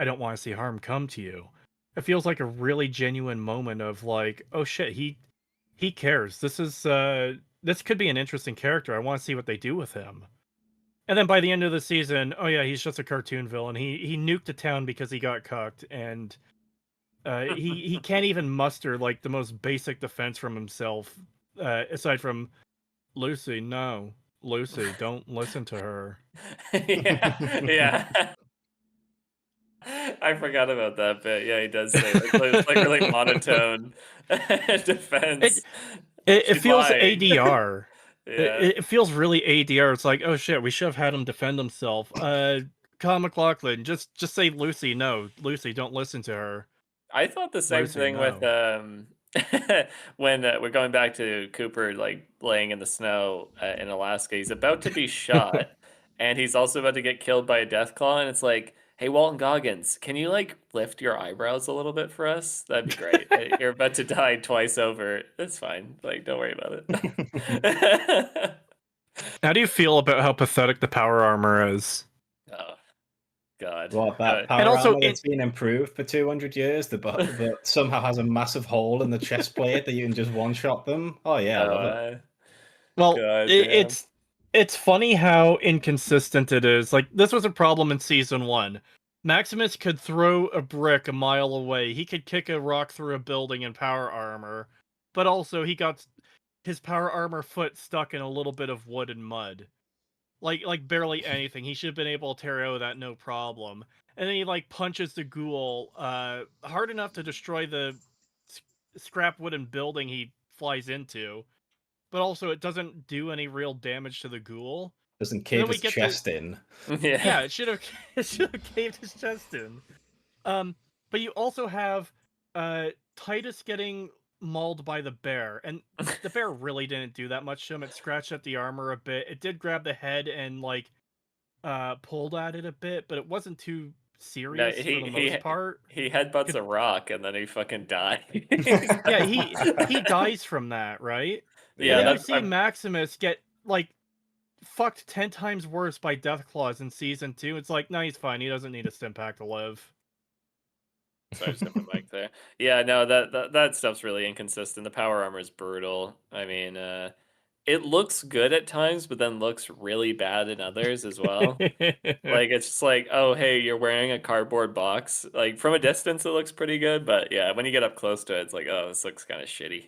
don't want to see harm come to you." It feels like a really genuine moment of like, oh shit, he cares. This could be an interesting character. I want to see what they do with him. And then by the end of the season, oh yeah, he's just a cartoon villain. He nuked a town because he got cucked, and he can't even muster like the most basic defense from himself, aside from Lucy. No, Lucy, don't listen to her.
Yeah, yeah. I forgot about that bit. Yeah, he does say like really monotone defense.
It it
She's
feels
lying.
ADR.
Yeah.
It feels really ADR. It's like, oh shit, we should have had him defend himself. Kyle MacLachlan, just say Lucy. No, Lucy, don't listen to her.
I thought the same
Lucy,
thing with
no.
when we're going back to Cooper like laying in the snow in Alaska. He's about to be shot, and he's also about to get killed by a death claw. And it's like, hey, Walton Goggins, can you like lift your eyebrows a little bit for us? That'd be great. You're about to die twice over. It's fine. Like, don't worry about it.
How do you feel about how pathetic the power armor is?
Oh God.
What, that
And
power
also,
armor that's been improved for 200 years, that somehow has a massive hole in the chest plate that you can just one-shot them? Oh yeah, I love it.
Well,
God
it,
damn.
it's funny how inconsistent it is. Like, this was a problem in season 1. Maximus could throw a brick a mile away. He could kick a rock through a building in power armor, but also he got his power armor foot stuck in a little bit of wood and mud. Like barely anything. He should have been able to tear out of that no problem. And then he like punches the ghoul hard enough to destroy the scrap wooden building he flies into, but also it doesn't do any real damage to the ghoul.
Doesn't
And
cave
then we
his
get
chest in.
Yeah.
yeah, it should have caved his chest in. But you also have Titus getting mauled by the bear, and the bear really didn't do that much to him. It scratched at the armor a bit. It did grab the head and like pulled at it a bit, but it wasn't too
No,
serious for the most part.
he headbutts a rock and then he fucking dies.
Yeah, he dies from that, right?
Yeah,
and then you
that's
see Maximus get like fucked 10 times worse by Deathclaws in season 2. It's like, no, he's fine. He doesn't need a stim pack to live.
Sorry, just got my mic there. Yeah, no, that stuff's really inconsistent. The power armor is brutal. I mean, it looks good at times, but then looks really bad in others as well. Like, it's just like, oh, hey, you're wearing a cardboard box. Like, from a distance, it looks pretty good, but yeah, when you get up close to it, it's like, oh, this looks kind of shitty.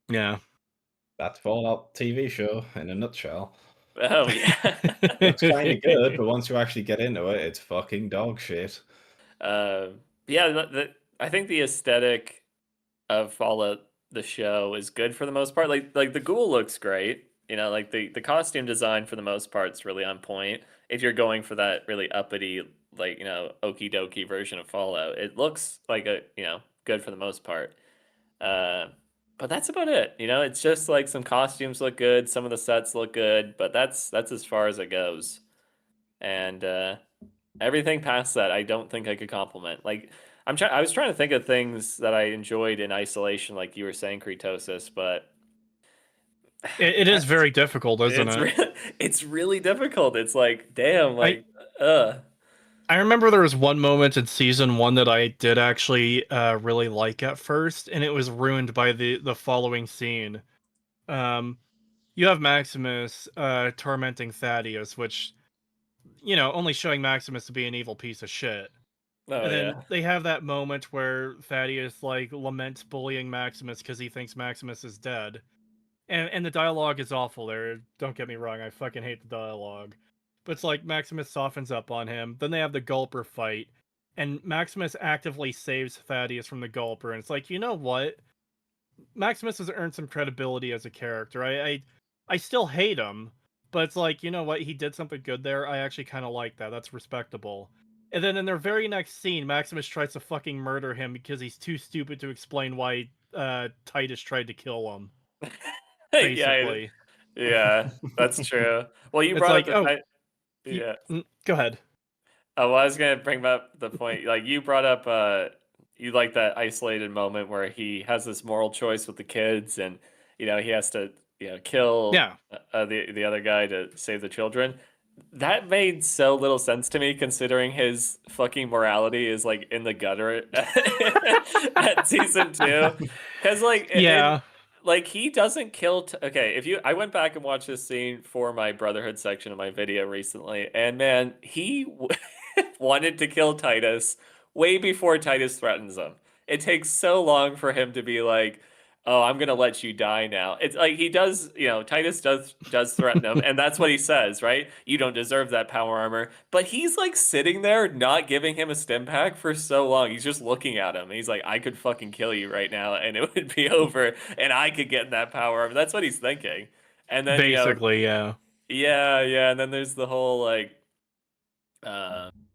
Yeah.
That's Fallout TV show in a nutshell.
Oh yeah.
It's kind of good, but once you actually get into it, it's fucking dog shit.
Yeah, I think the aesthetic of Fallout the show is good for the most part. Like the ghoul looks great. You know, like the costume design for the most part is really on point. If you're going for that really uppity, like, you know, okie dokie version of Fallout, it looks like a, you know, good for the most part. But that's about it. You know, it's just like some costumes look good, some of the sets look good, but that's as far as it goes. And everything past that, I don't think I could compliment. Like, I was trying to think of things that I enjoyed in isolation, like you were saying, Creetosis, but
It is very difficult, isn't it?
It's really difficult. It's like, damn, like,
I remember there was one moment in season 1 that I did actually really like at first, and it was ruined by the following scene. You have Maximus tormenting Thaddeus, which, you know, only showing Maximus to be an evil piece of shit.
Oh
And then
yeah.
they have that moment where Thaddeus like laments bullying Maximus because he thinks Maximus is dead. And the dialogue is awful there. Don't get me wrong, I fucking hate the dialogue. But it's like Maximus softens up on him. Then they have the Gulper fight, and Maximus actively saves Thaddeus from the Gulper. And it's like, you know what? Maximus has earned some credibility as a character. I still hate him, but it's like, you know what? He did something good there. I actually kind of like that. That's respectable. And then in their very next scene, Maximus tries to fucking murder him because he's too stupid to explain why Titus tried to kill him. Basically.
Yeah, that's true. Well, you
It's
brought
like,
up
oh,
yeah.
go ahead.
Oh, well, I was gonna bring up the point. Like, you brought up, you like that isolated moment where he has this moral choice with the kids, and, you know, he has to, you know, kill
Yeah.
the other guy to save the children. That made so little sense to me, considering his fucking morality is like in the gutter at season 2. Because
Yeah.
like, he doesn't kill. Okay, I went back and watched this scene for my Brotherhood section of my video recently, and man, he wanted to kill Titus way before Titus threatens him. It takes so long for him to be like, "Oh, I'm gonna let you die now." It's like he does, you know, Titus does threaten him, and that's what he says, right? You don't deserve that power armor. But he's like sitting there, not giving him a stim pack for so long. He's just looking at him. And he's like, "I could fucking kill you right now, and it would be over, and I could get in that power armor." That's what he's thinking. And then,
Basically, yeah.
yeah, and then there's the whole like,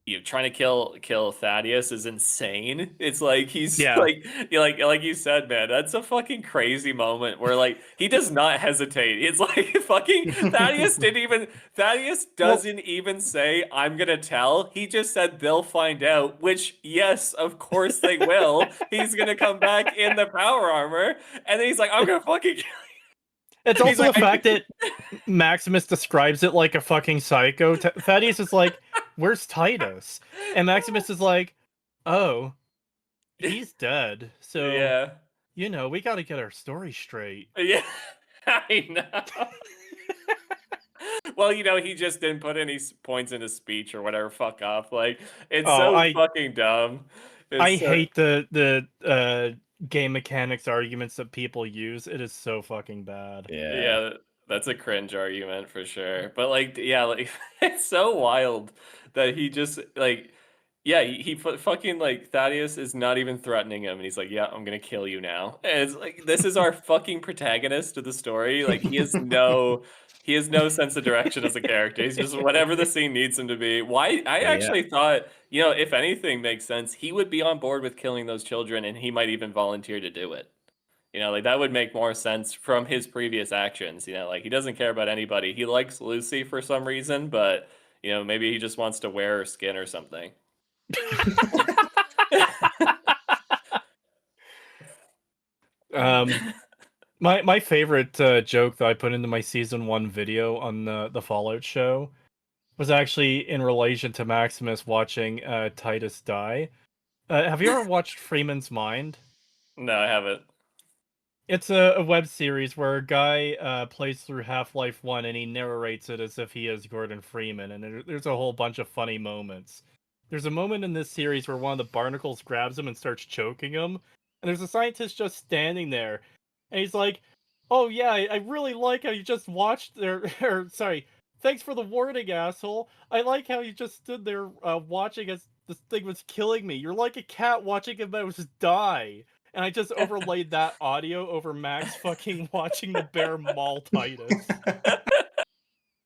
you know, trying to kill Thaddeus is insane. It's like he's
Yeah.
like you said, man, that's a fucking crazy moment where like he does not hesitate. It's like fucking Thaddeus doesn't even say I'm gonna tell. He just said they'll find out, which yes, of course they will. He's gonna come back in the power armor, and then he's like, I'm gonna fucking kill you.
It's
He's
also
like,
the fact that Maximus describes it like a fucking psycho. Thaddeus is like, "Where's Titus?" And Maximus is like, "Oh, he's dead. So,
yeah.
you know, we got to get our story straight."
Yeah. I know. Well, he just didn't put any points in his speech or whatever. Fuck off. Like, it's
Oh,
so fucking dumb.
I
It's so...
hate the game mechanics arguments that people use. It is so fucking bad.
Yeah, that's a cringe argument for sure. But like, yeah, like it's so wild that he just like, yeah, fucking like Thaddeus is not even threatening him, and he's like, "Yeah, I'm gonna kill you now." And it's like, this is our fucking protagonist of the story. Like, he has no sense of direction as a character. He's just whatever the scene needs him to be. Why? I
Yeah.
actually thought, if anything makes sense, he would be on board with killing those children, and he might even volunteer to do it. Like that would make more sense from his previous actions. Like he doesn't care about anybody. He likes Lucy for some reason, but maybe he just wants to wear her skin or something.
My favorite joke that I put into my season 1 video on the Fallout show was actually in relation to Maximus watching Titus die. Have you ever watched Freeman's Mind?
No, I haven't.
It's a web series where a guy plays through Half-Life 1 and he narrates it as if he is Gordon Freeman, and there's a whole bunch of funny moments. There's a moment in this series where one of the barnacles grabs him and starts choking him, and there's a scientist just standing there, and he's like, "Oh yeah, I really like how you just watched there." Or sorry, thanks for the warning, asshole. I like how you just stood there watching as this thing was killing me. You're like a cat watching a mouse die. And I just overlaid that audio over Max fucking watching the bear maul Titus.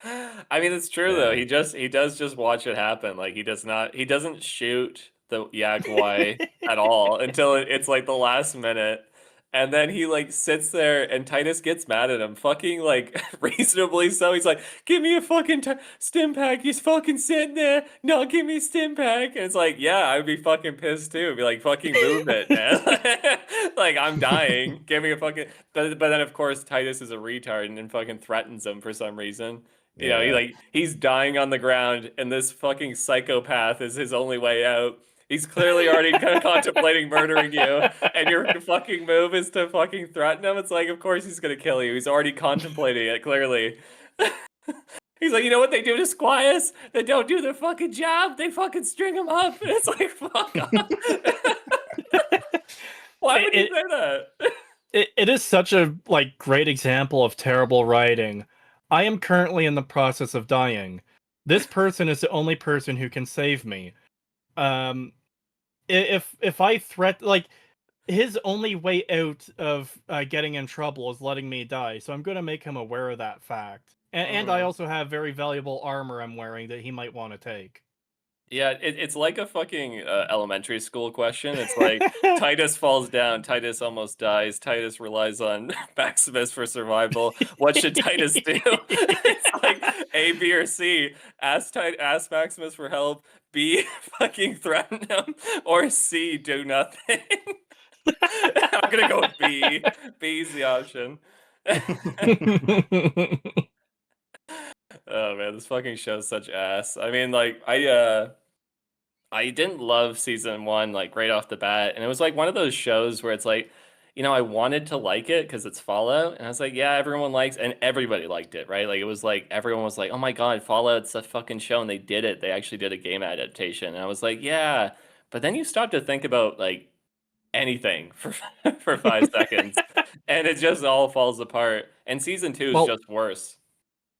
I mean, it's true though. He does just watch it happen. Like he doesn't shoot the Yaguai at all until it's like the last minute. And then he like sits there and Titus gets mad at him, fucking like reasonably so. He's like, "Give me a fucking stim pack." He's fucking sitting there. "No, give me a stim pack." And it's like, yeah, I'd be fucking pissed too. Be like, "Fucking move it, man." Like, I'm dying. Give me a fucking. But then of course Titus is a retard and fucking threatens him for some reason. He's dying on the ground, and this fucking psychopath is his only way out. He's clearly already contemplating murdering you, and your fucking move is to fucking threaten him. It's like, of course he's gonna kill you. He's already contemplating it, clearly. He's like, you know what they do to Squires? They don't do their fucking job. They fucking string him up. And it's like, fuck off. Why would you say that?
It is such a great example of terrible writing. I am currently in the process of dying. This person is the only person who can save me. If I his only way out of getting in trouble is letting me die, so I'm going to make him aware of that fact. And I also have very valuable armor I'm wearing that he might want to take.
Yeah, it's like a fucking elementary school question. It's like Titus falls down, Titus almost dies, Titus relies on Maximus for survival. What should Titus do? It's like A, B, or C. Ask Maximus for help. B, fucking threaten him. Or C, do nothing. I'm gonna go with B. B's the option. Oh man, this fucking show's such ass. I mean, like, I didn't love season 1 like right off the bat, and it was like one of those shows where it's like, I wanted to like it because it's Fallout, and I was like, yeah, everyone likes, and everybody liked it, right? Like it was like everyone was like, oh my god, Fallout's a fucking show, and they did it. They actually did a game adaptation, and I was like, yeah, but then you stop to think about like anything for 5 seconds, and it just all falls apart. And season 2 is just worse.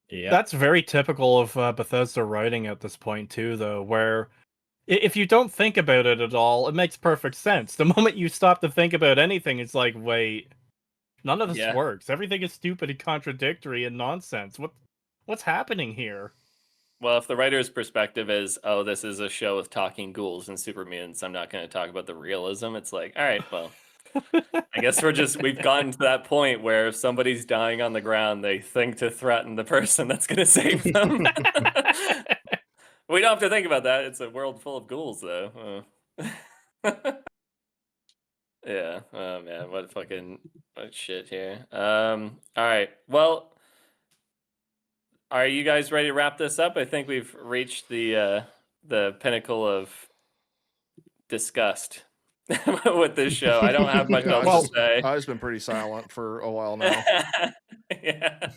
Yeah,
that's very typical of Bethesda writing at this point too, though, where if you don't think about it at all, it makes perfect sense. The moment you stop to think about anything, it's like, wait, none of this works. Everything is stupid and contradictory and nonsense. What's happening here?
Well, if the writer's perspective is, oh, this is a show with talking ghouls and super mutants, I'm not going to talk about the realism. It's like, all right, well, I guess we've gotten to that point where if somebody's dying on the ground, they think to threaten the person that's going to save them. We don't have to think about that. It's a world full of ghouls, though. Yeah. Oh man, what shit here. All right. Well, are you guys ready to wrap this up? I think we've reached the pinnacle of disgust with this show. I don't have much
Yeah,
else to say.
I've just been pretty silent for a while now.
Yeah.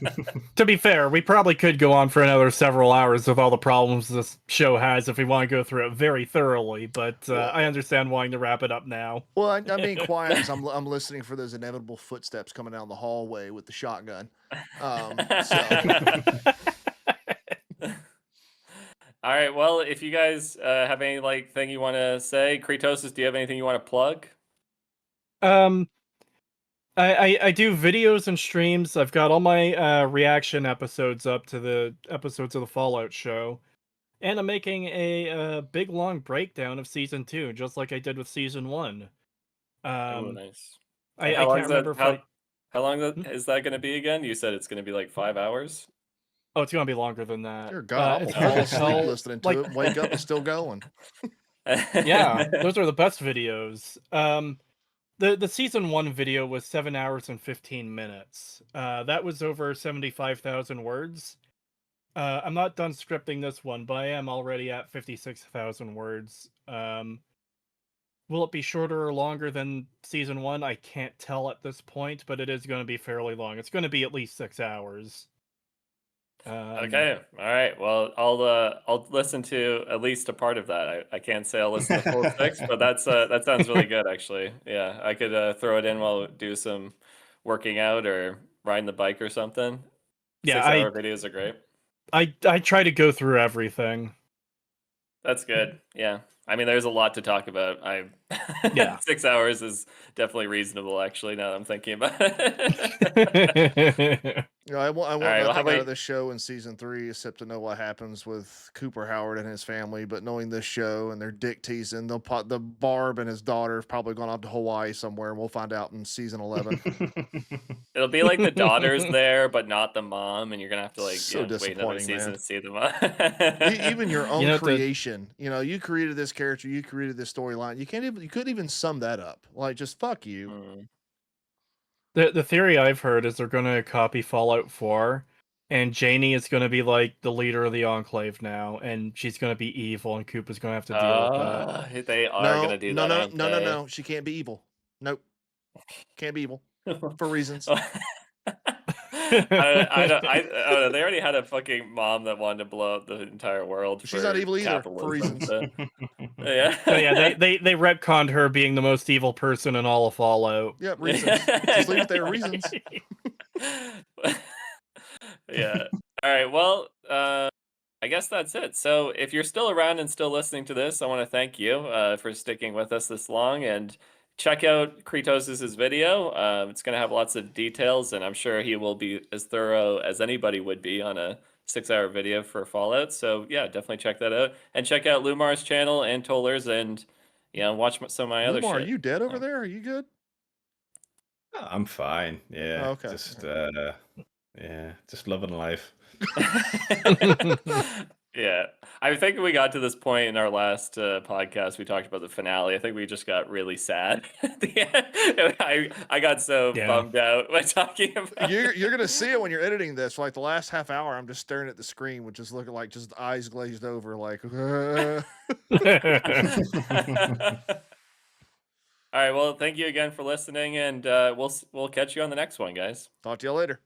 To be fair, we probably could go on for another several hours with all the problems this show has if we want to go through it very thoroughly, but I understand wanting to wrap it up now.
Well, I'm being quiet because I'm listening for those inevitable footsteps coming down the hallway with the shotgun.
All right. Well, if you guys have any thing you want to say, Creetosis, do you have anything you want to plug?
I do videos and streams. I've got all my reaction episodes up to the episodes of the Fallout show. And I'm making a big long breakdown of season 2, just like I did with season 1.
Oh, nice.
I
How long
can't
is
remember
that?
if
How long is that going to be again? You said it's going to be like 5 hours.
Oh, it's gonna be longer than that.
Dear God, I'm
it's
gonna fall
hard to
asleep
tell,
listening to
like-
it. Wake up, it's still going.
Yeah, those are the best videos. The season 1 video was 7 hours and 15 minutes. That was over 75,000 words. I'm not done scripting this one, but I am already at 56,000 words. Will it be shorter or longer than season 1? I can't tell at this point, but it is going to be fairly long. It's going to be at least 6 hours.
Okay. All right. Well, I'll listen to at least a part of that. I can't say I'll listen to full 6, but that sounds really good actually. Yeah, I could throw it in while I do some working out or riding the bike or something.
Yeah,
6-hour videos are great.
I try to go through everything.
That's good. Yeah. I mean, there's a lot to talk about.
Yeah.
6 hours is definitely reasonable, actually, now that I'm thinking about it.
You know, I want
right, well, how
nothing out
about
of this show in season 3 except to know what happens with Cooper Howard and his family. But knowing this show and their dick teasing, the Barb and his daughter have probably gone off to Hawaii somewhere, and we'll find out in season 11.
It'll be like the daughter's there, but not the mom, and you're gonna have to
So
wait another
disappointing,
season
man.
to see the mom.
Even your own
You know,
creation, you created this character, you created this storyline. You couldn't even sum that up. Like, just fuck you.
Mm.
The theory I've heard is they're going to copy Fallout 4, and Janie is going to be like the leader of the Enclave now, and she's going to be evil, and Coop is going to have to deal with that.
They are
No,
gonna do
no,
that.
no,
aren't they?
no. She can't be evil. Nope, can't be evil for reasons.
I don't know. They already had a fucking mom that wanted to blow up the entire world.
She's
for
not evil either, for
capitalism,
reasons.
so- yeah.
So yeah, they retconned her being the most evil person in all of Fallout.
Yep, reasons. Just leave it there. Reasons.
Yeah. All right. Well, I guess that's it. So if you're still around and still listening to this, I want to thank you for sticking with us this long, and check out Creetosis' video. It's going to have lots of details, and I'm sure he will be as thorough as anybody would be on a 6-hour video for Fallout. So yeah, definitely check that out, and check out Lumar's channel and Toller's, and watch some of my other
Lumar,
shit.
are you dead over there? Are you good?
I'm fine. Yeah.
Oh, okay.
Just loving life.
Yeah, I think we got to this point in our last podcast. We talked about the finale. I think we just got really sad at the end. I got so
Yeah.
bummed out by talking about.
You're gonna see it when you're editing this. For like the last half hour, I'm just staring at the screen, with just looking like just eyes glazed over, like.
All right. Well, thank you again for listening, and we'll catch you on the next one, guys.
Talk to you later.